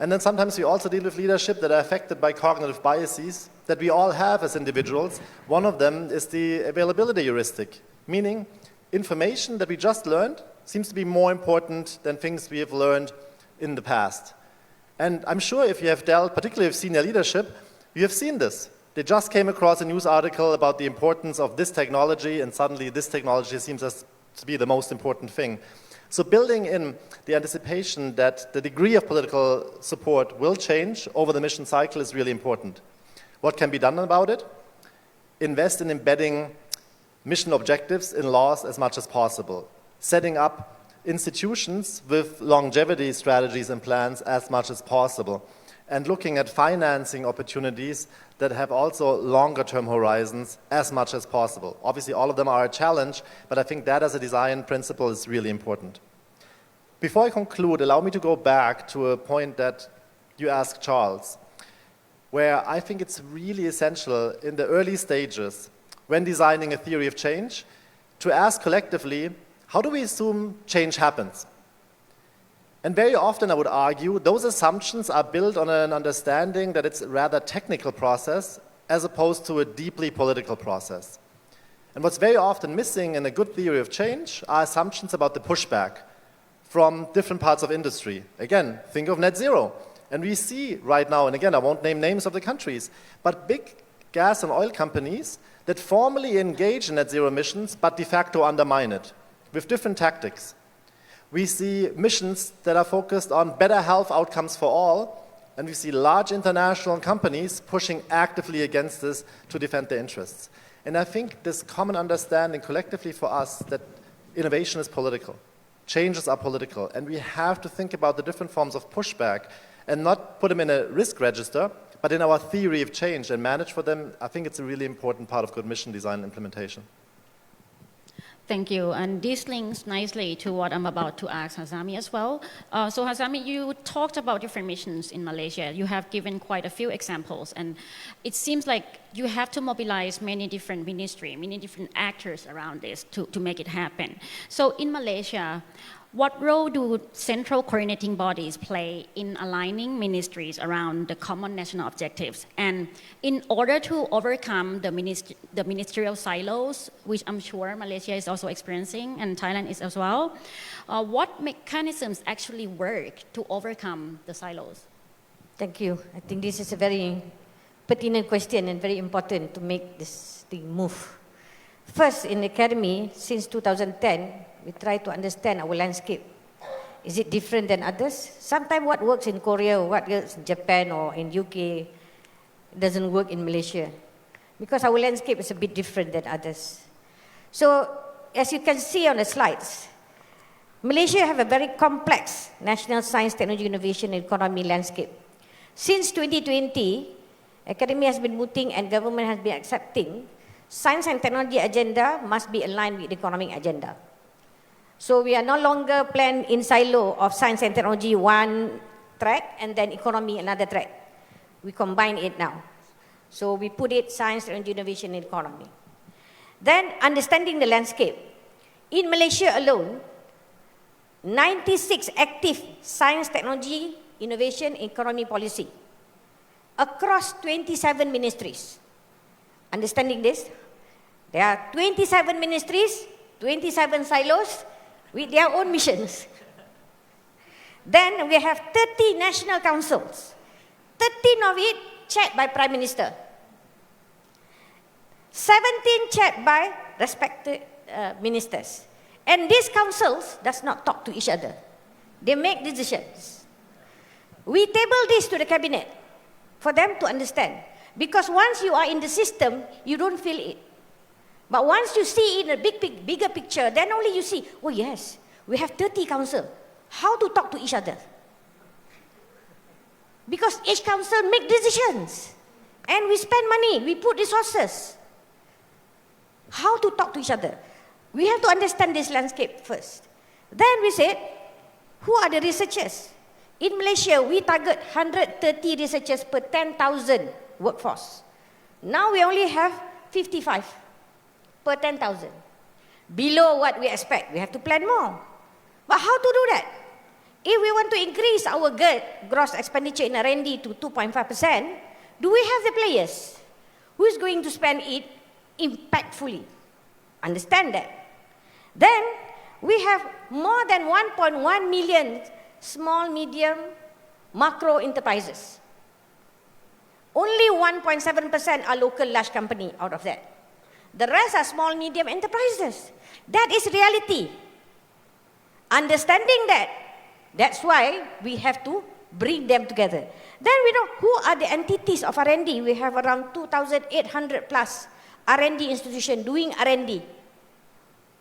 And then sometimes we also deal with leadership that are affected by cognitive biases that we all have as individuals. One of them is the availability heuristic, meaning information that we just learned seems to be more important than things we have learned in the past. And I'm sure if you have dealt, particularly with senior leadership, you have seen this. They just came across a news article about the importance of this technology, and suddenly this technology seems to be the most important thing. So building in the anticipation that the degree of political support will change over the mission cycle is really important. What can be done about it? Invest in embedding mission objectives in laws as much as possible. Setting up institutions with longevity strategies and plans as much as possible. And looking at financing opportunities that have also longer-term horizons as much as possible. Obviously, all of them are a challenge, but I think that as a design principle is really important. Before I conclude, allow me to go back to a point that you asked Charles, where I think it's really essential in the early stages, when designing a theory of change, to ask collectively, how do we assume change happens? And very often, I would argue, those assumptions are built on an understanding that it's a rather technical process as opposed to a deeply political process. And what's very often missing in a good theory of change are assumptions about the pushback from different parts of industry. Again, think of net zero. And we see right now, and again, I won't name names of the countries, but big gas and oil companies that formally engage in net zero emissions but de facto undermine it with different tactics. We see missions that are focused on better health outcomes for all, and we see large international companies pushing actively against this to defend their interests. And I think this common understanding collectively for us that innovation is political, changes are political, and we have to think about the different forms of pushback and not put them in a risk register, but in our theory of change and manage for them. I think it's a really important part of good mission design and implementation. Thank you. And this links nicely to what I'm about to ask Hassami as well. So Hassami, you talked about different missions in Malaysia. You have given quite a few examples. And it seems like you have to mobilize many different ministries, many different actors around this to make it happen. So in Malaysia, What role do central coordinating bodies play in aligning ministries around the common national objectives? And in order to overcome the ministerial silos, which I'm sure Malaysia is also experiencing and Thailand is as well, what mechanisms actually work to overcome the silos? Thank you. I think this is a very pertinent question and very important to make this thing move. First, in the academy, since 2010, we try to understand our landscape. Is it different than others? Sometimes what works in Korea, or what works in Japan or in UK, doesn't work in Malaysia. Because our landscape is a bit different than others. So, as you can see on the slides, Malaysia have a very complex national science, technology, innovation, and economy landscape. Since 2020, academy has been mooting and government has been accepting science and technology agenda must be aligned with the economic agenda. So we are no longer planned in silo of science and technology one track and then economy another track. We combine it now. So we put it science, technology, innovation, and economy. Then understanding the landscape. In Malaysia alone, 96 active science, technology, innovation, economy policy across 27 ministries. Understanding this, there are 27 ministries, 27 silos with their own missions. Then we have 30 national councils, 13 of it chaired by Prime Minister, 17 chaired by respected ministers. And these councils does not talk to each other. They make decisions. We table this to the cabinet for them to understand. Because once you are in the system, you don't feel it. But once you see in a bigger picture, then only you see, oh yes, we have 30 council. How to talk to each other? Because each council make decisions. And we spend money, we put resources. How to talk to each other? We have to understand this landscape first. Then we said, who are the researchers? In Malaysia, we target 130 researchers per 10,000 workforce. Now we only have 55 per 10,000. Below what we expect, we have to plan more. But how to do that? If we want to increase our gross expenditure in R&D to 2.5%, do we have the players? Who is going to spend it impactfully? Understand that. Then we have more than 1.1 million small, medium, macro enterprises. Only 1.7% are local large company out of that. The rest are small, medium enterprises. That is reality. Understanding that, that's why we have to bring them together. Then we know who are the entities of R&D. We have around 2,800 plus R&D institutions doing R&D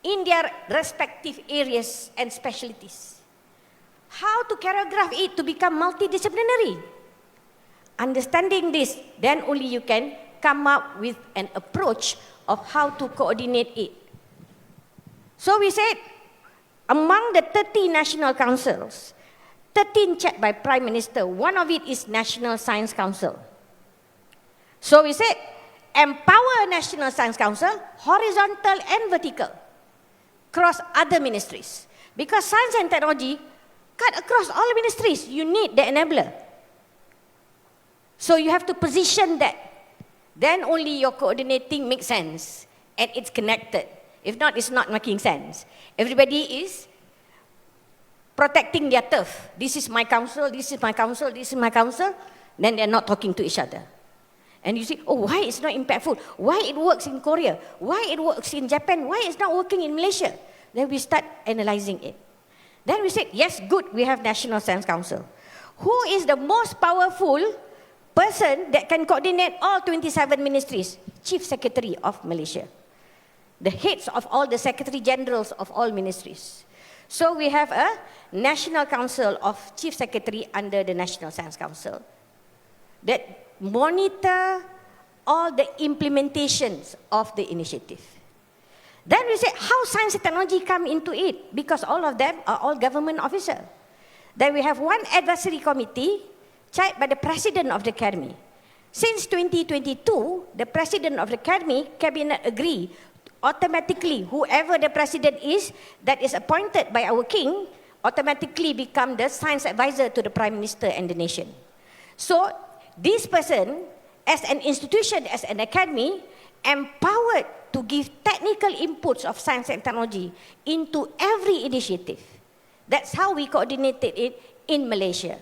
in their respective areas and specialties. How to choreograph it to become multidisciplinary? Understanding this, then only you can come up with an approach of how to coordinate it. So we said, among the 30 national councils, 13 chaired by Prime Minister, one of it is National Science Council. So we said, empower National Science Council, horizontal and vertical, across other ministries. Because science and technology cut across all ministries, you need the enabler. So you have to position that. Then only your coordinating makes sense and it's connected. If not, it's not making sense. Everybody is protecting their turf. This is my council, this is my council, this is my council. Then they're not talking to each other. And you see, oh, why it's not impactful? Why it works in Korea? Why it works in Japan? Why it's not working in Malaysia? Then we start analyzing it. Then we said, yes, good, we have National Science Council. Who is the most powerful person that can coordinate all 27 ministries? Chief Secretary of Malaysia. The heads of all the Secretary Generals of all ministries. So we have a National Council of Chief Secretary under the National Science Council that monitor all the implementations of the initiative. Then we say, how science and technology come into it? Because all of them are all government officers. Then we have one advisory committee chaired by the President of the Academy. Since 2022, the President of the Academy, Cabinet agreed automatically, whoever the president is that is appointed by our king, automatically become the science advisor to the prime minister and the nation. So this person, as an institution, as an academy, empowered to give technical inputs of science and technology into every initiative. That's how we coordinated it in Malaysia.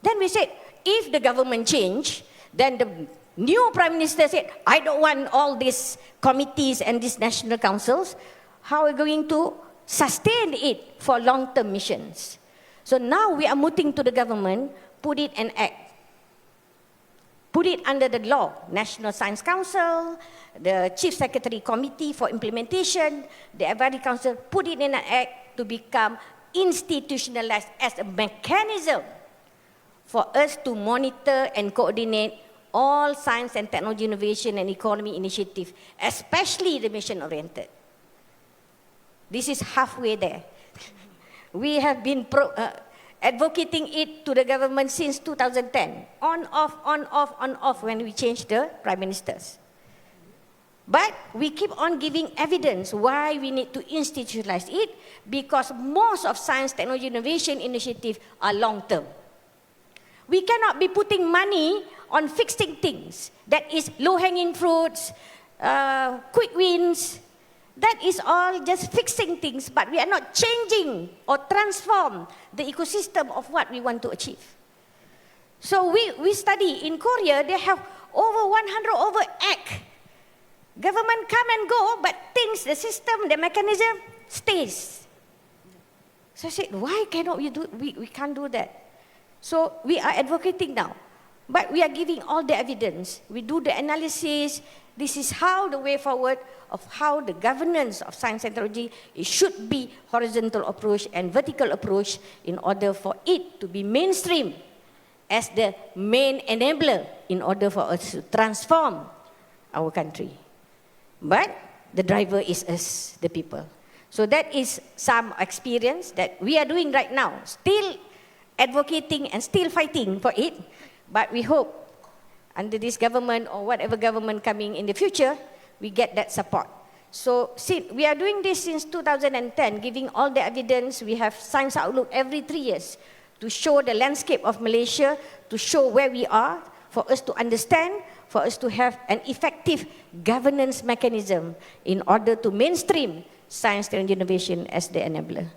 Then we said, if the government change, then the new prime minister said, I don't want all these committees and these national councils. How are we going to sustain it for long-term missions? So now we are mooting to the government, put it an act. Put it under the law, National Science Council, the Chief Secretary Committee for Implementation, the Advisory Council, put it in an act to become institutionalized as a mechanism for us to monitor and coordinate all science and technology innovation and economy initiatives, especially the mission-oriented. This is halfway there. We have been advocating it to the government since 2010, on, off, when we changed the prime ministers. But we keep on giving evidence why we need to institutionalize it, because most of science, technology, innovation initiatives are long-term. We cannot be putting money on fixing things. That is low-hanging fruits, quick wins. That is all just fixing things, but we are not changing or transform the ecosystem of what we want to achieve. So we study in Korea, they have over 100 act. Government come and go, but things, the system, the mechanism stays. So I said, why cannot we can't do that? So we are advocating now, but we are giving all the evidence. We do the analysis. This is how the way forward of how the governance of science and technology, it should be horizontal approach and vertical approach in order for it to be mainstream as the main enabler in order for us to transform our country. But the driver is us, the people. So that is some experience that we are doing right now, still advocating and still fighting for it. But we hope under this government or whatever government coming in the future, we get that support. So we are doing this since 2010, giving all the evidence. We have Science Outlook every 3 years to show the landscape of Malaysia, to show where we are, for us to understand, for us to have an effective governance mechanism in order to mainstream science and innovation as the enabler.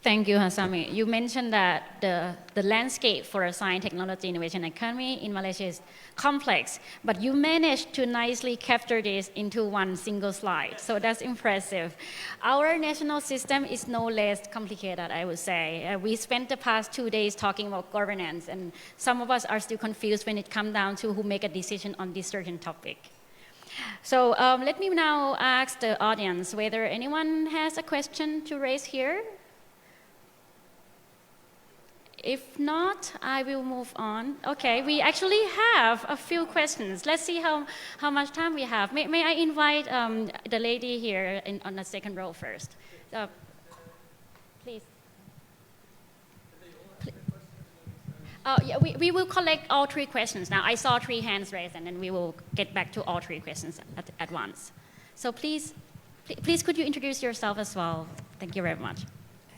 Thank you, Hasami. You mentioned that the landscape for a science, technology, innovation economy in Malaysia is complex, but you managed to nicely capture this into one single slide. So that's impressive. Our national system is no less complicated, I would say. We spent the past 2 days talking about governance, and some of us are still confused when it comes down to who make a decision on this certain topic. So let me now ask the audience whether anyone has a question to raise here. If not, I will move on. Okay, we actually have a few questions. Let's see how much time we have. May I invite the lady here on the second row first? Please. Yeah, we will collect all 3 questions now. I saw 3 hands raised, and then we will get back to all 3 questions at once. So please could you introduce yourself as well? Thank you very much.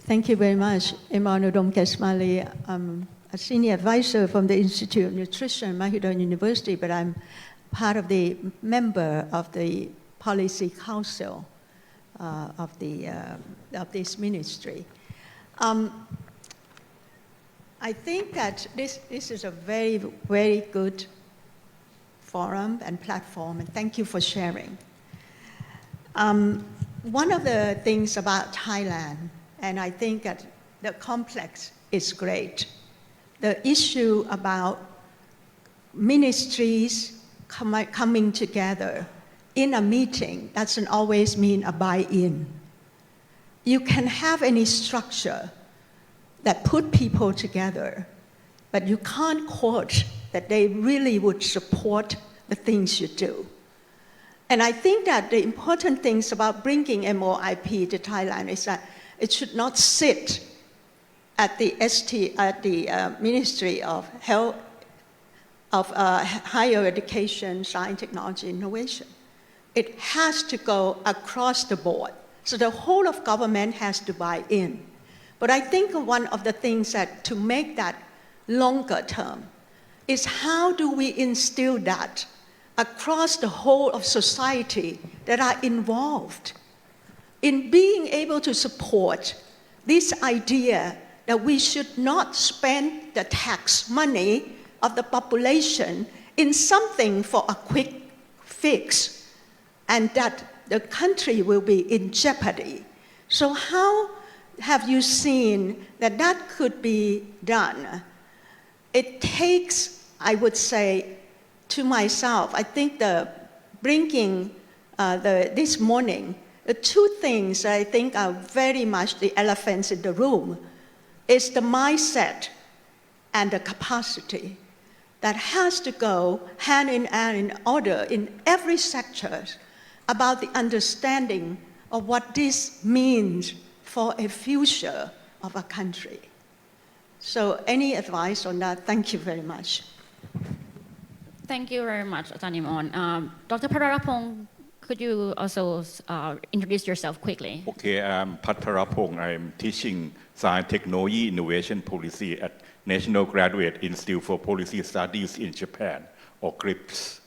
Thank you very much. Imanudom Kesmali. I'm a senior advisor from the Institute of Nutrition, Mahidol University, but I'm part of the member of the Policy Council of this ministry. I think that this is a very, very good forum and platform, and thank you for sharing. One of the things about Thailand, and I think that the complex is great. The issue about ministries coming together in a meeting doesn't always mean a buy-in. You can have any structure that put people together, but you can't quote that they really would support the things you do. And I think that the important things about bringing MOIP to Thailand is that it should not sit at the Ministry of Health, of Higher Education, Science, Technology, Innovation. It has to go across the board. So the whole of government has to buy in. But I think one of the things that to make that longer term is how do we instill that across the whole of society that are involved in being able to support this idea that we should not spend the tax money of the population in something for a quick fix, and that the country will be in jeopardy. So how have you seen that that could be done? It takes, I would say, to myself, I think this morning, the two things that I think are very much the elephants in the room is the mindset and the capacity that has to go hand in hand in order in every sector about the understanding of what this means for a future of a country. So any advice on that? Thank you very much. Thank you very much, Atanimon. Dr. Padarapong, could you also introduce yourself quickly? Okay, I'm Pat Parapong. I'm teaching Science, Technology, Innovation Policy at National Graduate Institute for Policy Studies in Japan, or GRIPS.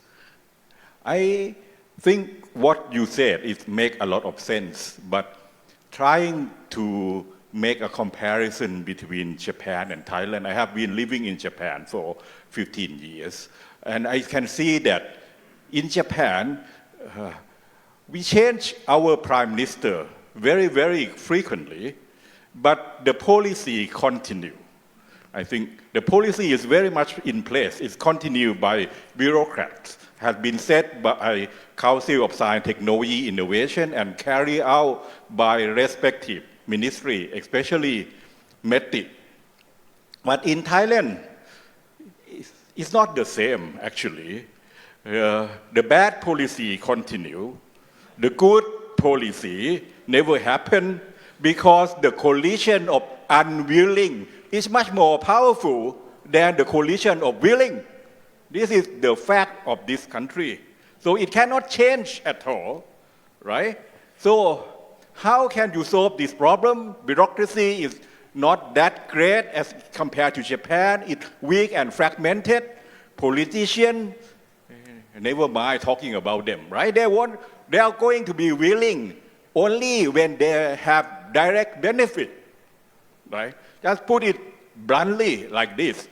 I think what you said make a lot of sense, but trying to make a comparison between Japan and Thailand, I have been living in Japan for 15 years, and I can see that in Japan, we change our prime minister very, very frequently, but the policy continue. I think the policy is very much in place. It's continued by bureaucrats, has been set by Council of Science, Technology, Innovation, and carried out by respective ministry, especially METI. But in Thailand, it's not the same, actually. The bad policy continue. The good policy never happened because the coalition of unwilling is much more powerful than the coalition of willing. This is the fact of this country. So it cannot change at all, right? So how can you solve this problem? Bureaucracy is not that great as compared to Japan. It's weak and fragmented. Politicians, never mind talking about them, right? They are going to be willing only when they have direct benefit, right? Just put it bluntly like this.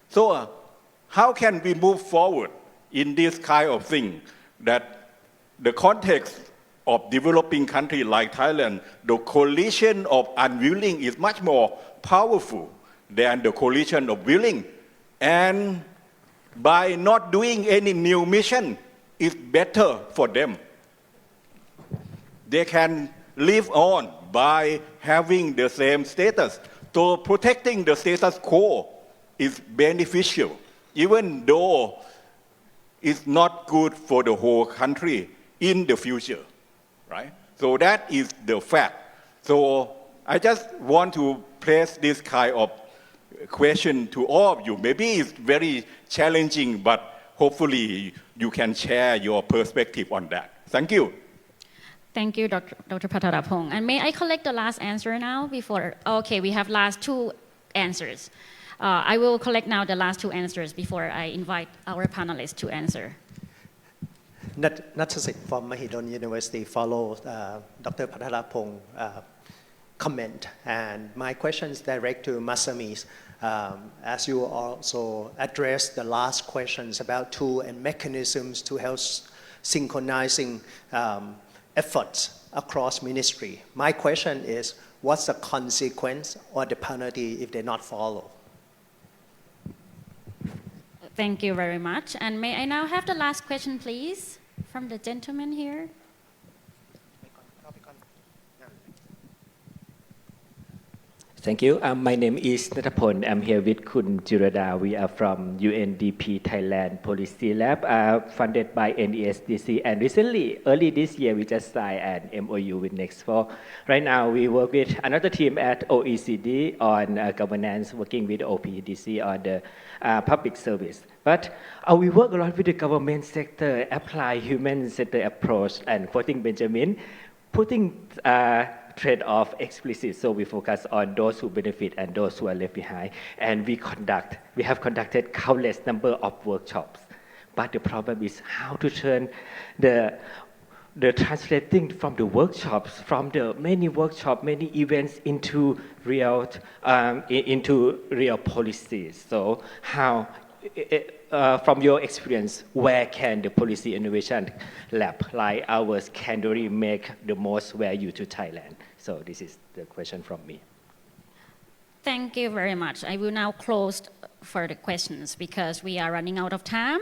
So how can we move forward in this kind of thing that the context of developing country like Thailand, the coalition of unwilling is much more powerful than the coalition of willing. And by not doing any new mission, it's better for them. They can live on by having the same status. So protecting the status quo is beneficial, even though it's not good for the whole country in the future, right? So that is the fact. So I just want to place this kind of question to all of you. Maybe it's very challenging, but hopefully you can share your perspective on that. Thank you. Thank you, Dr. Patarapong. And may I collect the last answer now before? Okay, we have last two answers. I will collect now the last two answers before I invite our panelists to answer. Nathasit from Mahidol University follows Dr. Patarapong comment, and my question is direct to Masami. As you also addressed the last questions about tools and mechanisms to help synchronizing efforts across ministry. My question is, what's the consequence or the penalty if they not follow? Thank you very much. And may I now have the last question, please, from the gentleman here? Thank you. My name is Natapon. I'm here with Kun Jirada. We are from UNDP Thailand Policy Lab, funded by NESDC. And recently, early this year, we just signed an MOU with NXPO. Right now, we work with another team at OECD on governance, working with OPDC on the public service. But we work a lot with the government sector, apply human-centered approach, and quoting Benjamin, putting trade-off explicit, so we focus on those who benefit and those who are left behind. And we have conducted countless number of workshops. But the problem is how to turn the translating from the workshops, from the many workshops, many events into real policies. So how, from your experience, where can the policy innovation lab like ours can really make the most value to Thailand? So this is the question from me. Thank you very much. I will now close for the questions because we are running out of time.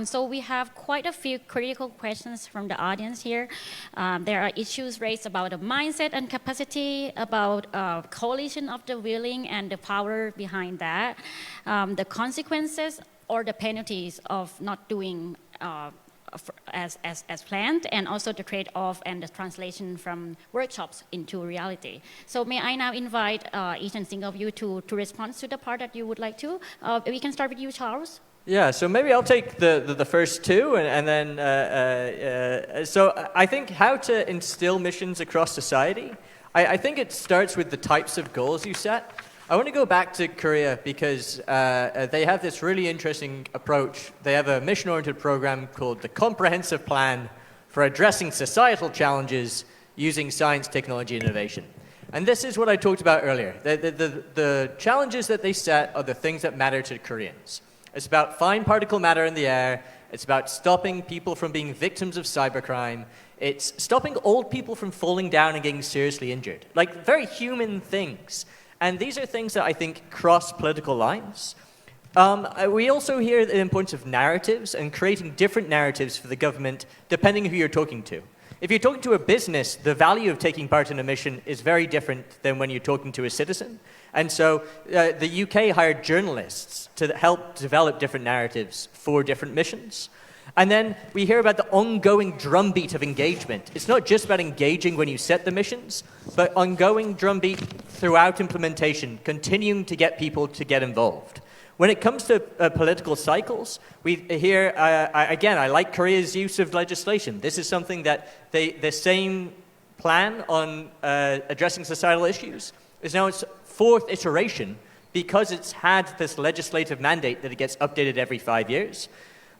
So we have quite a few critical questions from the audience here. There are issues raised about the mindset and capacity, about coalition of the willing and the power behind that, the consequences or the penalties of not doing as planned, and also the trade-off and the translation from workshops into reality. So may I now invite each and single of you to respond to the part that you would like to. We can start with you, Charles. Yeah, so maybe I'll take the first two, and then, so I think how to instill missions across society, I think it starts with the types of goals you set. I want to go back to Korea because they have this really interesting approach. They have a mission-oriented program called the Comprehensive Plan for Addressing Societal Challenges Using Science, Technology, and Innovation. And this is what I talked about earlier. The challenges that they set are the things that matter to Koreans. It's about fine particle matter in the air. It's about stopping people from being victims of cybercrime. It's stopping old people from falling down and getting seriously injured. Like very human things. And these are things that I think cross political lines. We also hear the importance of narratives and creating different narratives for the government depending who you're talking to. If you're talking to a business, the value of taking part in a mission is very different than when you're talking to a citizen. And so the UK hired journalists to help develop different narratives for different missions. And then we hear about the ongoing drumbeat of engagement. It's not just about engaging when you set the missions, but ongoing drumbeat throughout implementation, continuing to get people to get involved. When it comes to political cycles, we hear, again, I like Korea's use of legislation. This is something that the same plan on addressing societal issues is now its fourth iteration because it's had this legislative mandate that it gets updated every 5 years.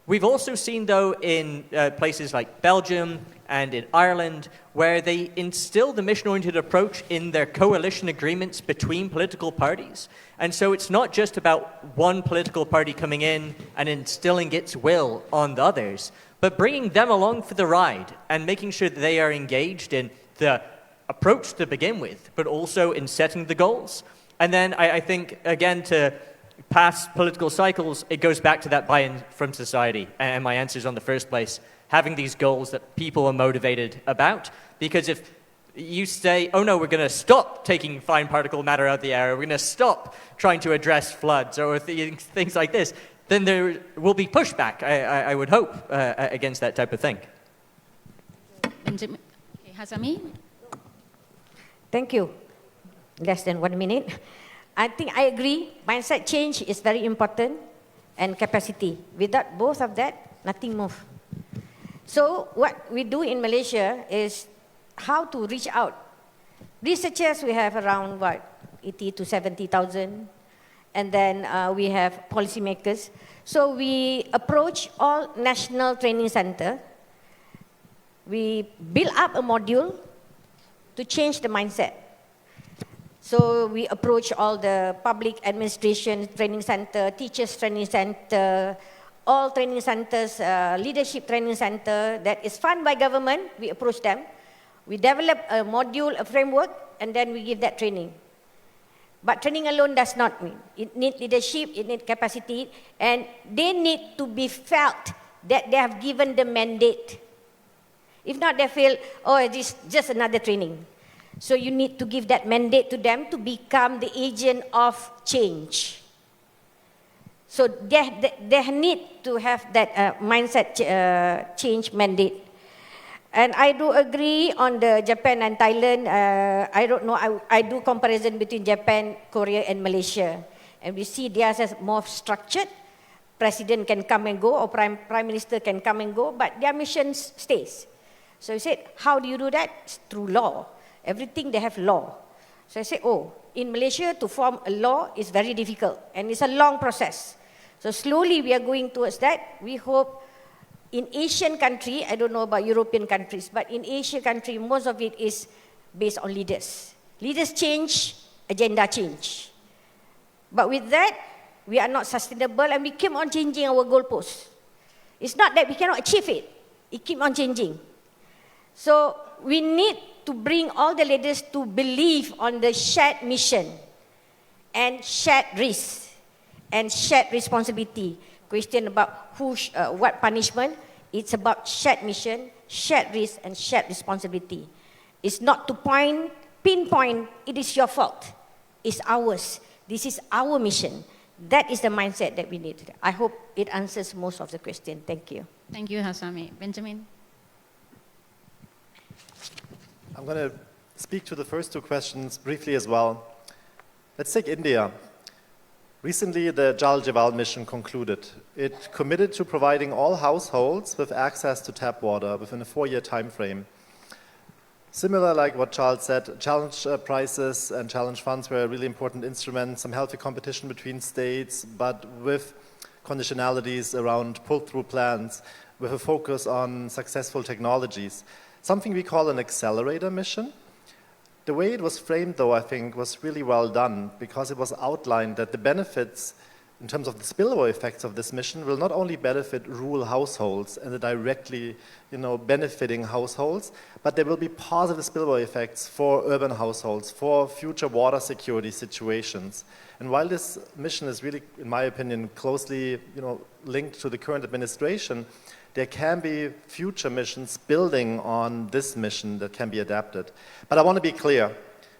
We've also seen, though, in places like Belgium and in Ireland, where they instill the mission-oriented approach in their coalition agreements between political parties. And so it's not just about one political party coming in and instilling its will on the others, but bringing them along for the ride and making sure that they are engaged in the approach to begin with, but also in setting the goals. And then I think, again, to past political cycles, it goes back to that buy-in from society. And my answer is on the first place, having these goals that people are motivated about. Because if you say, oh no, we're going to stop taking fine particle matter out of the air, we're going to stop trying to address floods or things like this, then there will be pushback, I would hope, against that type of thing. Benjamin. Okay, Hazami. Thank you. Less than 1 minute. I think I agree. Mindset change is very important, and capacity. Without both of that, nothing moves. So what we do in Malaysia is how to reach out. Researchers, we have around 80 to 70,000, and then we have policymakers. So we approach all national training center. We build up a module to change the mindset. So we approach all the public administration training center, teachers training center, all training centers, leadership training center that is funded by government. We approach them. We develop a module, a framework, and then we give that training. But training alone does not mean. It needs leadership, it needs capacity, and they need to be felt that they have given the mandate. If not, they feel, oh, this is just another training. So you need to give that mandate to them to become the agent of change. So they need to have that mindset change mandate. And I do agree on the Japan and Thailand. I don't know, I do comparison between Japan, Korea and Malaysia. And we see theirs as more structured. President can come and go or prime minister can come and go, but their mission stays. So he said, how do you do that? It's through law. Everything they have law. So I said, in Malaysia to form a law is very difficult and it's a long process. So slowly we are going towards that. We hope in Asian country, I don't know about European countries, but in Asian country, most of it is based on leaders. Leaders change, agenda change. But with that, we are not sustainable and we keep on changing our goalposts. It's not that we cannot achieve it. It keeps on changing. So we need to bring all the leaders to believe on the shared mission and shared risk and shared responsibility. Question about what punishment. It's about shared mission, shared risk, and shared responsibility. It's not to pinpoint, it is your fault. It's ours. This is our mission. That is the mindset that we need. I hope it answers most of the question. Thank you. Thank you, Hasami. Benjamin? I'm going to speak to the first two questions briefly as well. Let's take India. Recently, the Jal Jeewal mission concluded. It committed to providing all households with access to tap water within a 4-year time frame. Similar like what Charles said, challenge prices and challenge funds were a really important instrument, some healthy competition between states, but with conditionalities around pull-through plans with a focus on successful technologies. Something we call an accelerator mission. The way it was framed, though, I think, was really well done because it was outlined that the benefits in terms of the spillover effects of this mission will not only benefit rural households and the directly benefiting households, but there will be positive spillover effects for urban households, for future water security situations. And while this mission is really, in my opinion, closely linked to the current administration, there can be future missions building on this mission that can be adapted. But I want to be clear.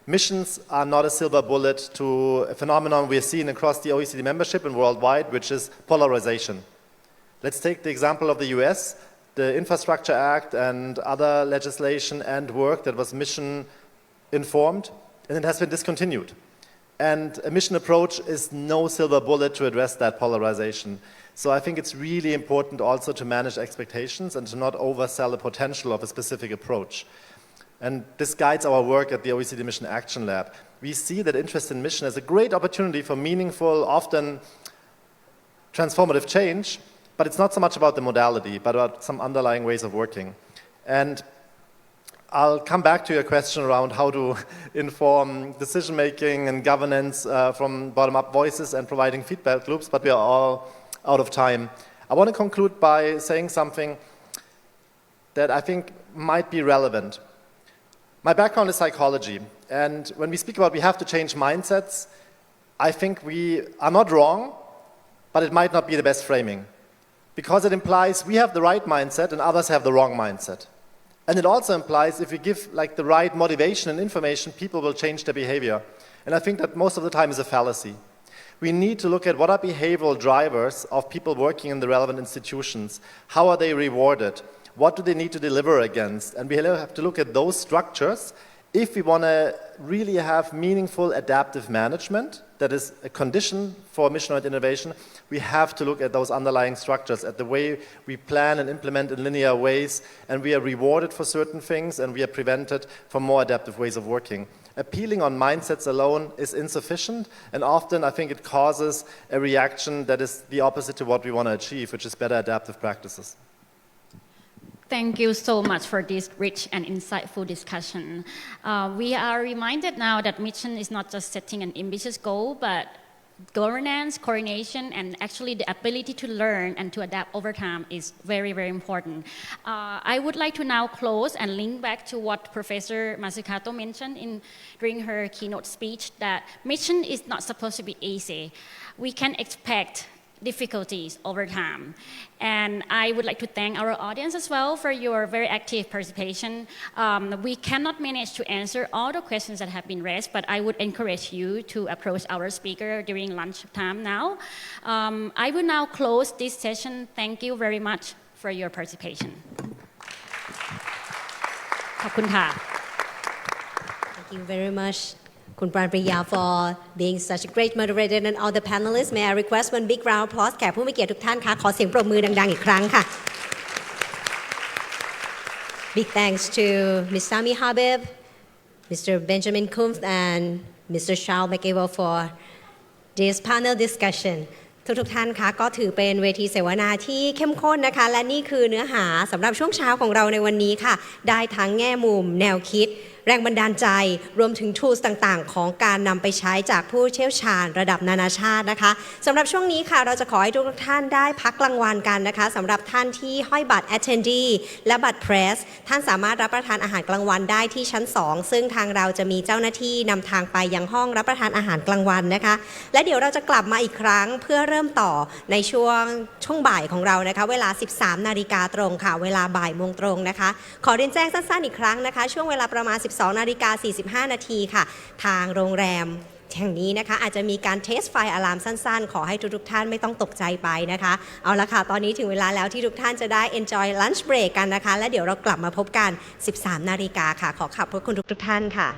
Missions are not a silver bullet to a phenomenon we're seeing across the OECD membership and worldwide, which is polarization. Let's take the example of the US, the Infrastructure Act and other legislation and work that was mission-informed, and it has been discontinued. And a mission approach is no silver bullet to address that polarization. So I think it's really important also to manage expectations and to not oversell the potential of a specific approach. And this guides our work at the OECD Mission Action Lab. We see that interest in mission as a great opportunity for meaningful, often transformative change, but it's not so much about the modality, but about some underlying ways of working. And I'll come back to your question around how to inform decision-making and governance from bottom-up voices and providing feedback loops, but we are all out of time. I want to conclude by saying something that I think might be relevant. My background is psychology, and when we speak about we have to change mindsets, I think we are not wrong, but it might not be the best framing, because it implies we have the right mindset and others have the wrong mindset. And it also implies if we give the right motivation and information, people will change their behavior. And I think that most of the time is a fallacy. We need to look at what are behavioral drivers of people working in the relevant institutions. How are they rewarded? What do they need to deliver against? And we have to look at those structures if we want to really have meaningful adaptive management. That is a condition for mission-oriented innovation. We have to look at those underlying structures, at the way we plan and implement in linear ways, and we are rewarded for certain things and we are prevented from more adaptive ways of working. Appealing on mindsets alone is insufficient, and often I think it causes a reaction that is the opposite to what we want to achieve, which is better adaptive practices. Thank you so much for this rich and insightful discussion. We are reminded now that mission is not just setting an ambitious goal, but governance, coordination, and actually the ability to learn and to adapt over time is very, very important. I would like to now close and link back to what Professor Matsukato mentioned during her keynote speech, that mission is not supposed to be easy. We can expect difficulties over time. And I would like to thank our audience as well for your very active participation. We cannot manage to answer all the questions that have been raised, but I would encourage you to approach our speaker during lunchtime now. I will now close this session. Thank you very much for your participation. ขอบคุณค่ะ Thank you very much, Kun Pranpriya, for being such a great moderator and all the panelists. May I request one big round of applause แขกผู้มีเกียรติทุกท่านค่ะขอเสียงปรบมือดังๆอีกครั้งค่ะ Big thanks to Ms. Sami Habib, Mr. Benjamin Kumpf, and Mr. Charles McEvoy for this panel discussion. ทุกท่านคะก็ถือเป็นเวทีเสวนาที่เข้มข้นนะคะและนี่คือเนื้อหาสำหรับช่วงเช้าของเราในวันนี้ค่ะได้ทั้งแง่มุมแนวคิดแรงบันดาลใจรวมถึง tools ต่างๆของการนำไปใช้จากผู้เชี่ยวชาญระดับนานาชาตินะคะสำหรับช่วงนี้ค่ะเราจะขอให้ทุกท่านได้พักกลางวันกันนะคะสำหรับท่านที่ห้อยบัตร attendee และบัตร press ท่านสามารถรับประทานอาหารกลางวันได้ที่ชั้น2ซึ่งทางเราจะมีเจ้าหน้าที่นำทางไปยังห้องรับประทานอาหารกลางวันนะคะและเดี๋ยวเราจะกลับมาอีกครั้งเพื่อเริ่มต่อในช่วงบ่ายของเรานะคะเวลา 13:00 น.ตรงค่ะเวลาบ่ายโมงตรงนะคะขอเรียนแจ้งสั้นๆอีกครั้งนะคะช่วงเวลาประมาณ 12:45 น.ค่ะทางโรงแรมแห่งนี้นะคะอาจจะมีการเทสไฟอะลามสั้นๆขอให้ทุกท่านไม่ต้องตกใจไปนะคะเอาละค่ะตอนนี้ถึงเวลาแล้วที่ทุกท่านจะได้ enjoy lunch break กันนะคะและเดี๋ยวเรากลับมาพบกัน 13:00 น.ค่ะขอขอบพระคุณทุกท่านค่ะ